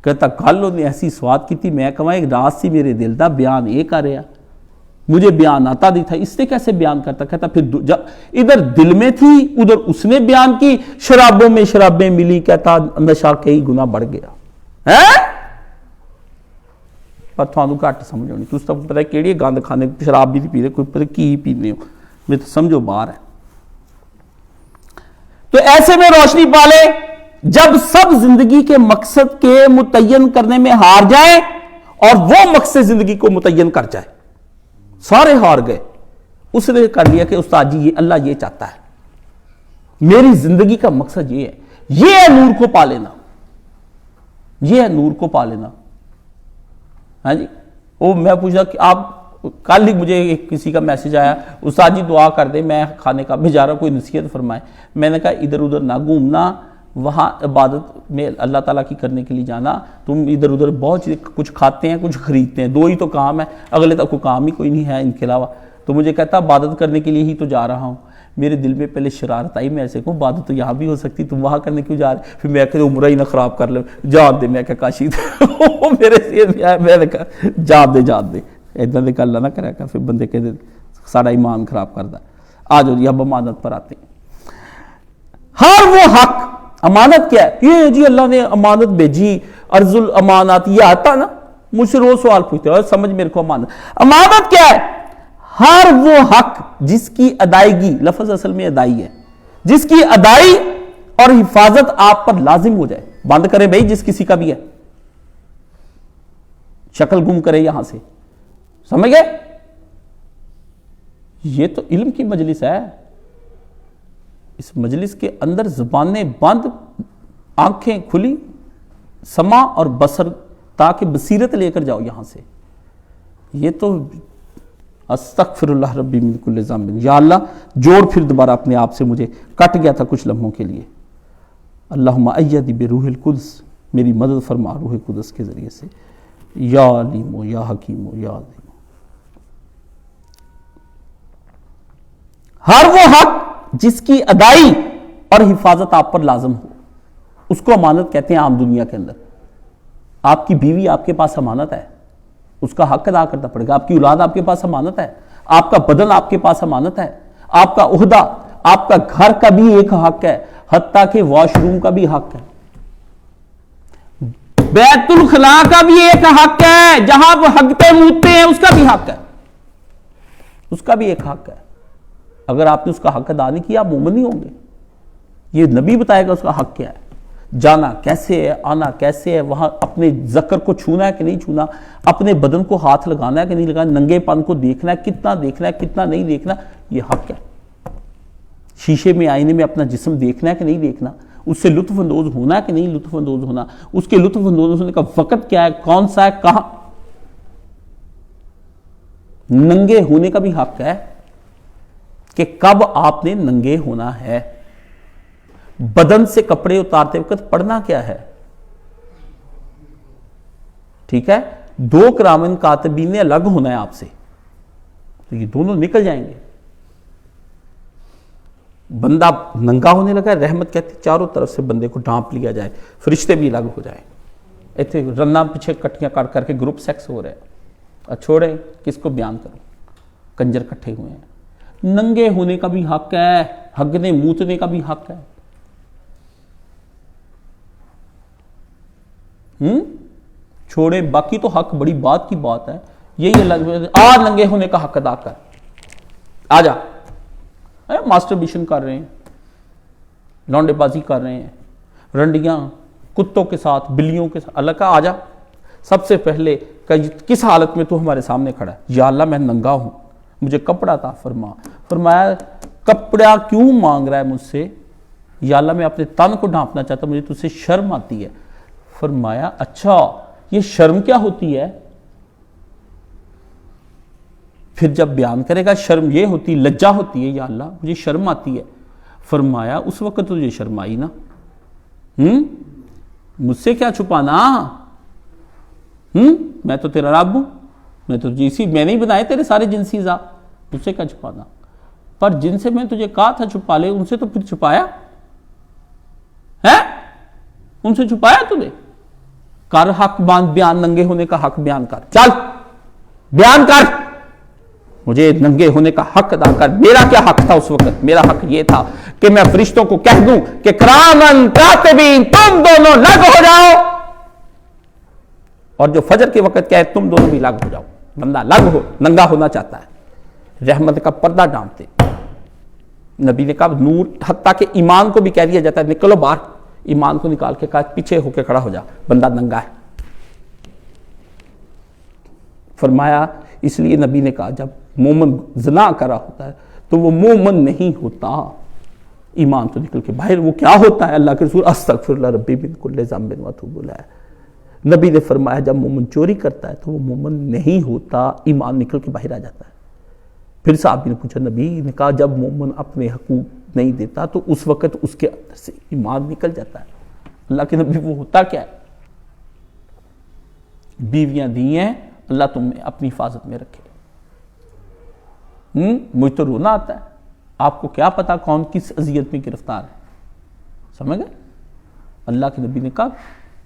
کہتا کالوں نے ایسی سواد کی تھی، میں کہاں ایک رات سی میرے دل دا بیان ایک آ رہا، مجھے بیان آتا نہیں تھا، اس نے کیسے بیان کرتا، کہتا پھر جب ادھر دل میں تھی ادھر اس نے بیان کی، شرابوں میں شرابیں ملی، کہتا نشہ کئی گنا بڑھ گیا، پر تھانوں گھٹ سمجھ ہونی، تو اس تک پتہ ہے کیڑی گند کھانے، شراب بھی نہیں پی رہے، کوئی پتہ کی پینے ہو، میں تو سمجھو باہر ہے۔ تو ایسے میں روشنی پالے جب سب زندگی کے مقصد کے متعین کرنے میں ہار جائیں اور وہ مقصد زندگی کو متعین کر جائے، سارے ہار گئے، اس نے کر لیا کہ استاد جی یہ اللہ یہ چاہتا ہے، میری زندگی کا مقصد یہ ہے نور کو پا لینا، یہ ہے نور کو پا لینا۔ ہاں جی، وہ میں پوچھا کہ آپ، کل ہی مجھے کسی کا میسج آیا، استاد جی دعا کر دیں میں کھانے کا بھیجا رہا ہوں، کوئی نصیحت فرمائے، میں نے کہا ادھر ادھر نہ گھومنا، وہاں عبادت میں اللہ تعالیٰ کی کرنے کے لیے جانا، تم ادھر ادھر بہت چیزیں، کچھ کھاتے ہیں کچھ خریدتے ہیں، 2 ہی تو کام ہے، اگلے تک کوئی کام ہی کوئی نہیں ہے ان کے علاوہ، تو مجھے کہتا عبادت کرنے کے لیے ہی تو جا رہا ہوں، میرے دل میں پہلے شرارت آئی، میں ایسے کہوں عبادت تو یہاں بھی ہو سکتی، تم وہاں کرنے کیوں جا رہے، پھر میں کہتے عمرہ ہی نہ خراب کر لیں، جان دے، میں کہا کاشی وہ میرے سے میں نے کہا جان دے ایدہ دے کہ اللہ نہ کرے گا، پھر بندے کہتے ساڑھا ایمان خراب کردہ۔ آجو جی اب امانت پر آتے ہیں، ہر وہ حق، امانت کیا ہے؟ یہ جی اللہ نے امانت بھیجی، ارض الامانات، یہ آتا نا، مجھ سے روز سوال پوچھتے ہیں، سمجھ میرے کو امانت کیا ہے؟ ہر وہ حق جس کی ادائیگی، لفظ اصل میں ادائی ہے، جس کی ادائی اور حفاظت آپ پر لازم ہو جائے. بند کریں بھائی جس کسی کا بھی ہے, شکل گم کرے یہاں سے, سمجھ گئے؟ یہ تو علم کی مجلس ہے. اس مجلس کے اندر زبانیں بند, آنکھیں کھلی, سما اور بصر, تاکہ بصیرت لے کر جاؤ یہاں سے. یہ تو استغفر اللہ ربی من کل ذنب. یا اللہ جوڑ پھر دوبارہ اپنے آپ سے, مجھے کٹ گیا تھا کچھ لمحوں کے لیے. اللہم ایدی بروح القدس, میری مدد فرما روح قدس کے ذریعے سے. یا علیم یا حکیم یا عظیم. ہر وہ حق جس کی ادائی اور حفاظت آپ پر لازم ہو, اس کو امانت کہتے ہیں عام دنیا کے اندر. آپ کی بیوی آپ کے پاس امانت ہے, اس کا حق ادا کرنا پڑے گا. آپ کی اولاد آپ کے پاس امانت ہے, آپ کا بدن آپ کے پاس امانت ہے, آپ کا عہدہ, آپ کا گھر کا بھی ایک حق ہے, حتیٰ کہ واش روم کا بھی حق ہے, بیت الخلاء کا بھی ایک حق ہے, جہاں وہ ہگتے موتتے ہیں اس کا بھی حق ہے, اس کا بھی ایک حق ہے. اگر آپ نے اس کا حق ادا نہیں کیا آپ مومن نہیں ہوں گے. یہ نبی بتائے گا اس کا حق کیا ہے, جانا کیسے ہے, آنا کیسے ہے, وہاں اپنے ذکر کو چھونا ہے کہ نہیں چھونا, اپنے بدن کو ہاتھ لگانا ہے کہ نہیں لگانا, ننگے پن کو دیکھنا ہے, کتنا نہیں دیکھنا, یہ حق ہے. شیشے میں آئینے میں اپنا جسم دیکھنا ہے کہ نہیں دیکھنا, اس سے لطف اندوز ہونا ہے کہ نہیں لطف اندوز ہونا, اس کے لطف اندوز ہونے کا وقت کیا ہے, کون سا ہے, کہاں. ننگے ہونے کا بھی حق ہے کہ کب آپ نے ننگے ہونا ہے. بدن سے کپڑے اتارتے وقت پڑھنا کیا ہے, ٹھیک ہے. دو کرامن کاتبین نے الگ ہونا ہے آپ سے, تو یہ دونوں نکل جائیں گے. بندہ ننگا ہونے لگا, رحمت کہتی چاروں طرف سے بندے کو ڈھانپ لیا جائے, فرشتے بھی الگ ہو جائیں. ایتھے رنا پیچھے کٹیاں کاٹ کر کے گروپ سیکس ہو رہے ہیں, اور چھوڑے کس کو بیان کروں, کنجر کٹھے ہوئے ہیں. ننگے ہونے کا بھی حق ہے, ہگنے موتنے کا بھی حق ہے. چھوڑے باقی تو حق بڑی بات کی بات ہے. یہی اللہ ننگے ہونے کا حق ادا کر, آ جا. ماسٹربیشن کر رہے ہیں, لونڈے بازی کر رہے ہیں, رنڈیاں کتوں کے ساتھ, بلیوں کے ساتھ, اللہ کا آ جا. سب سے پہلے کس حالت میں تو ہمارے سامنے کھڑا ہے, یا اللہ میں ننگا ہوں, مجھے کپڑا عطا فرما. فرمایا کپڑا کیوں مانگ رہا ہے مجھ سے, یا اللہ میں اپنے تن کو ڈھانپنا چاہتا, مجھے تجھ سے شرم آتی ہے. فرمایا اچھا یہ شرم کیا ہوتی ہے. پھر جب بیان کرے گا شرم یہ ہوتی, لجا ہوتی ہے, یا اللہ مجھے شرم آتی ہے. فرمایا اس وقت تجھے شرم آئی نا, مجھ سے کیا چھپانا, میں تو تیرا رب ہوں, میں تو میں نہیں بنائے تیرے سارے جنسی اعضاء, مجھ سے کیا چھپانا. پر جن سے میں تجھے کہا تھا چھپا لے, ان سے تو پھر چھپایا ہے, ان سے چھپایا تجھے. کر حق بیان, ننگے ہونے کا حق بیان کر, چل بیان کر, مجھے ننگے ہونے کا حق ادا کر. میرا کیا حق تھا اس وقت, میرا حق یہ تھا کہ میں فرشتوں کو کہہ دوں کہ کرامن کاتبین تم دونوں لگ ہو جاؤ, اور جو فجر کے وقت کہے تم دونوں بھی لگ ہو جاؤ. بندہ لگ ہو, ننگا ہونا چاہتا ہے, رحمت کا پردہ ڈھانپتے. نبی نے کہا نور, حتیٰ کہ ایمان کو بھی کہہ دیا جاتا ہے نکلو باہر, ایمان کو نکال کے کہا پیچھے ہو کے کھڑا ہو جا, بندہ ننگا ہے. فرمایا اس لیے نبی نے کہا جب مومن زنا کرا ہوتا ہے تو وہ مومن نہیں ہوتا, ایمان تو نکل کے باہر. وہ کیا ہوتا ہے, اللہ کے رسول استغفر اللہ ربی من کل ذنب واتوب الیہ. نبی نے فرمایا جب مومن چوری کرتا ہے تو وہ مومن نہیں ہوتا, ایمان نکل کے باہر آ جاتا ہے. پھر صحابی نے پوچھا, نبی نے کہا جب مومن اپنے حقوق نہیں دیتا تو اس وقت اس کے اندر سے ایمان نکل جاتا ہے. اللہ کے نبی وہ ہوتا کیا ہے, بیویاں دی ہیں, اللہ تمہیں اپنی حفاظت میں رکھے. مجھ تو رونا آتا ہے, آپ کو کیا پتا کون کس اذیت میں گرفتار ہے, سمجھ گئے. اللہ کے نبی نے کہا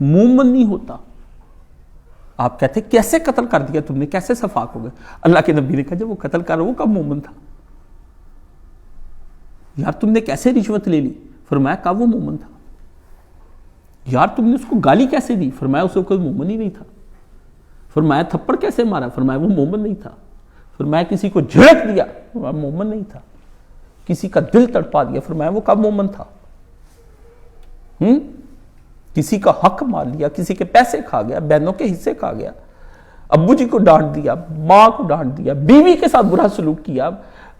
مومن نہیں ہوتا. آپ کہتے کیسے قتل کر دیا تم نے, کیسے صفاق ہو گئے. اللہ کے نبی نے کہا جب وہ قتل کر رہا وہ کب مومن تھا, یار تم نے کیسے رشوت لے لی. فرمایا کب وہ مومن تھا. یار تم نے اس کو گالی کیسے دی. فرمایا اس وقت مومن ہی نہیں تھا. فرمایا تھپڑ کیسے مارا. فرمایا وہ مومن نہیں تھا. فرمایا کسی کو جھڑک دیا. فرمایا مومن نہیں تھا. کسی کا دل تڑپا دیا. فرمایا وہ کب مومن تھا. کسی کا حق مار لیا، کسی کے پیسے کھا گیا، بہنوں کے حصے کھا گیا، ابو جی کو ڈانٹ دیا، ماں کو ڈانٹ دیا، بیوی کے ساتھ برا سلوک کیا،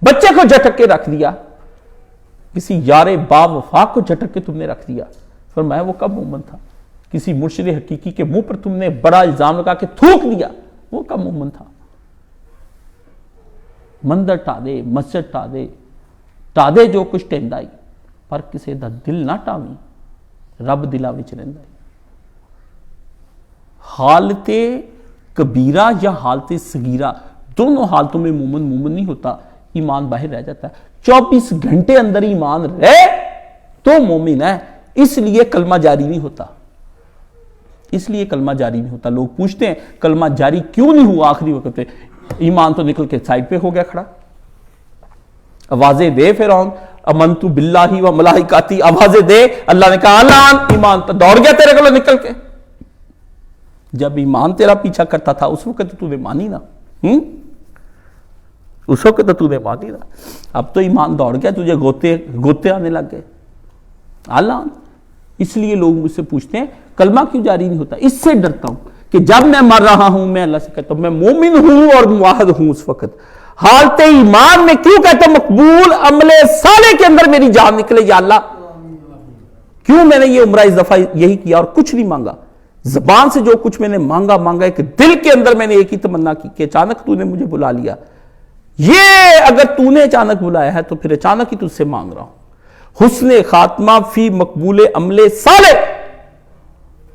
بچے کو جھٹک کے رکھ دیا، کسی یار با وفا کو جھٹک کے تم نے رکھ دیا. فرمایا وہ کب مومن تھا؟ کسی مرشد حقیقی کے منہ پر تم نے بڑا الزام لگا کے تھوک دیا، وہ کب مومن تھا؟ مندر ٹا دے، مسجد ٹا دے جو کچھ ٹیندا ہی، پر کسی دا دل نہ ٹاویں، رب دلاں وچ رہندا ہے. حالت کبیرہ یا حالت صغیرہ دونوں حالتوں میں مومن نہیں ہوتا، ایمان باہر رہ جاتا ہے. 24 گھنٹے اندر ایمان رہے تو مومن ہے. اس لیے کلمہ جاری نہیں ہوتا. لوگ پوچھتے ہیں کلمہ جاری کیوں نہیں ہوا آخری وقت پہ؟ ایمان تو نکل کے سائڈ پہ ہو گیا کھڑا. آوازیں دے فرعون امنت باللہ و ملائکتی، آوازیں دے، اللہ نے کہا الان، ایمان تو دوڑ گیا تیرے کو نکل کے. جب ایمان تیرا پیچھا کرتا تھا اس وقت تو نے مانی نا، اس وقت تو نے مانی نا. اب تو ایمان دوڑ گیا، تجھے گوتے آنے لگ گئے. الان اس لیے لوگ مجھ سے پوچھتے ہیں کلمہ کیوں جاری نہیں ہوتا. اس سے ڈرتا ہوں کہ جب میں مر رہا ہوں میں اللہ سے کہتا ہوں میں مومن ہوں اور موحد ہوں. اس وقت حالت ایمان میں کیوں کہتا ہوں مقبول عمل صالح کے اندر میری جان نکلے. یا اللہ کیوں میں نے یہ عمرہ اس دفعہ یہی کیا اور کچھ نہیں مانگا. زبان سے جو کچھ میں نے مانگا ایک دل کے اندر میں نے ایک ہی تمنا کی کہ اچانک تو نے مجھے بلا لیا. یہ اگر تو نے اچانک بلایا ہے تو پھر اچانک ہی تجھ سے مانگ رہا ہوں. حسن خاتمہ فی مقبول عمل صالح.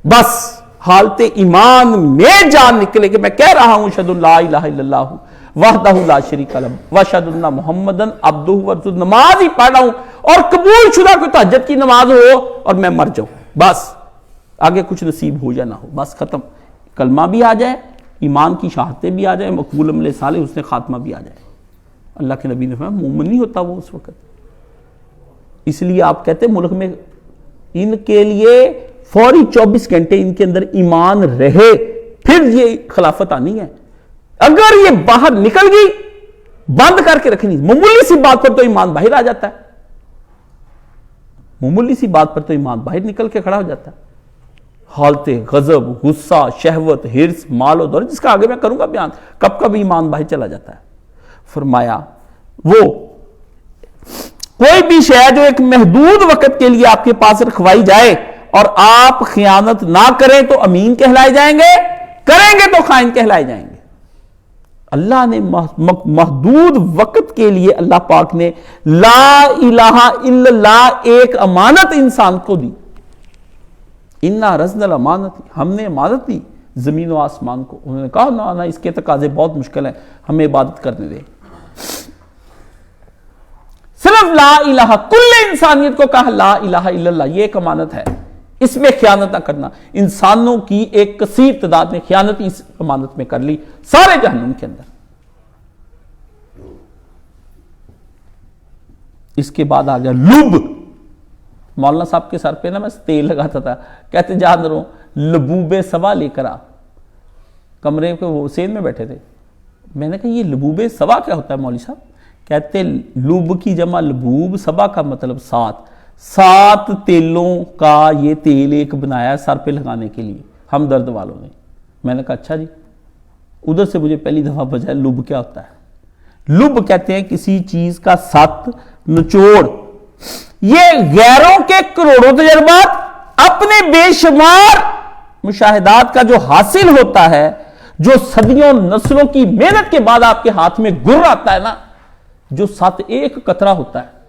بس حالت ایمان میں جان نکلے کہ میں کہہ رہا ہوں اشہد لا الہ الا اللہ وحدہ لا شریک لہ واشہد ان محمدن عبدہ ورسولہ. نماز ہی پڑھ رہا ہوں اور قبول شدہ کوئی تہجد کی نماز ہو اور میں مر جاؤں، بس آگے کچھ نصیب ہو یا نہ ہو، بس ختم. کلمہ بھی آ جائے، ایمان کی شہادتیں بھی آ جائیں، مقبول عمل صالح حسن خاتمہ بھی آ جائے. اللہ کے نبی نے فرمایا مومن نہیں ہوتا وہ اس وقت. اس لیے آپ کہتے ہیں ملک میں ان کے لیے فوری 24 گھنٹے ان کے اندر ایمان رہے پھر یہ خلافت آنی ہے. اگر یہ باہر نکل گئی بند کر کے رکھنی، معمولی سی بات پر تو ایمان باہر آ جاتا ہے، معمولی سی بات پر تو ایمان باہر نکل کے کھڑا ہو جاتا ہے. حالت غضب، غصہ، شہوت، حرص، مال و دولت، جس کا آگے میں کروں گا بیان، کب کب ایمان باہر چلا جاتا ہے. فرمایا وہ کوئی بھی شے جو ایک محدود وقت کے لیے آپ کے پاس رکھوائی جائے اور آپ خیانت نہ کریں تو امین کہلائے جائیں گے، کریں گے تو خائن کہلائے جائیں گے. اللہ نے محدود وقت کے لیے اللہ پاک نے لا الہ الا اللہ ایک امانت انسان کو دی. انا رزنا الامانت، ہم نے امانت دی زمین و آسمان کو. انہوں نے کہا نہ اس کے تقاضے بہت مشکل ہیں، ہمیں عبادت کرنے دے. صرف لا الہ، کل انسانیت کو کہا لا الہ الا اللہ، یہ ایک امانت ہے، اس میں خیانت نہ کرنا. انسانوں کی ایک کثیر تعداد نے خیانت اس امانت میں کر لی، سارے جہنم کے اندر. اس کے بعد آ گیا لب. مولانا صاحب کے سر پہ نا میں تیل لگاتا تھا، کہتے جا اندروں لبوب سوا لے کر آ. کمرے کے وہ حسین میں بیٹھے تھے. میں نے کہا یہ لبوب سوا کیا ہوتا ہے مولوی صاحب؟ کہتے لب کی جمع لبوب، سبا کا مطلب 7 تیلوں کا یہ تیل ایک بنایا سر پہ لگانے کے لیے ہمدرد والوں نے. میں نے کہا اچھا جی. ادھر سے مجھے پہلی دفعہ بجائے لب کیا ہوتا ہے. لب کہتے ہیں کسی چیز کا 7 نچوڑ. یہ غیروں کے کروڑوں تجربات، اپنے بے شمار مشاہدات کا جو حاصل ہوتا ہے، جو صدیوں نسلوں کی محنت کے بعد آپ کے ہاتھ میں گر آتا ہے نا، جو 7 ایک قطرہ ہوتا ہے،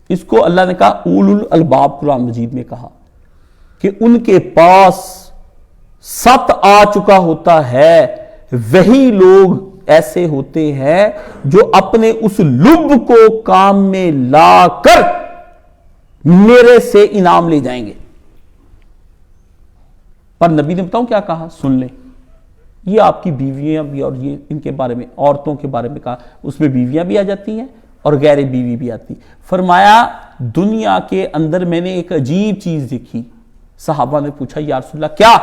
اس کو اللہ نے کہا اولو الالباب قرآن مجید میں کہا کہ ان کے پاس 7 آ چکا ہوتا ہے. وہی لوگ ایسے ہوتے ہیں جو اپنے اس لب کو کام میں لا کر میرے سے انعام لے جائیں گے. پر نبی نے بتاؤں کیا کہا، سن لیں. یہ آپ کی بیویاں بھی، اور یہ ان کے بارے میں عورتوں کے بارے میں کہا، اس میں بیویاں بھی آ جاتی ہیں اور غیر بیوی بھی آتی. فرمایا دنیا کے اندر میں نے ایک عجیب چیز دیکھی. صحابہ نے پوچھا یا رسول اللہ کیا؟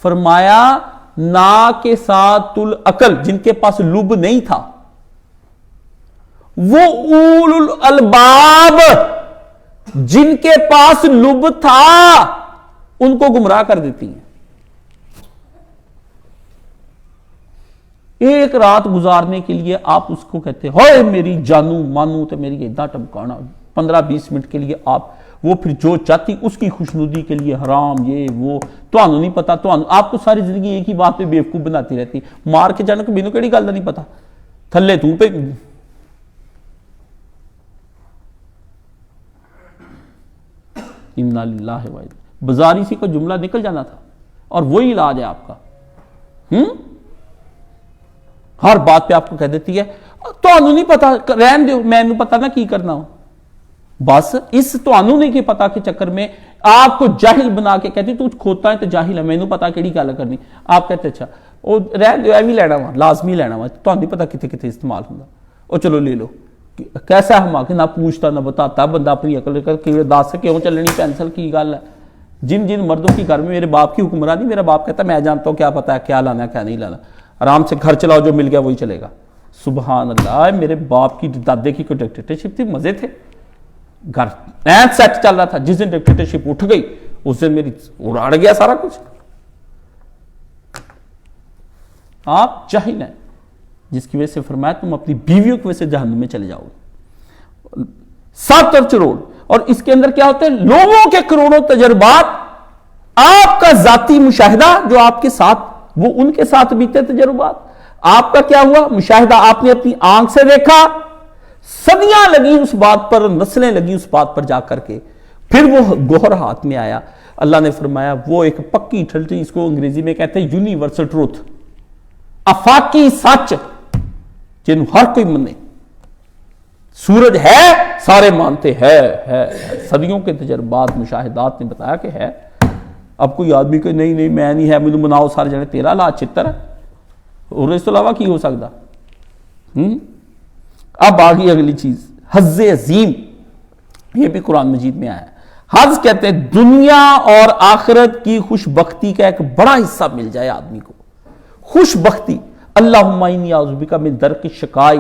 فرمایا ناقصات العقل، جن کے پاس لب نہیں تھا، وہ اولو الالباب جن کے پاس لب تھا ان کو گمراہ کر دیتی ہیں. ایک رات گزارنے کے لیے آپ اس کو کہتے ہوئے میری جانو مانو تو میری ادھا ٹمکانا, 15-20 منٹ کے لیے آپ وہ پھر جو چاہتی اس کی خوشنودی کے لیے حرام یہ وہ تانوں نہیں پتا, آپ کو ساری زندگی ایک ہی بات پہ بیوقوف بناتی رہتی, مار کے جانا کہ مینوں کیڑی گل دا نہیں پتا, تھلے تو پہ انا للہ و بازاری سی کو جملہ نکل جانا تھا اور وہی علاج ہے آپ کا. ہر بات پہ آپ کو کہہ دیتی ہے تانوں نہیں پتا, رہن دیو میں نے پتا نہ کی کرنا ہو. بس اس تانوں نہیں کہ پتا کے چکر میں آپ کو جاہل بنا کے کہتی تو کھوتا ہے تو جاہل ہے, میں نے پتا کیڑی گل کرنی. آپ کہتے اچھا وہ رہن دیو ایویں لینا وا, لازمی لینا وا, تانوں نہیں پتا کتے کتے استعمال ہوندا, او چلو لے لو. کیسا ہم آ کے نہ پوچھتا نہ بتاتا بندہ اپنی عقل کر کے دس کیوں چلنی پینسل کی گل ہے. جن مردوں کی گھر میں میرے باپ کی حکمرانی, میرا باپ کہتا میں جانتا ہوں کیا پتا ہے کیا لانا ہے کیا نہیں لانا, آرام سے گھر چلاؤ جو مل گیا وہی چلے گا. سبحان اللہ, میرے باپ کی دادے کی کوئی ڈکٹیٹرشپ تھی, مزے تھے, گھر این سیٹ چل رہا تھا. جس دن ڈکٹیٹرشپ اٹھ گئی اس دن میری اڑاڑ گیا سارا کچھ. آپ جاہل ہیں, جس کی وجہ سے فرمایا تم اپنی بیویوں کی وجہ سے جہنم میں چلے جاؤ گے. 7 کروڑ, اور اس کے اندر کیا ہوتے ہیں لوگوں کے کروڑوں تجربات, آپ کا ذاتی مشاہدہ جو آپ کے ساتھ وہ ان کے ساتھ بیتے تجربات. آپ کا کیا ہوا مشاہدہ, آپ نے اپنی آنکھ سے دیکھا, صدیاں لگی اس بات پر, نسلیں لگی اس بات پر جا کر کے, پھر وہ گوہر ہاتھ میں آیا. اللہ نے فرمایا وہ ایک پکی ٹھلٹی, اس کو انگریزی میں کہتے ہیں یونیورسل ٹروتھ, افاقی سچ جن ہر کوئی منے. سورج ہے سارے مانتے ہے, صدیوں کے تجربات مشاہدات نے بتایا کہ ہے. اب کوئی آدمی کہ نہیں میں نہیں ہے, مجھے مناؤ سارے جنے, تیرا لا چتر ہے, اور اس کے علاوہ کی ہو سکتا. اب آگئی اگلی چیز, حظ عظیم, یہ بھی قرآن مجید میں آیا ہے. حظ کہتے ہیں دنیا اور آخرت کی خوش بختی کا ایک بڑا حصہ مل جائے آدمی کو. خوش بختی, اللہم انی اعوذ بک من درک الشقاء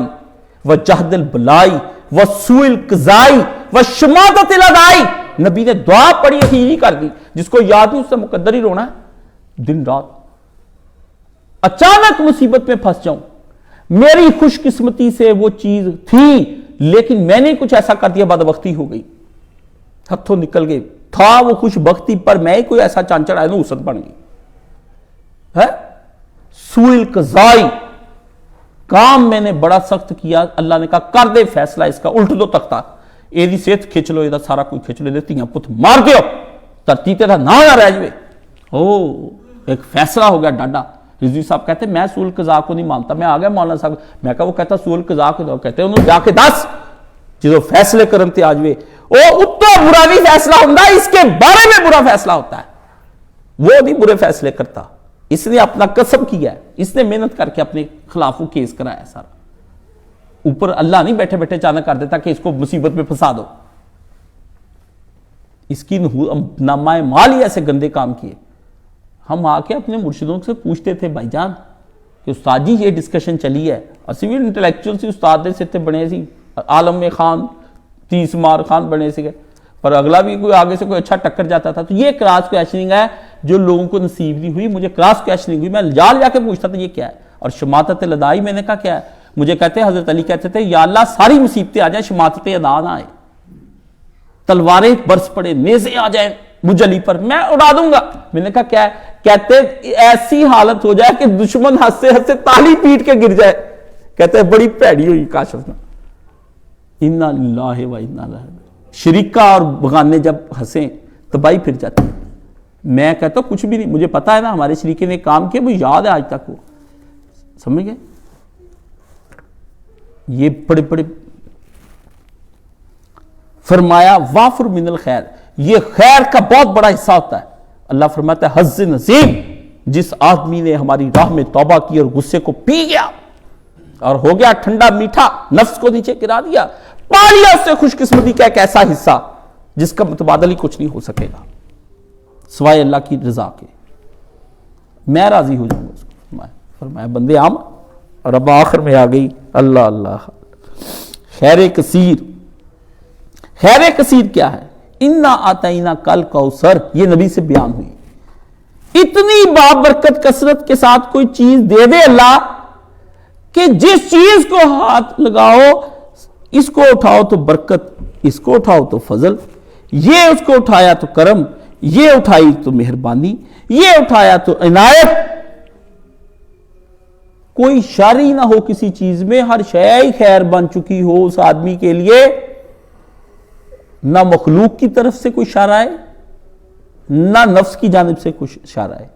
و جہد البلاء و سوء القضاء و شماتۃ الاداء. نبی نے دعا پڑھی یہی کر دی, جس کو یاد نہیں اس سے مقدر ہی رونا ہے دن رات. اچانک مصیبت میں پھنس جاؤں, میری خوش قسمتی سے وہ چیز تھی لیکن میں نے کچھ ایسا کر دیا, بدبختی ہو گئی, ہتھوں نکل گئے, تھا وہ خوش بختی پر میں کوئی ایسا چانچڑ آیا نوست بن گئی ہے. سوء القضاء, کام میں نے بڑا سخت کیا, اللہ نے کہا کر دے فیصلہ اس کا, الٹ دو تختہ, ایدی صحت کھچ لو, ایدہ سارا کوئی کھچ لو, دیتی ہیں پت مار دیو, ترتی تیرا نہ رہ جوے. ایک فیصلہ ہو گیا ڈاڈا. رضوی صاحب کہتے ہیں میں سوء القضاء کو نہیں مانتا. میں آگیا مولانا صاحب, میں کہا وہ کہتا سوء القضاء کو دو, کہتے ہیں انہوں جا کے دس جدو فیصلے کرنتے آج وے اتنا برا نہیں فیصلہ ہوتا, اس کے بارے میں برا فیصلہ ہوتا ہے. وہ نہیں برے فیصلے کرتا, اس نے اپنا قسم کیا ہے, اس نے محنت کر کے اپنے خلاف وہ کیس کرایا سارا. اوپر اللہ نہیں بیٹھے بیٹھے اچانک کر دیتا کہ اس کو مصیبت میں پھنسا دو. اس کی نامہ مال ہی ایسے گندے کام کیے. ہم آ کے اپنے مرشدوں سے پوچھتے تھے بھائی جان کہ استاد جی یہ ڈسکشن چلی ہے, اسی بھی انٹلیکچوئل سی استاد سے تے بنے سی, عالم خان 30 مار خان بنے سے گئے, پر اگلا بھی کوئی آگے سے کوئی اچھا ٹکر جاتا تھا. تو یہ کراس کویشننگ ہے جو لوگوں کو نصیب نہیں ہوئی. مجھے کراس کویشننگ ہوئی, میں جا کے پوچھتا تھا یہ کیا ہے. اور شماتت الادائی میں نے کہا کیا ہے, مجھے کہتے ہیں حضرت علی کہتے تھے یا اللہ ساری مصیبتیں آ جائیں, شماتت ادا نہ آئے, تلواریں برس پڑے, نیزے آ جائیں مجھ علی پر, میں اڑا دوں گا. میں نے کہا کیا ہے, کہتے ایسی حالت ہو جائے کہ دشمن ہنستے ہنستے تالی پیٹ کے گر جائے. کہتے ہیں بڑی پیڑی ہوئی کاشف. انا للہ و انا الیہ. شریکہ اور بغانے جب ہنسیں تباہی پھر جاتی ہے. میں کہتا ہوں کچھ بھی نہیں, مجھے پتا ہے نا ہمارے شریکے نے کام کیا, وہ یاد ہے آج تک, وہ سمجھ گئے. یہ بڑے بڑے فرمایا وافر من الخیر, یہ خیر کا بہت بڑا حصہ ہوتا ہے. اللہ فرماتا ہے حظ نصیب, جس آدمی نے ہماری راہ میں توبہ کی اور غصے کو پی گیا اور ہو گیا ٹھنڈا میٹھا, نفس کو نیچے گرا دیا, پا لیا اس سے خوش قسمتی کا ایک ایسا حصہ جس کا متبادل ہی کچھ نہیں ہو سکے گا سوائے اللہ کی رضا کے. میں راضی ہو جاؤں گا اس کو. فرمایا بندے عام, اور اب آخر میں آ گئی اللہ اللہ. خیر کثیر, خیر کثیر کیا ہے, انا آتینا کل کوثر، یہ نبی سے بیان ہوئی. اتنی بابرکت کثرت کے ساتھ کوئی چیز دے دے اللہ کہ جس چیز کو ہاتھ لگاؤ، اس کو اٹھاؤ تو برکت، اس کو اٹھاؤ تو فضل، یہ اس کو اٹھایا تو کرم، یہ اٹھائی تو مہربانی، یہ اٹھایا تو عنایت. کوئی شاری نہ ہو کسی چیز میں، ہر شے خیر بن چکی ہو اس آدمی کے لیے. نہ مخلوق کی طرف سے کوئی اشارہ ہے، نہ نفس کی جانب سے کچھ اشارہ ہے.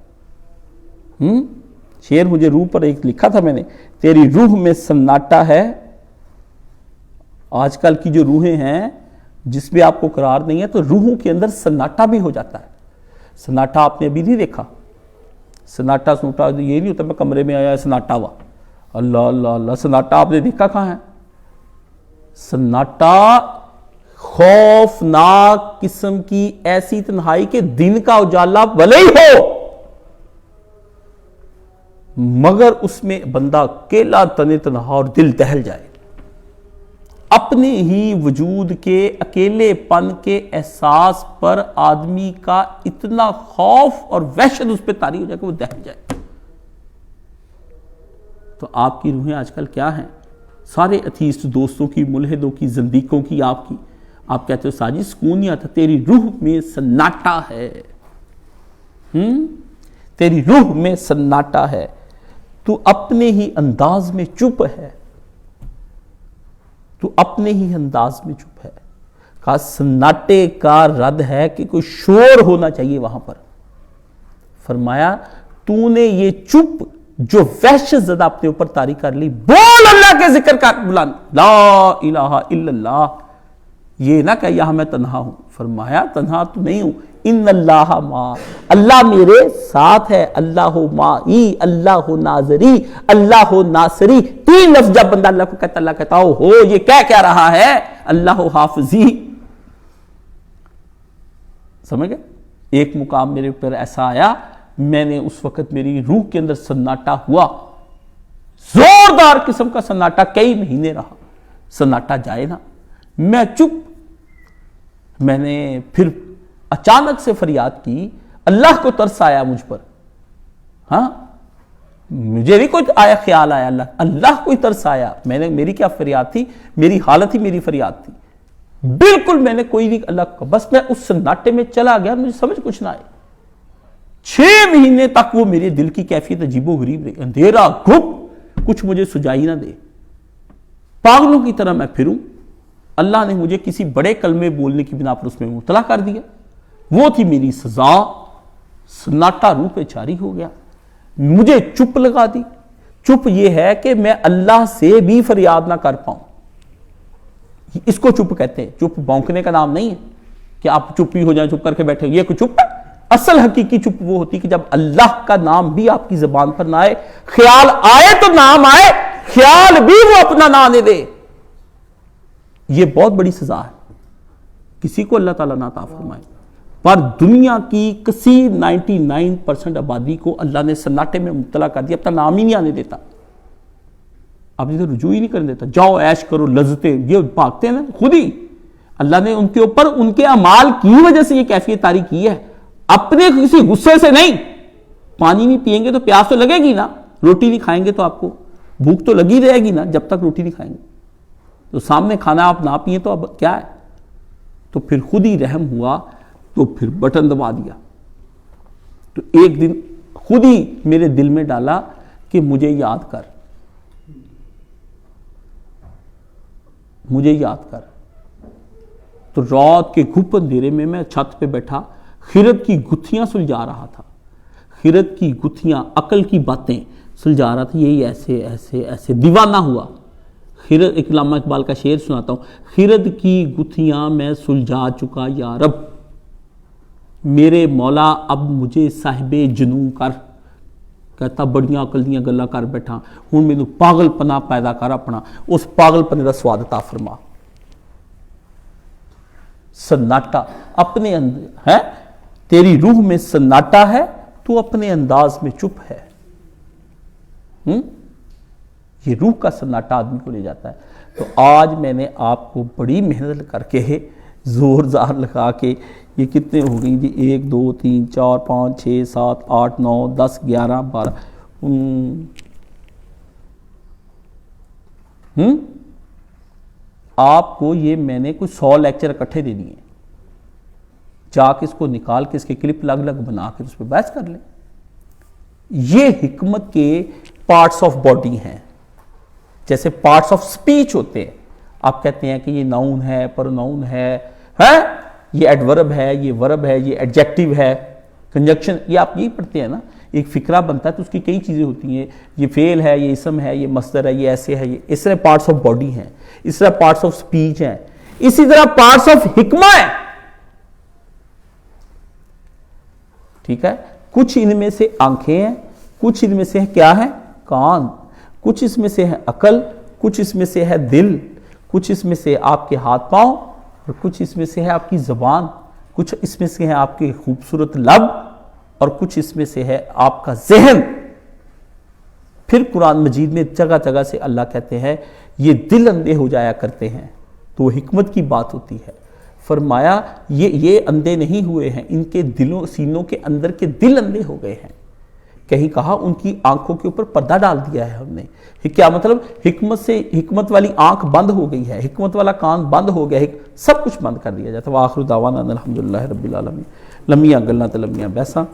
شعر مجھے روح پر ایک لکھا تھا میں نے، تیری روح میں سناٹا ہے. آج کل کی جو روحیں ہیں جس میں آپ کو قرار نہیں ہے، تو روحوں کے اندر سناٹا بھی ہو جاتا ہے. سناٹا آپ نے ابھی نہیں دیکھا؟ سناٹا سنوٹا یہ نہیں ہوتا میں کمرے میں آیا سناٹا ہوا. اللہ اللہ اللہ، سناٹا آپ نے دیکھا کہاں ہے؟ سناٹا خوفناک قسم کی ایسی تنہائی کہ دن کا اجالا بھلے ہی ہو مگر اس میں بندہ اکیلا تنے تنہا اور دل دہل جائے. اپنے ہی وجود کے اکیلے پن کے احساس پر آدمی کا اتنا خوف اور وحشت اس پہ طاری ہو جائے کہ وہ دہل جائے. تو آپ کی روحیں آج کل کیا ہیں؟ سارے ایتھیسٹ دوستوں کی، ملحدوں کی، زندیقوں کی، آپ کہتے ہو ساجد سکون نہیں آتا. تیری روح میں سناٹا ہے، تیری روح میں سناٹا ہے. تو اپنے ہی انداز میں چپ ہے، تو اپنے ہی انداز میں چپ ہے. کہا سناٹے کا رد ہے کہ کوئی شور ہونا چاہیے وہاں پر. فرمایا تو نے یہ چپ جو وحشت زدہ اپنے اوپر طاری کر لی، بول اللہ کے ذکر کا بلند، لا الہ الا اللہ. یہ نہ کہ یہاں میں تنہا ہوں. فرمایا تنہا تو نہیں ہوں، ان اللہ ما، اللہ میرے ساتھ ہے. اللہ مائی، اللہ ناظری، اللہ ناصری. 3 لفظ جب بندہ اللہ کو کہتا، اللہ کہتا ہو یہ کیا رہا ہے؟ اللہ حافظی. سمجھ گئے؟ ایک مقام میرے اوپر ایسا آیا، میں نے اس وقت میری روح کے اندر سناٹا ہوا، زوردار قسم کا سناٹا، کئی مہینے رہا. سناٹا جائے نا، میں چپ. میں نے پھر اچانک سے فریاد کی، اللہ کو ترس آیا مجھ پر. ہاں مجھے بھی کوئی خیال آیا، اللہ کوئی ترس آیا. میری کیا فریاد تھی؟ میری حالت ہی میری فریاد تھی. بالکل میں نے کوئی نہیں اللہ کا، بس میں اس سناٹے میں چلا گیا، مجھے سمجھ کچھ نہ آئے. 6 مہینے تک وہ میرے دل کی کیفیت عجیب و غریب رہی. اندھیرا گھپ، کچھ مجھے سجائی نہ دے، پاگلوں کی طرح میں پھروں. اللہ نے مجھے کسی بڑے کلمے بولنے کی بنا پر اس میں مبتلا کر دیا. وہ تھی میری سزا. سناٹا روح پہ جاری ہو گیا، مجھے چپ لگا دی. چپ یہ ہے کہ میں اللہ سے بھی فریاد نہ کر پاؤں. اس کو چپ کہتے ہیں. چپ بونکنے کا نام نہیں ہے کہ آپ چپ ہی ہو جائیں، چپ کر کے بیٹھے. یہ کوئی چپ ہے؟ اصل حقیقی چپ وہ ہوتی کہ جب اللہ کا نام بھی آپ کی زبان پر نہ آئے، خیال آئے تو نام آئے، خیال بھی وہ اپنا نہ آنے دے. یہ بہت بڑی سزا ہے، کسی کو اللہ تعالیٰ نہ عطا فرمائے. پر دنیا کی کثیر 99% آبادی کو اللہ نے سناٹے میں مبتلا کر دیا، اپنا نام ہی نہیں آنے دیتا. اب یہ رجوع ہی نہیں کرنے دیتا. جاؤ عیش کرو، لذتیں، یہ بھاگتے ہیں نا خود ہی. اللہ نے ان کے اوپر ان کے اعمال کی وجہ سے یہ کیفیت طاری کی ہے، اپنے کسی غصے سے نہیں. پانی نہیں پیئیں گے تو پیاس تو لگے گی نا، روٹی نہیں کھائیں گے تو آپ کو بھوک تو لگی رہے گی نا جب تک روٹی نہیں کھائیں گے. تو سامنے کھانا آپ نہ پیئیں تو اب کیا ہے؟ تو پھر خود ہی رحم ہوا تو پھر بٹن دبا دیا. تو ایک دن خود ہی میرے دل میں ڈالا کہ مجھے یاد کر، مجھے یاد کر. تو رات کے گھپ اندھیرے میں میں چھت پہ بیٹھا خرد کی گتھیاں سلجھا رہا تھا. خرد کی گتھیاں، عقل کی باتیں سلجھا رہا تھا. یہی ایسے ایسے ایسے دیوانہ ہوا. خرد، ایک علامہ اقبال کا شعر سناتا ہوں. خرد کی گتھیاں میں سلجھا چکا یا رب، میرے مولا اب مجھے صاحب جنوں کر. کہتا بڑیاں عقل دیاں گلاں کر بیٹھا، ہن مینوں پاگل پنا پیدا کر اپنا، اس پاگل پنے دا سواد عطا فرما. سناٹا اپنے اندر ہے، تیری روح میں سناٹا ہے، تو اپنے انداز میں چپ ہے. یہ روح کا سناٹا آدمی کو لے جاتا ہے. تو آج میں نے آپ کو بڑی محنت کر کے زور زار لگا کے یہ کتنے ہو گئی جی 1 2 3 4 5 6 7 8 9 10 11 12 آپ کو یہ میں نے کوئی 100 لیکچر اکٹھے دے دیے، جا کے اس کو نکال کے اس کے کلپ الگ الگ بنا کے اس پہ بحث کر لیں۔ یہ حکمت کے پارٹس آف باڈی ہیں، جیسے پارٹس آف سپیچ ہوتے ہیں۔ آپ کہتے ہیں کہ یہ ناؤن ہے، پروناؤن ہے، یہ ایڈورب ہے، یہ ورب ہے، یہ ایڈجیکٹیو ہے، کنجکشن، یہ آپ یہی پڑھتے ہیں نا۔ ایک فقرہ بنتا ہے تو اس کی کئی چیزیں ہوتی ہیں، یہ فعل ہے، یہ اسم ہے، یہ مصدر ہے، یہ ایسے ہے، یہ اس طرح پارٹس آف باڈی ہیں، اس طرح پارٹس آف سپیچ ہیں، اسی طرح پارٹس آف حکمہ ہیں، ٹھیک ہے۔ کچھ ان میں سے آنکھیں ہیں، کچھ ان میں سے کیا ہے کان، کچھ اس میں سے ہے عقل، کچھ اس میں سے ہے دل، کچھ اس میں سے آپ کے ہاتھ پاؤں، اور کچھ اس میں سے ہے آپ کی زبان، کچھ اس میں سے ہے آپ کے خوبصورت لب، اور کچھ اس میں سے ہے آپ کا ذہن۔ پھر قرآن مجید میں جگہ جگہ سے اللہ کہتے ہیں یہ دل اندھے ہو جایا کرتے ہیں، تو حکمت کی بات ہوتی ہے۔ فرمایا یہ اندھے نہیں ہوئے ہیں، ان کے دلوں سینوں کے اندر کے دل اندھے ہو گئے ہیں۔ کہیں کہا ان کی آنکھوں کے اوپر پردہ ڈال دیا ہے ہم نے۔ کیا مطلب؟ حکمت والی آنکھ بند ہو گئی ہے، حکمت والا کان بند ہو گیا ہے، سب کچھ بند کر دیا جاتا ہے۔ وآخر دعوانا ان الحمدللہ رب العالمین۔ لمیاں گلاں تے لمیاں بحثاں،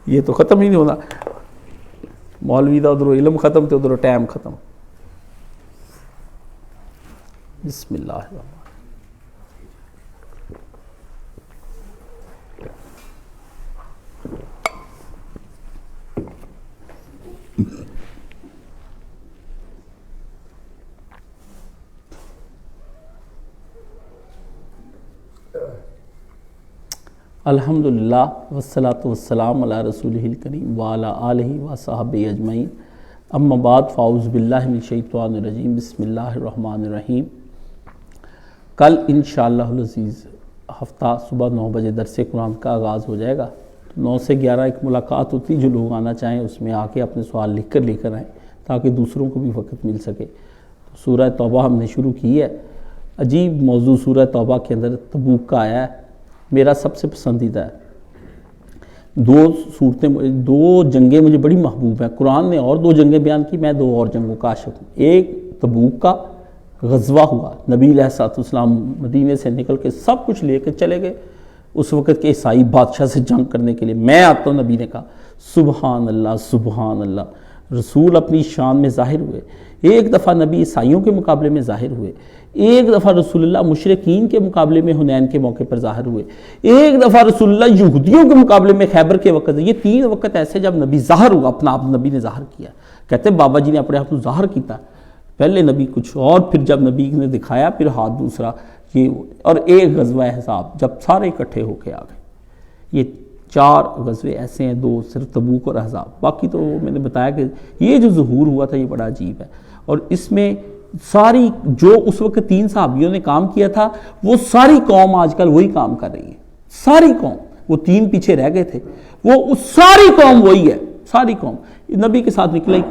یہ تو ختم ہی نہیں ہونا، مولوی دا ادھروں علم ختم تے ادھروں ٹائم ختم۔ بسم اللہ الرحمن الحمدللہ والصلاة والسلام علی رسولہ الکریم وعلی آلہ وصحبہ اجمعین، اما بعد فاعوذ باللہ من الشیطان الرجیم، بسم اللہ الرحمن الرحیم۔ کل انشاءاللہ العزیز ہفتہ صبح 9 بجے درس قرآن کا آغاز ہو جائے گا۔ 9 سے 11 ایک ملاقات ہوتی، جو لوگ آنا چاہیں اس میں آ کے اپنے سوال لکھ کر آئیں تاکہ دوسروں کو بھی وقت مل سکے۔ سورہ توبہ ہم نے شروع کی ہے۔ عجیب موضوع سورہ توبہ کے اندر تبوک کا آیا ہے، میرا سب سے پسندیدہ ہے۔ 2 جنگیں مجھے بڑی محبوب ہیں۔ قرآن نے اور 2 جنگیں بیان کی، میں 2 اور جنگوں کا عاشق ہوں۔ ایک تبوک کا غزوہ ہوا، نبی علیہ السلام مدینے سے نکل کے سب کچھ لے کے چلے گئے اس وقت کے عیسائی بادشاہ سے جنگ کرنے کے لیے۔ میں آتا ہوں، نبی نے کہا سبحان اللہ سبحان اللہ۔ رسول اپنی شان میں ظاہر ہوئے۔ ایک دفعہ نبی عیسائیوں کے مقابلے میں ظاہر ہوئے، ایک دفعہ رسول اللہ مشرکین کے مقابلے میں حنین کے موقع پر ظاہر ہوئے، ایک دفعہ رسول اللہ یہودیوں کے مقابلے میں خیبر کے وقت۔ یہ 3 وقت ایسے جب نبی ظاہر ہوا، اپنا آپ نبی نے ظاہر کیا۔ کہتے ہیں بابا جی نے اپنے آپ کو ظاہر کیتا، پہلے نبی کچھ اور، پھر جب نبی نے دکھایا پھر ہاتھ دوسرا، یہ اور ایک غزوہ احزاب جب سارے اکٹھے ہو کے آ گئے۔ یہ 4 غزوے ایسے ہیں، 2 صرف تبوک اور احزاب، باقی تو میں نے بتایا کہ یہ جو ظہور ہوا تھا یہ بڑا عجیب ہے۔ اور اس میں ساری جو اس وقت 3 صحابیوں نے کام کیا تھا وہ ساری قوم آج کل وہی کام کر رہی ہے، ساری قوم۔ وہ 3 پیچھے رہ گئے تھے، وہ ساری قوم وہی ہے، ساری قوم۔ نبی کے ساتھ نکلا ہی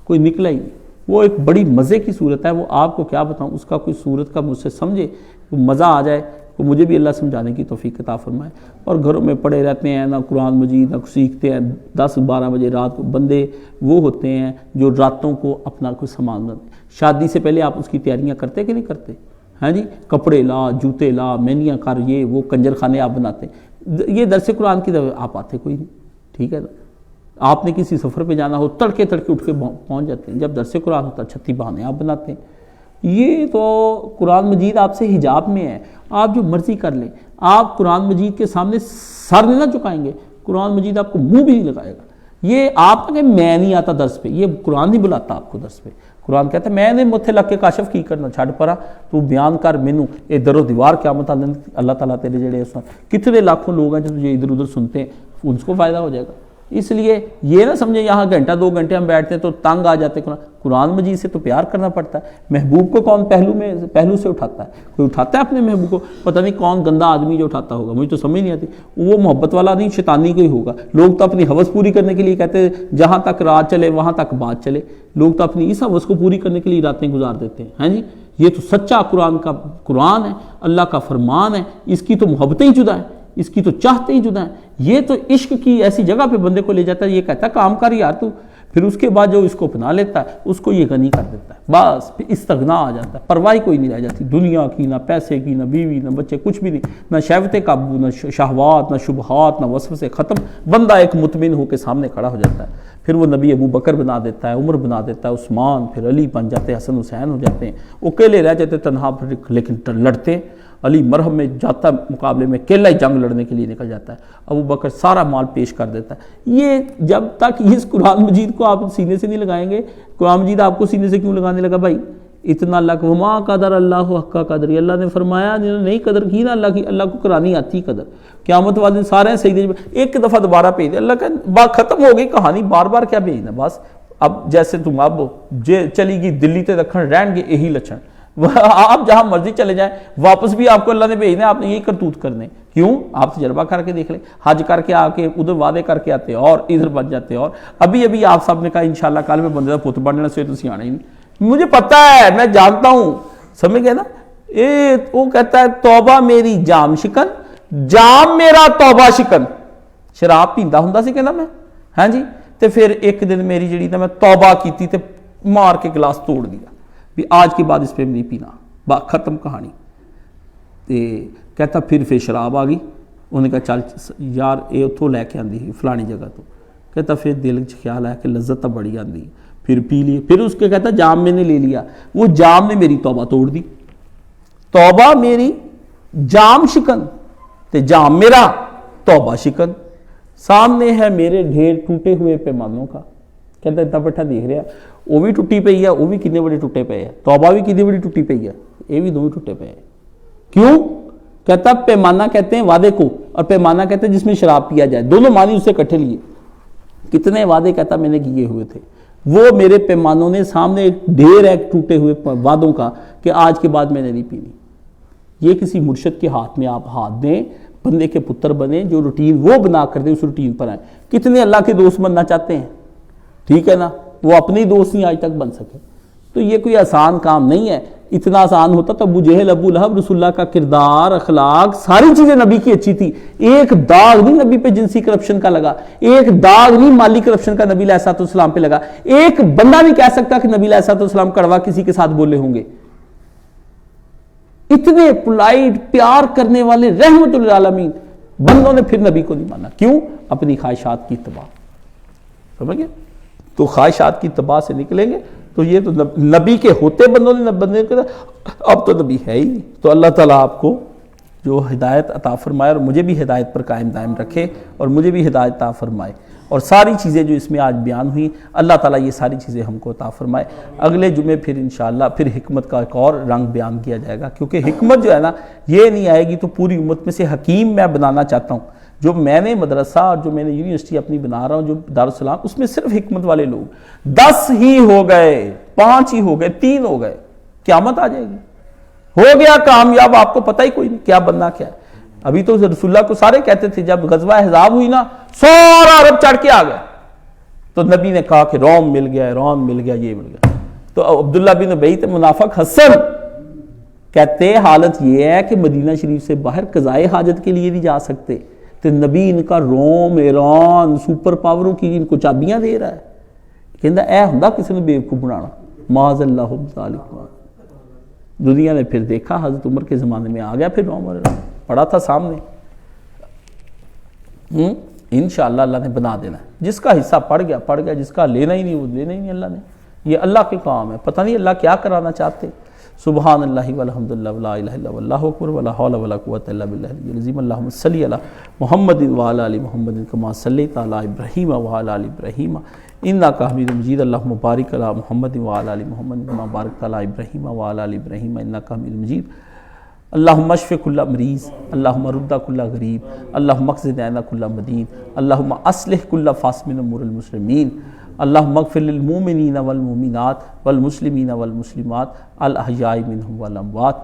کوئی نکلا ہی نہیں۔ وہ ایک بڑی مزے کی صورت ہے، وہ آپ کو کیا بتاؤں، اس کا کوئی صورت کا مجھ سے سمجھے مزہ آ جائے، تو مجھے بھی اللہ سمجھانے کی توفیق عطا فرمائے۔ اور گھروں میں پڑے رہتے ہیں، نہ قرآن مجید نہ سیکھتے ہیں، 10-12 بجے رات کو بندے وہ ہوتے ہیں جو راتوں کو اپنا کوئی سامان بناتے ہیں۔ شادی سے پہلے آپ اس کی تیاریاں کرتے کہ نہیں کرتے؟ ہاں جی، کپڑے لا، جوتے لا، مہندیاں کر، یہ وہ کنجر خانے آپ بناتے ہیں۔ یہ درس قرآن کی طرف آپ آتے کوئی نہیں، ٹھیک ہے نا؟ آپ نے کسی سفر پہ جانا ہو، تڑکے اٹھ کے پہنچ جاتے ہیں۔ جب درس قرآن ہوتا ہے 36 بہانے آپ بناتے ہیں۔ یہ تو قرآن مجید آپ سے حجاب میں ہے، آپ جو مرضی کر لیں، آپ قرآن مجید کے سامنے سر نہ چکائیں گے، قرآن مجید آپ کو منہ بھی نہیں لگائے گا۔ یہ آپ کہ میں نہیں آتا درس پہ، یہ قرآن نہیں بلاتا آپ کو درس پہ۔ قرآن کہتا ہے میں نے متھے لگ کے کاشف کی کرنا، چھڑ پرا تو بیان کر مینوں اے در و دیوار قیامت اللہ تعالیٰ تیرے جڑے کتنے لاکھوں لوگ ہیں جو تجھے ادھر ادھر سنتے ہیں، ان کو فائدہ ہو جائے گا۔ اس لیے یہ نہ سمجھیں یہاں گھنٹہ 2 گھنٹے ہم بیٹھتے ہیں تو تنگ آ جاتے ہیں. قرآن مجید سے تو پیار کرنا پڑتا ہے. محبوب کو کون پہلو سے اٹھاتا ہے؟ کوئی اٹھاتا ہے اپنے محبوب کو؟ پتہ نہیں کون گندا آدمی جو اٹھاتا ہوگا, مجھے تو سمجھ نہیں آتی. وہ محبت والا نہیں, شیطانی کوئی ہوگا. لوگ تو اپنی حوث پوری کرنے کے لیے کہتے ہیں جہاں تک رات چلے وہاں تک بات چلے. لوگ تو اپنی اس حوث کو پوری کرنے کے لیے راتیں گزار دیتے ہیں. ہاں جی, یہ تو سچا قرآن ہے, اللہ کا فرمان ہے. اس کی تو محبتیں ہی جدا ہیں, اس کی تو چاہتے ہی جدا ہیں. یہ تو عشق کی ایسی جگہ پہ بندے کو لے جاتا ہے, یہ کہتا ہے کام کر یار تو, پھر اس کے بعد جو اس کو اپنا لیتا ہے اس کو یہ غنی کر دیتا ہے. بس پھر استغنا آ جاتا ہے, پرواہی کوئی نہیں رہ جاتی دنیا کی, نہ پیسے کی, نہ بیوی, نہ بچے, کچھ بھی نہیں. نہ شہوت قابو, نہ شہوات, نہ شبہات, نہ وسوسے, ختم. بندہ ایک مطمئن ہو کے سامنے کھڑا ہو جاتا ہے. پھر وہ نبی ابو بکر بنا دیتا ہے, عمر بنا دیتا ہے, عثمان, پھر علی بن جاتے ہیں, حسن حسین ہو جاتے ہیں. وہ اکیلے رہ جاتے تنہا, لیکن لڑتے ہیں. علی مرحب میں جاتا مقابلے میں اکیلا ہی جنگ لڑنے کے لیے نکل جاتا ہے. ابو بکر سارا مال پیش کر دیتا ہے. یہ جب تک اس قرآن مجید کو آپ سینے سے نہیں لگائیں گے, قرآن مجید آپ کو سینے سے کیوں لگانے لگا بھائی؟ اتنا اللہ کو وما قدر اللہ حق قدر, اللہ نے فرمایا جنہوں نے نہیں قدر کی نا اللہ کی, اللہ کو کرانی آتی قدر. قیامت والے سارے ہیں سجدے, ایک دفعہ دوبارہ بھیج دے. اللہ کا بات ختم ہو گئی کہانی, بار بار کیا بھیجنا. بس اب جیسے تم اب چلی گئی دلی تے دکھن رہن گے یہی لچھن, آپ جہاں مرضی چلے جائیں واپس بھی آپ کو اللہ نے بھیجنا, آپ نے یہی کرتوت کرنے. کیوں؟ آپ تجربہ کر کے دیکھ لیں. حج کر کے آ کے ادھر وعدے کر کے آتے اور ادھر بچ جاتے. اور ابھی آپ سب نے کہا انشاءاللہ کل میں بندے کا پت بننا سے تو سیاح ہی نہیں. مجھے پتا ہے, میں جانتا ہوں, سمجھ گئے نا. وہ کہتا ہے توبہ میری جام شکن, جام میرا توبہ شکن. شراب پیندا ہوندا سی کہنا میں, ہاں جی. تے پھر ایک دن میری جڑی نا میں توبہ کیتی تے مار کے گلاس توڑ دیا بھی آج کے بعد اس پہ نہیں پینا, ختم کہانی. تے کہتا پھر شراب آ گئی. انہوں نے کہا چل یار یہ اتوں لے کے آندی فلانی جگہ تو. کہتا پھر دل چ خیال آیا کہ لذت تو بڑی آندی, پھر پی لی. پھر اس کے کہتا جام میں نے لے لیا, وہ جام نے میری توبہ توڑ دی. توبہ میری جام شکن تے جام میرا توبہ شکن. سامنے ہے میرے ڈھیر ٹوٹے ہوئے پیمانوں کا. کہتا اتنا بٹھا دیکھ رہا, وہ بھی ٹوٹی پئی ہے, وہ بھی کتنے بڑے ٹوٹے پے ہے, توبہ بھی کتنی بڑی ٹوٹی پئی ہے, یہ بھی دونوں ٹوٹے پے ہیں. کیوں؟ کہتا پیمانہ کہتے ہیں وعدے کو, اور پیمانہ کہتے ہیں جس میں شراب پیا جائے. دونوں معنی اسے اکٹھے لیے. کتنے وعدے کہتا میں نے کیے ہوئے تھے, وہ میرے پیمانوں نے سامنے ایک ڈھیر ہے ٹوٹے ہوئے وعدوں کا کہ آج کے بعد میں نے نہیں پینی. یہ کسی مرشد کے ہاتھ میں آپ ہاتھ دیں, بندے کے پتر بنے, جو روٹین وہ بنا کر دیں اس روٹین پر آئیں. کتنے اللہ کے دوست بننا چاہتے ہیں, ٹھیک ہے نا, وہ اپنے دوست نہیں آج تک بن سکے. تو یہ کوئی آسان کام نہیں ہے. اتنا آسان ہوتا تو ابو جہل, ابو لہب, رسول اللہ کا کردار, اخلاق, ساری چیزیں نبی کی اچھی تھی. ایک داغ نہیں نبی پہ جنسی کرپشن کا لگا, ایک داغ نہیں مالی کرپشن کا نبی علیہ الصلوۃ والسلام پہ لگا. ایک بندہ نہیں کہہ سکتا کہ نبی علیہ الصلوۃ والسلام کڑوا کسی کے ساتھ بولے ہوں گے. اتنے پولائٹ, پیار کرنے والے رحمت للعالمین بندوں نے پھر نبی کو نہیں مانا. کیوں؟ اپنی خواہشات کی اتباع. سمجھ گئے؟ تو خواہشات کی اتباع سے نکلیں گے تو یہ تو نبی کے ہوتے بندوں نے بندے کے, اب تو نبی ہے ہی نہیں. تو اللہ تعالیٰ آپ کو جو ہدایت عطا فرمائے اور مجھے بھی ہدایت پر قائم دائم رکھے, اور مجھے بھی ہدایت عطا فرمائے. اور ساری چیزیں جو اس میں آج بیان ہوئی, اللہ تعالیٰ یہ ساری چیزیں ہم کو عطا فرمائے. اگلے جمعے پھر انشاءاللہ پھر حکمت کا ایک اور رنگ بیان کیا جائے گا, کیونکہ حکمت جو ہے نا یہ نہیں آئے گی تو پوری امت میں سے حکیم میں بنانا چاہتا ہوں. جو میں نے مدرسہ اور جو میں نے یونیورسٹی اپنی بنا رہا ہوں, جو دارالسلام, اس میں صرف حکمت والے لوگ 10 ہی ہو گئے, 5 ہی ہو گئے, 3 ہو گئے, قیامت آ جائے گی. ہو گیا کامیاب, آپ کو پتہ ہی کوئی نہیں کیا بننا کیا ہے. ابھی تو رسول اللہ کو سارے کہتے تھے, جب غزوہ احزاب ہوئی نا سارا عرب چڑھ کے آ گیا, تو نبی نے کہا کہ روم مل گیا, ایران مل گیا, یہ مل گیا. تو عبداللہ بن ابی تے منافق حسن کہتے حالت یہ ہے کہ مدینہ شریف سے باہر قضائے حاجت کے لیے نہیں جا سکتے, تو نبی ان کا روم, ایران, سپر پاوروں کی ان کو چابیاں دے رہا ہے. کہندا اے ہوندا کسی نے بیوقوف بنانا, معاذ اللہ ذالک. دنیا نے پھر دیکھا, حضرت عمر کے زمانے میں آ گیا پھر روم اور ایران, پڑا تھا سامنے. انشاءاللہ اللہ نے بنا دینا ہے. جس کا حصہ پڑ گیا, جس کا لینا ہی نہیں وہ لینا ہی نہیں اللہ نے. یہ اللہ کے کام ہے, پتہ نہیں اللہ کیا کرانا چاہتے. سبحان اللہ والحمد للہ ولا الہ الا واللہ اکبر ولا حول ولا قوۃ الا باللہ العلی العظیم. اللہم صلی علی محمد وعلی آل محمد کما صلیت علی ابراہیم وعلی آل ابراہیم انک حمید مجید. اللہم بارک علی محمد وعلی آل محمد کما بارکت علی ابراہیم وعلی آل ابراہیم انک حمید مجید. اللہم اشف کل مریض، اللہم رد کل غریب، اللہم اقض دین کل مدین، اللہم اصلح کل فاسد من امور المسلمین، اللہم اغفر للمؤمنین والمؤمنات والمسلمین والمسلمات الاحیاء منہم والاموات،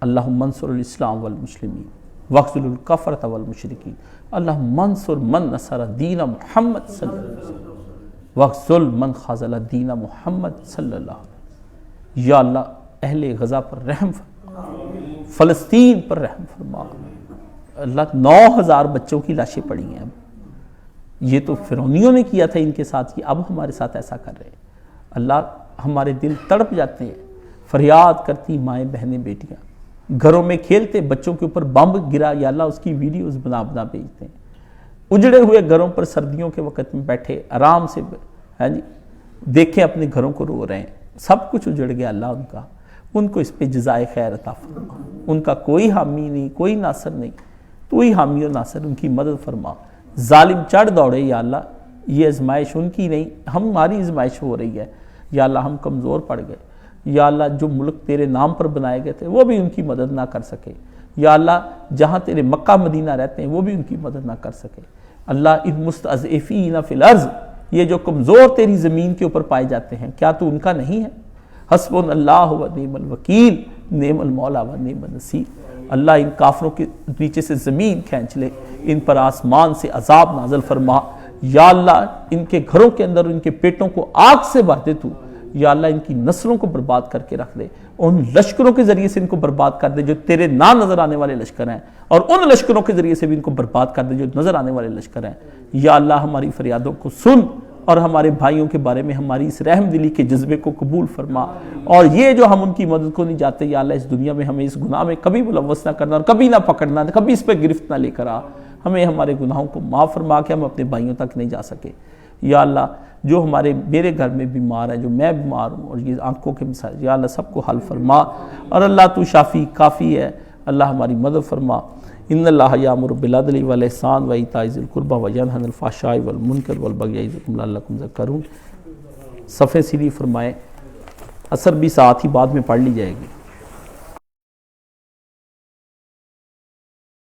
اللہم انصر الاسلام والمسلمین واخذل الکفرۃ والمشرکین، اللہم انصر من نصر دین محمد صلی اللہ علیہ وسلم واخذل من خذل دین محمد صلی اللہ علیہ وسلم۔ یا اللہ اہل غزہ پر رحم فرما، فلسطین پر رحم فرما۔ اللہ 9000 بچوں کی لاشیں پڑی ہیں، اب یہ تو فرعونیوں نے کیا تھا ان کے ساتھ، یہ اب ہمارے ساتھ ایسا کر رہے ہیں۔ اللہ ہمارے دل تڑپ جاتے ہیں، فریاد کرتی مائیں بہنیں بیٹیاں، گھروں میں کھیلتے بچوں کے اوپر بم گرا، یا اللہ اس کی ویڈیوز بنا بنا بھیجتے ہیں۔ اجڑے ہوئے گھروں پر سردیوں کے وقت میں بیٹھے آرام سے دیکھیں اپنے گھروں کو رو رہے ہیں، سب کچھ اجڑ گیا، اللہ ان کا، ان کو اس پہ جزائے خیر عطا فرما۔ ان کا کوئی حامی نہیں، کوئی ناصر نہیں، تو ہی حامی و ناصر، ان کی مدد فرما۔ ظالم چڑھ دوڑے یا اللہ، یہ ازمائش ان کی نہیں، ہماری ازمائش ہو رہی ہے یا اللہ، ہم کمزور پڑ گئے یا اللہ، جو ملک تیرے نام پر بنائے گئے تھے وہ بھی ان کی مدد نہ کر سکے یا اللہ، جہاں تیرے مکہ مدینہ رہتے ہیں وہ بھی ان کی مدد نہ کر سکے۔ اللہ ان مستضعفین فی الارض، یہ جو کمزور تیری زمین کے اوپر پائے جاتے ہیں، کیا تو ان کا نہیں ہے؟ حسبنا اللہ و نعم الوکیل، نعم المولا و نعم النصیر۔ اللہ ان کافروں کے نیچے سے زمین کھینچ لے، ان پر آسمان سے عذاب نازل فرما یا اللہ، ان کے گھروں کے اندر ان کے پیٹوں کو آگ سے بھر دے تو یا اللہ، ان کی نسلوں کو برباد کر کے رکھ دے، ان لشکروں کے ذریعے سے ان کو برباد کر دے جو تیرے نہ نظر آنے والے لشکر ہیں، اور ان لشکروں کے ذریعے سے بھی ان کو برباد کر دے جو نظر آنے والے لشکر ہیں۔ یا اللہ ہماری فریادوں کو سن اور ہمارے بھائیوں کے بارے میں ہماری اس رحم دلی کے جذبے کو قبول فرما، اور یہ جو ہم ان کی مدد کو نہیں جاتے یا اللہ، اس دنیا میں ہمیں اس گناہ میں کبھی ملوث نہ کرنا اور کبھی نہ پکڑنا، کبھی اس پہ گرفت نہ لے کر آ، ہمیں ہمارے گناہوں کو معاف فرما کہ ہم اپنے بھائیوں تک نہیں جا سکے۔ یا اللہ جو میرے گھر میں بیمار ہے، جو میں بیمار ہوں، اور یہ آنکھوں کے مسائل، یا اللہ سب کو حل فرما، اور اللہ تو شافی کافی ہے، اللہ ہماری مدد فرما۔ ان اللہ یامر بالعدل والاحسان وایتاء ذی القربی وینہی عن الفحشاء والمنکر والبغی یعظکم لعلکم تذکرون۔ صفحے سیدھی فرمائیں، عصر بھی ساتھ ہی بعد میں پڑھ لی جائے گی۔